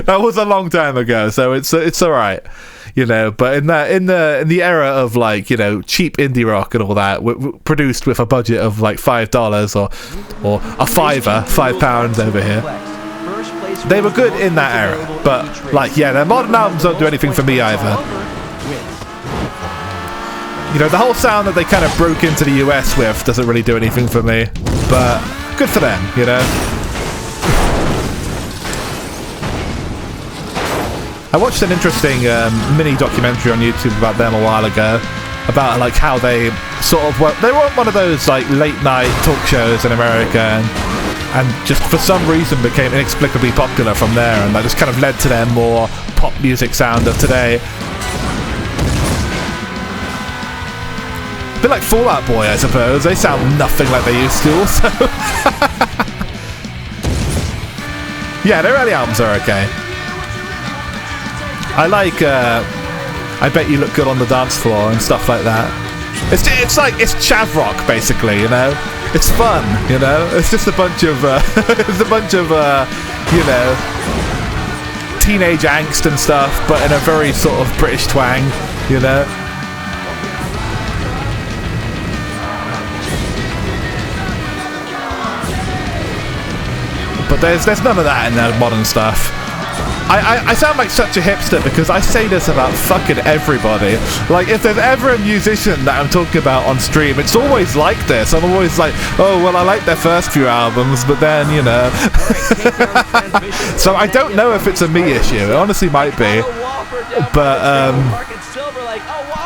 [SPEAKER 1] That was a long time ago. So it's all right, you know. But in the era of like, you know, cheap indie rock and all that, produced with a budget of like $5 or a fiver, £5 over here. They were good in that era, but like, yeah, their modern albums don't do anything for me either. You know, the whole sound that they kind of broke into the US with doesn't really do anything for me, but good for them, you know. I watched an interesting mini documentary on YouTube about them a while ago, about like how they sort of they weren't one of those like late night talk shows in America, and just for some reason became inexplicably popular from there, and that just kind of led to their more pop music sound of today. A bit like Fall Out Boy, I suppose. They sound nothing like they used to also. Yeah, their early albums are okay. I like I Bet You Look Good on the Dance Floor and stuff like that. It's chav rock basically, you know. It's fun, you know. It's just a bunch of you know, teenage angst and stuff, but in a very sort of British twang, you know. But there's none of that in the modern stuff. I sound like such a hipster because I say this about fucking everybody. Like, if there's ever a musician that I'm talking about on stream, it's always like this. I'm always like, oh, well, I like their first few albums, but then, you know. So I don't know if it's a me issue. It honestly might be. But,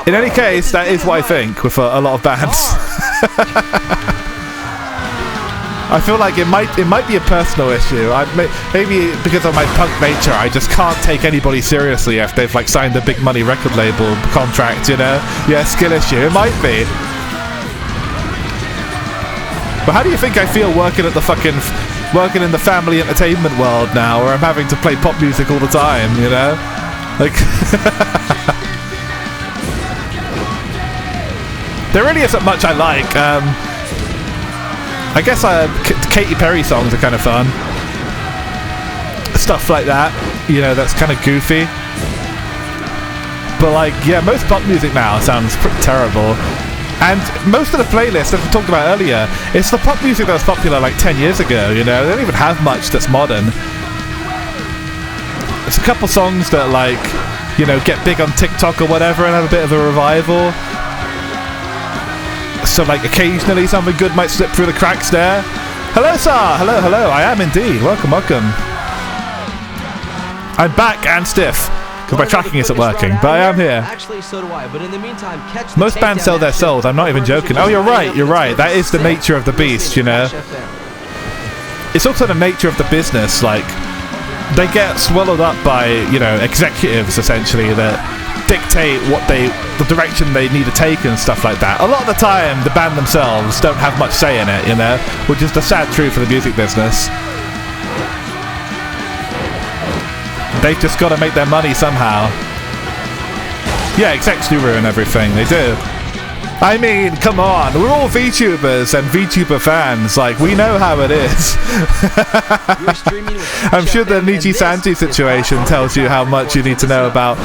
[SPEAKER 1] in any case, that is what I think with a lot of bands. I feel like it might be a personal issue. Maybe because of my punk nature, I just can't take anybody seriously if they've like signed a big money record label contract, you know? Yeah, skill issue. It might be. But how do you think I feel working in the family entertainment world now, where I'm having to play pop music all the time, you know? Like, there really isn't much I like. I guess Katy Perry songs are kind of fun. Stuff like that, you know, that's kind of goofy. But like, yeah, most pop music now sounds pretty terrible. And most of the playlists that we talked about earlier, it's the pop music that was popular like 10 years ago, you know? They don't even have much that's modern. It's a couple songs that like, you know, get big on TikTok or whatever and have a bit of a revival. So like occasionally something good might slip through the cracks there. Hello, sir. Hello. I am indeed. Welcome. I'm back and stiff because my tracking isn't working, but I am here.
[SPEAKER 9] Actually, so do I. But in the meantime,
[SPEAKER 1] most bands sell their souls. I'm not even joking. Oh, you're right. That is the nature of the beast, you know. It's also the nature of the business. Like, they get swallowed up by, you know, executives essentially that dictate the direction they need to take and stuff like that. A lot of the time, the band themselves don't have much say in it, you know, which is the sad truth of the music business. They've just got to make their money somehow. Yeah, execs do ruin everything. They do. I mean, come on, we're all VTubers and VTuber fans. Like, we know how it is. I'm sure the Niji Sanji situation tells you how much you need to know about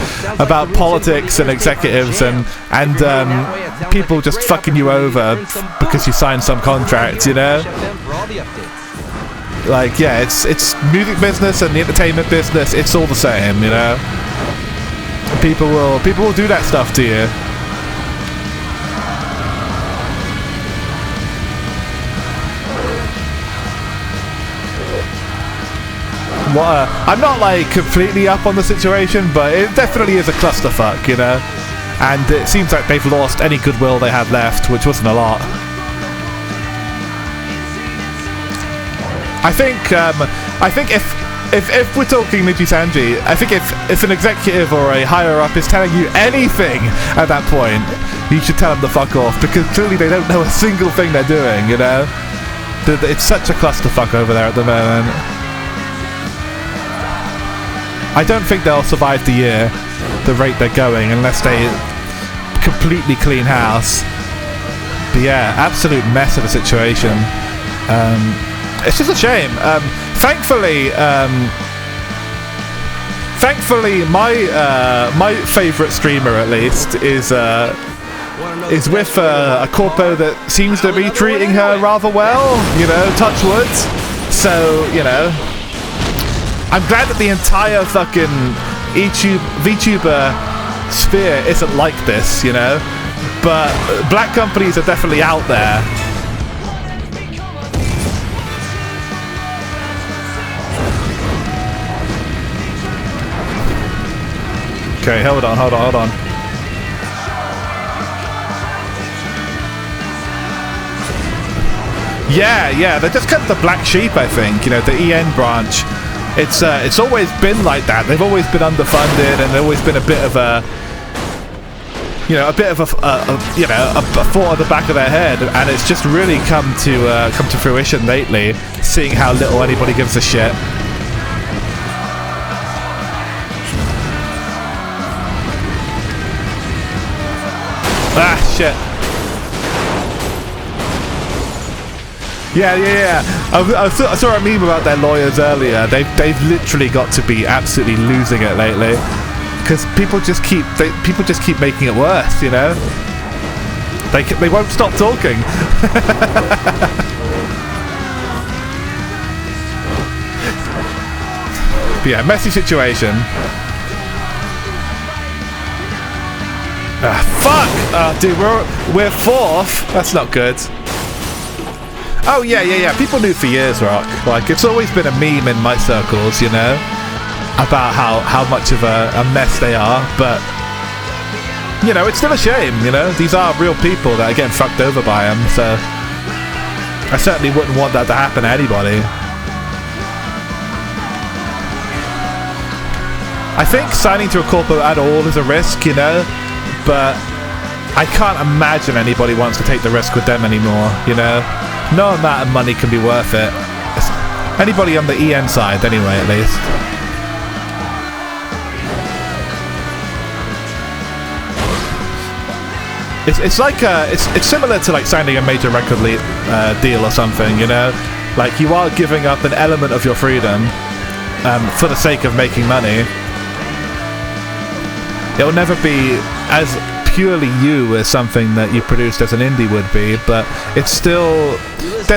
[SPEAKER 1] politics and executives and people just fucking you over because you signed some contract, you know? Like, yeah, it's music business and the entertainment business. It's all the same, you know? People will do that stuff to you. I'm not like completely up on the situation, but it definitely is a clusterfuck, you know. And it seems like they've lost any goodwill they had left, which wasn't a lot. I think if if we're talking Niji Sanji, I think if an executive or a higher up is telling you anything at that point, you should tell them to fuck off, because clearly they don't know a single thing they're doing, you know? It's such a clusterfuck over there at the moment. I don't think they'll survive the year, the rate they're going, unless they completely clean house. But yeah, absolute mess of a situation. It's just a shame. Thankfully, my favourite streamer, at least, is with a corpo that seems to be treating her rather well. You know, touch wood. So, you know, I'm glad that the entire fucking VTuber sphere isn't like this. You know, but black companies are definitely out there. Okay, hold on. Yeah, they're just kind of the black sheep, I think. You know, the EN branch. It's always been like that. They've always been underfunded, and they've always been a bit of a, you know, a thought at the back of their head, and it's just really come to fruition lately, seeing how little anybody gives a shit. Ah, shit. Yeah. I saw a meme about their lawyers earlier. They've literally got to be absolutely losing it lately, because people just keep making it worse. You know, they won't stop talking. But yeah, messy situation. Fuck! Oh, dude, we're fourth. That's not good. Oh, yeah. People knew for years, Rock. Like, it's always been a meme in my circles, you know, about how much of a mess they are. But, you know, it's still a shame, you know. These are real people that are getting fucked over by them. So, I certainly wouldn't want that to happen to anybody. I think signing to a corpo at all is a risk, you know. But I can't imagine anybody wants to take the risk with them anymore, you know? No amount of money can be worth it. Anybody on the EN side, anyway, at least. It's like it's similar to like signing a major record deal or something, you know? Like, you are giving up an element of your freedom for the sake of making money. It'll never be as purely you as something that you produced as an indie would be, but there's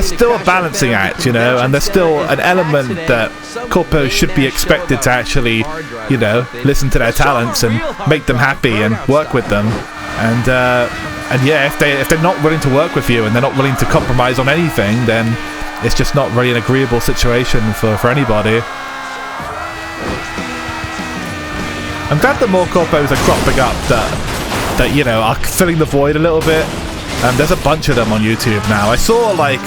[SPEAKER 1] still a balancing act, you know, and there's still an element that corpos should be expected to actually, you know, listen to their talents and make them happy and work with them. And yeah, if they're not willing to work with you and they're not willing to compromise on anything, then it's just not really an agreeable situation for anybody. I'm glad that more corpos are cropping up that you know, are filling the void a little bit. There's a bunch of them on YouTube now. I saw like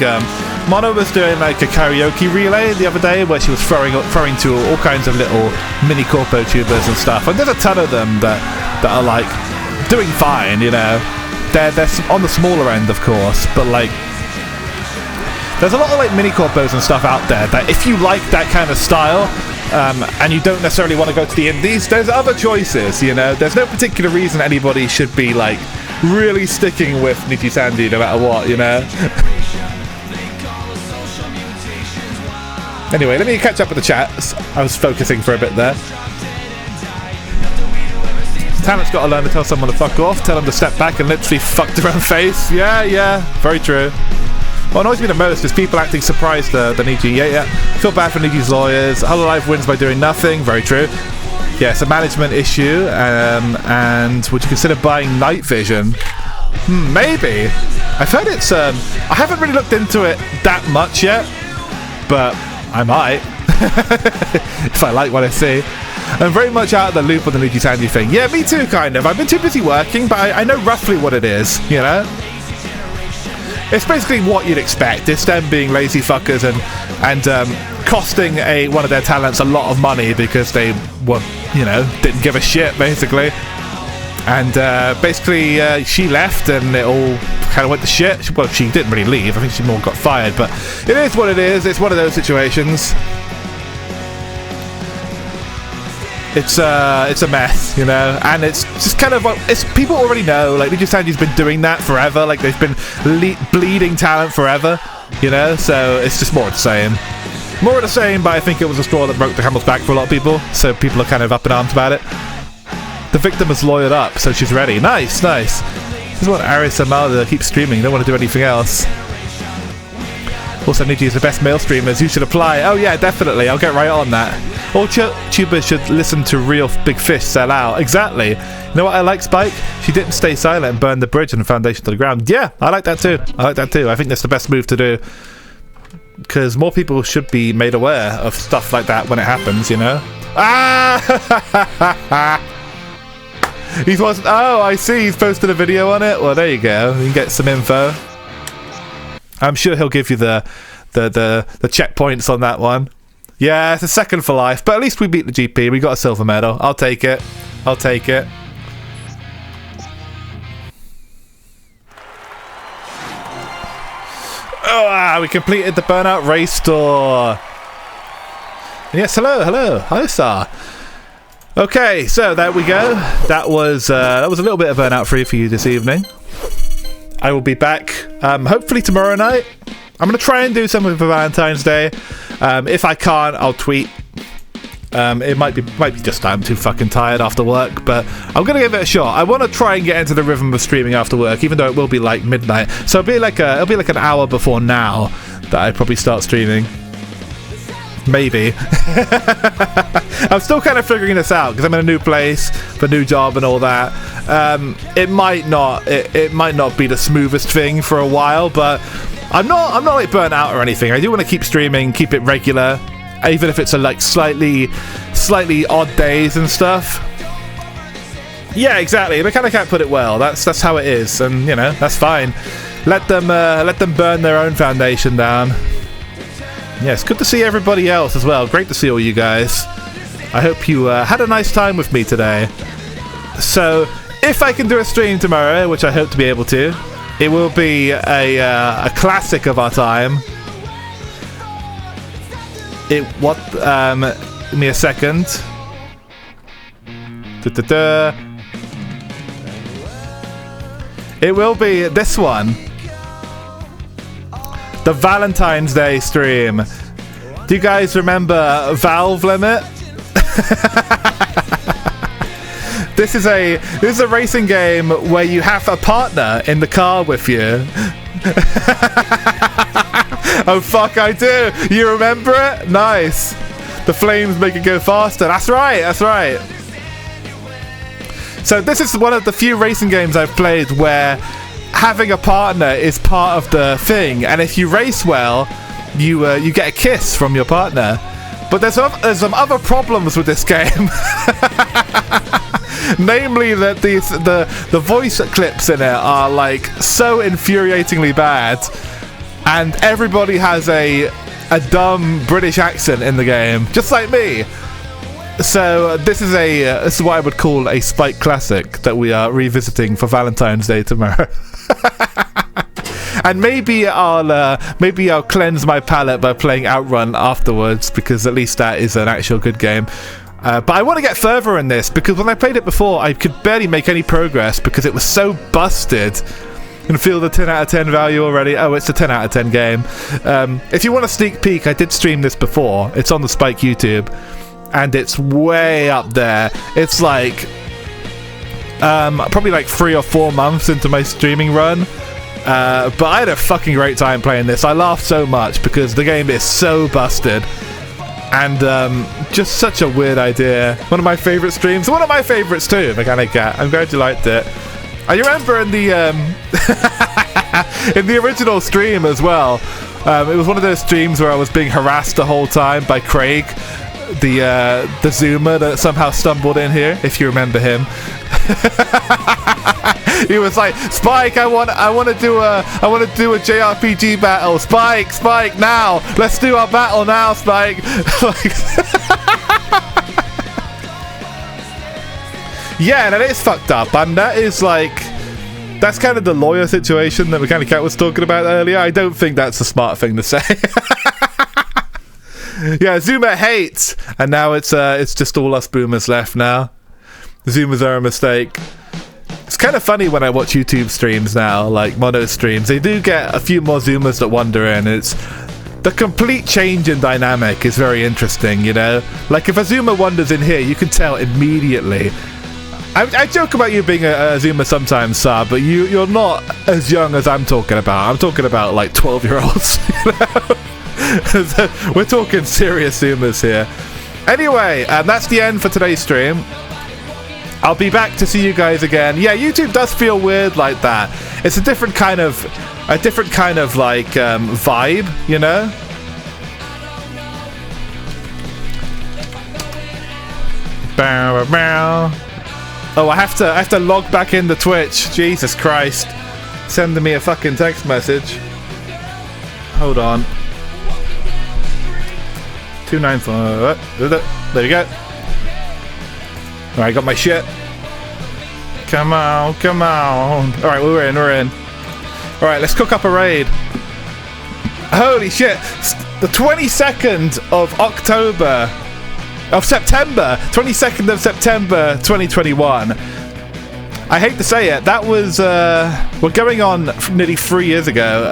[SPEAKER 1] Mono was doing like a karaoke relay the other day where she was throwing to all kinds of little mini corpo tubers and stuff. And there's a ton of them that are like doing fine, you know. They're on the smaller end, of course, but like there's a lot of like mini corpos and stuff out there that if you like that kind of style, and you don't necessarily want to go to the indies, there's other choices, you know. There's no particular reason anybody should be like really sticking with Niji Sanji no matter what, you know. Anyway, let me catch up with the chat. I was focusing for a bit there. Talent's got to learn to tell someone to fuck off, tell them to step back and literally fuck their own face. Yeah, very true. What annoys me the most is people acting surprised that Niji. Yeah. Feel bad for Niji's lawyers. Hololive wins by doing nothing. Very true. Yeah, it's a management issue. And would you consider buying night vision? Maybe. I've heard it's. I haven't really looked into it that much yet, but I might if I like what I see. I'm very much out of the loop on the Niji Sanji thing. Yeah, me too, kind of. I've been too busy working, but I know roughly what it is. You know. It's basically what you'd expect. It's them being lazy fuckers and costing one of their talents a lot of money because they were, didn't give a shit, basically. And basically, she left, and it all kind of went to shit. Well, she didn't really leave. I think she more got fired, but it is what it is. It's one of those situations. It's a mess, and it's just kind of it's people already know. Like, Niji Sanji's been doing that forever. Like, they've been bleeding talent forever, so it's just more of the same. More of the same, but I think it was a straw that broke the camel's back for a lot of people, so people are kind of up in arms about it. The victim has lawyered up, so she's ready. Nice. This is what Aris and Malda keep streaming. Don't want to do anything else. Also, Niji is the best male streamers. You should apply. Oh yeah, definitely. I'll get right on that. All tubers should listen to Real Big Fish sell out. Exactly. You know what I like, Spike? She didn't stay silent and burn the bridge and the foundation to the ground. Yeah, I like that too. I think that's the best move to do. Because more people should be made aware of stuff like that when it happens, Ah! Oh, I see. He's posted a video on it. Well, there you go. You can get some info. I'm sure he'll give you the checkpoints on that one. Yeah, it's a second for life, but at least we beat the GP. We got a silver medal. I'll take it. Oh, we completed the Burnout race store. And yes, hello, hi, sir. Okay, so there we go. That was a little bit of Burnout free for you this evening. I will be back hopefully tomorrow night. I'm going to try and do something for Valentine's Day. If I can't, I'll tweet. It might be just I'm too fucking tired after work, but I'm going to give it a shot. I want to try and get into the rhythm of streaming after work, even though it will be like midnight. So it'll be like an hour before now that I probably start streaming. Maybe. I'm still kind of figuring this out because I'm in a new place, a new job and all that. It might not be the smoothest thing for a while, but I'm not like burnt out or anything. I do want to keep streaming, keep it regular, even if it's a like slightly odd days and stuff. Yeah, exactly. They kind of can't put it well. That's how it is, and that's fine. Let them burn their own foundation down. Yes, good to see everybody else as well. Great to see all you guys. I hope you had a nice time with me today. So, if I can do a stream tomorrow, which I hope to be able to, it will be a classic of our time. Give me a second. It will be this one. The Valentine's Day stream. Do you guys remember Valve Limit? This is a racing game where you have a partner in the car with you. Oh fuck, I do. You remember it? Nice. The flames make it go faster. That's right. So this is one of the few racing games I've played where having a partner is part of the thing, and if you race well, you get a kiss from your partner. But there's some other problems with this game. Namely that the voice clips in it are like so infuriatingly bad, and everybody has a dumb British accent in the game, just like me. So this is what I would call a Spike classic that we are revisiting for Valentine's Day tomorrow. And maybe I'll cleanse my palate by playing Outrun afterwards, because at least that is an actual good game. But I want to get further in this, because when I played it before, I could barely make any progress because it was so busted. And feel the 10 out of 10 value already. Oh, it's a 10 out of 10 game. If you want a sneak peek, I did stream this before. It's on the Spike YouTube, and it's way up there. It's like probably like 3 or 4 months into my streaming run. But I had a fucking great time playing this. I laughed so much because the game is so busted. And just such a weird idea. One of my favourite streams. One of my favourites too, Mechanic Cat. I'm glad you liked it. I remember in the in the original stream as well. It was one of those streams where I was being harassed the whole time by Craig, the zoomer that somehow stumbled in here, if you remember him. He was like, Spike, I want to do a JRPG battle. Spike, now. Let's do our battle now, Spike. Yeah, that is fucked up, and that is like, that's kind of the lawyer situation that Mechanic Cat was talking about earlier. I don't think that's a smart thing to say. Yeah, Zoomer hates, and now it's just all us boomers left now. Zoomers are a mistake. It's kind of funny when I watch YouTube streams now, like mono streams. They do get a few more Zoomers that wander in. It's the complete change in dynamic is very interesting, you know? Like if a Zoomer wanders in here, you can tell immediately. I joke about you being a Zoomer sometimes, Saab, but you're not as young as I'm talking about. I'm talking about like 12-year-olds. You know? We're talking serious Zoomers here. Anyway, that's the end for today's stream. I'll be back to see you guys again. Yeah, YouTube does feel weird like that. It's a different kind of like vibe, you know? Bow, bow. Oh, I have to log back into Twitch. Jesus Christ. Sending me a fucking text message. Hold on. 294. There we go. Alright, got my shit. Come on. Alright, we're in. Alright, let's cook up a raid. Holy shit. The 22nd of September 22nd of September 2021. I hate to say it, that was we're going on nearly 3 years ago.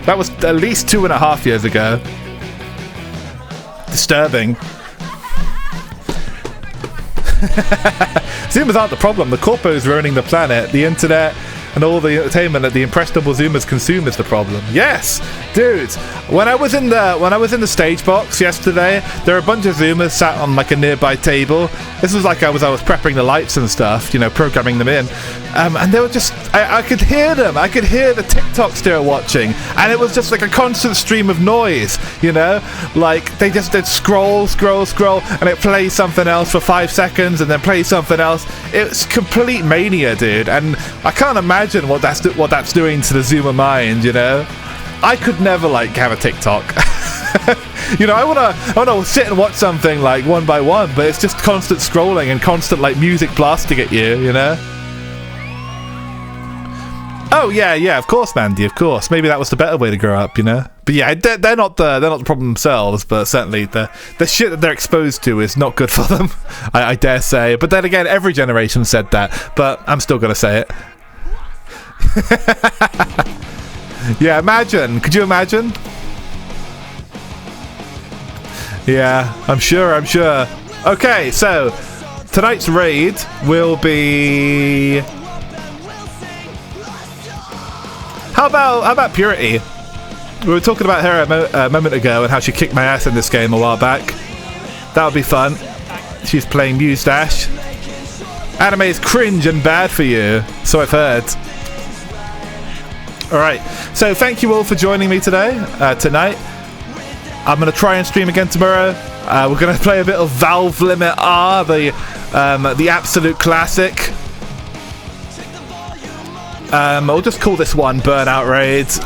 [SPEAKER 1] That was at least 2.5 years ago. Disturbing. Zoomers aren't the problem. The corpos ruining the planet, the internet, and all the entertainment that the impressionable Zoomers consume is the problem. Yes, dudes. When I was in the stage box yesterday, there were a bunch of Zoomers sat on like a nearby table. This was like I was prepping the lights and stuff, you know, programming them in, and they were just. I could hear them. I could hear the TikToks they were watching, and it was just like a constant stream of noise. You know, like they'd scroll, and it plays something else for 5 seconds, and then plays something else. It's complete mania, dude, and I can't imagine what that's doing to the Zoomer mind. You know, I could never like have a TikTok. You know, I wanna sit and watch something like one by one, but it's just constant scrolling and constant like music blasting at you. You know. Oh yeah, of course, Mandy, of course. Maybe that was the better way to grow up, you know. But yeah, they're not the problem themselves, but certainly the shit that they're exposed to is not good for them. I dare say. But then again, every generation said that, but I'm still gonna say it. Yeah, imagine. Could you imagine? Yeah, I'm sure. Okay, so tonight's raid will be. How about Purity? We were talking about her a moment ago and how she kicked my ass in this game a while back. That would be fun. She's playing Mustache. Anime is cringe and bad for you, so I've heard. Alright, so thank you all for joining me tonight. I'm going to try and stream again tomorrow. We're going to play a bit of Valve Limit R, the absolute classic. I'll just call this one Burnout Raids.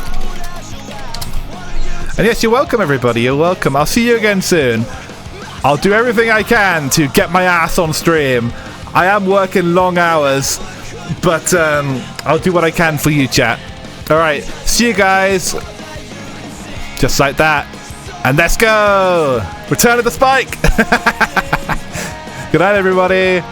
[SPEAKER 1] And yes, you're welcome, everybody. You're welcome. I'll see you again soon. I'll do everything I can to get my ass on stream. I am working long hours, but I'll do what I can for you, chat. Alright, see you guys. Just like that. And let's go! Return of the Spike! Good night, everybody.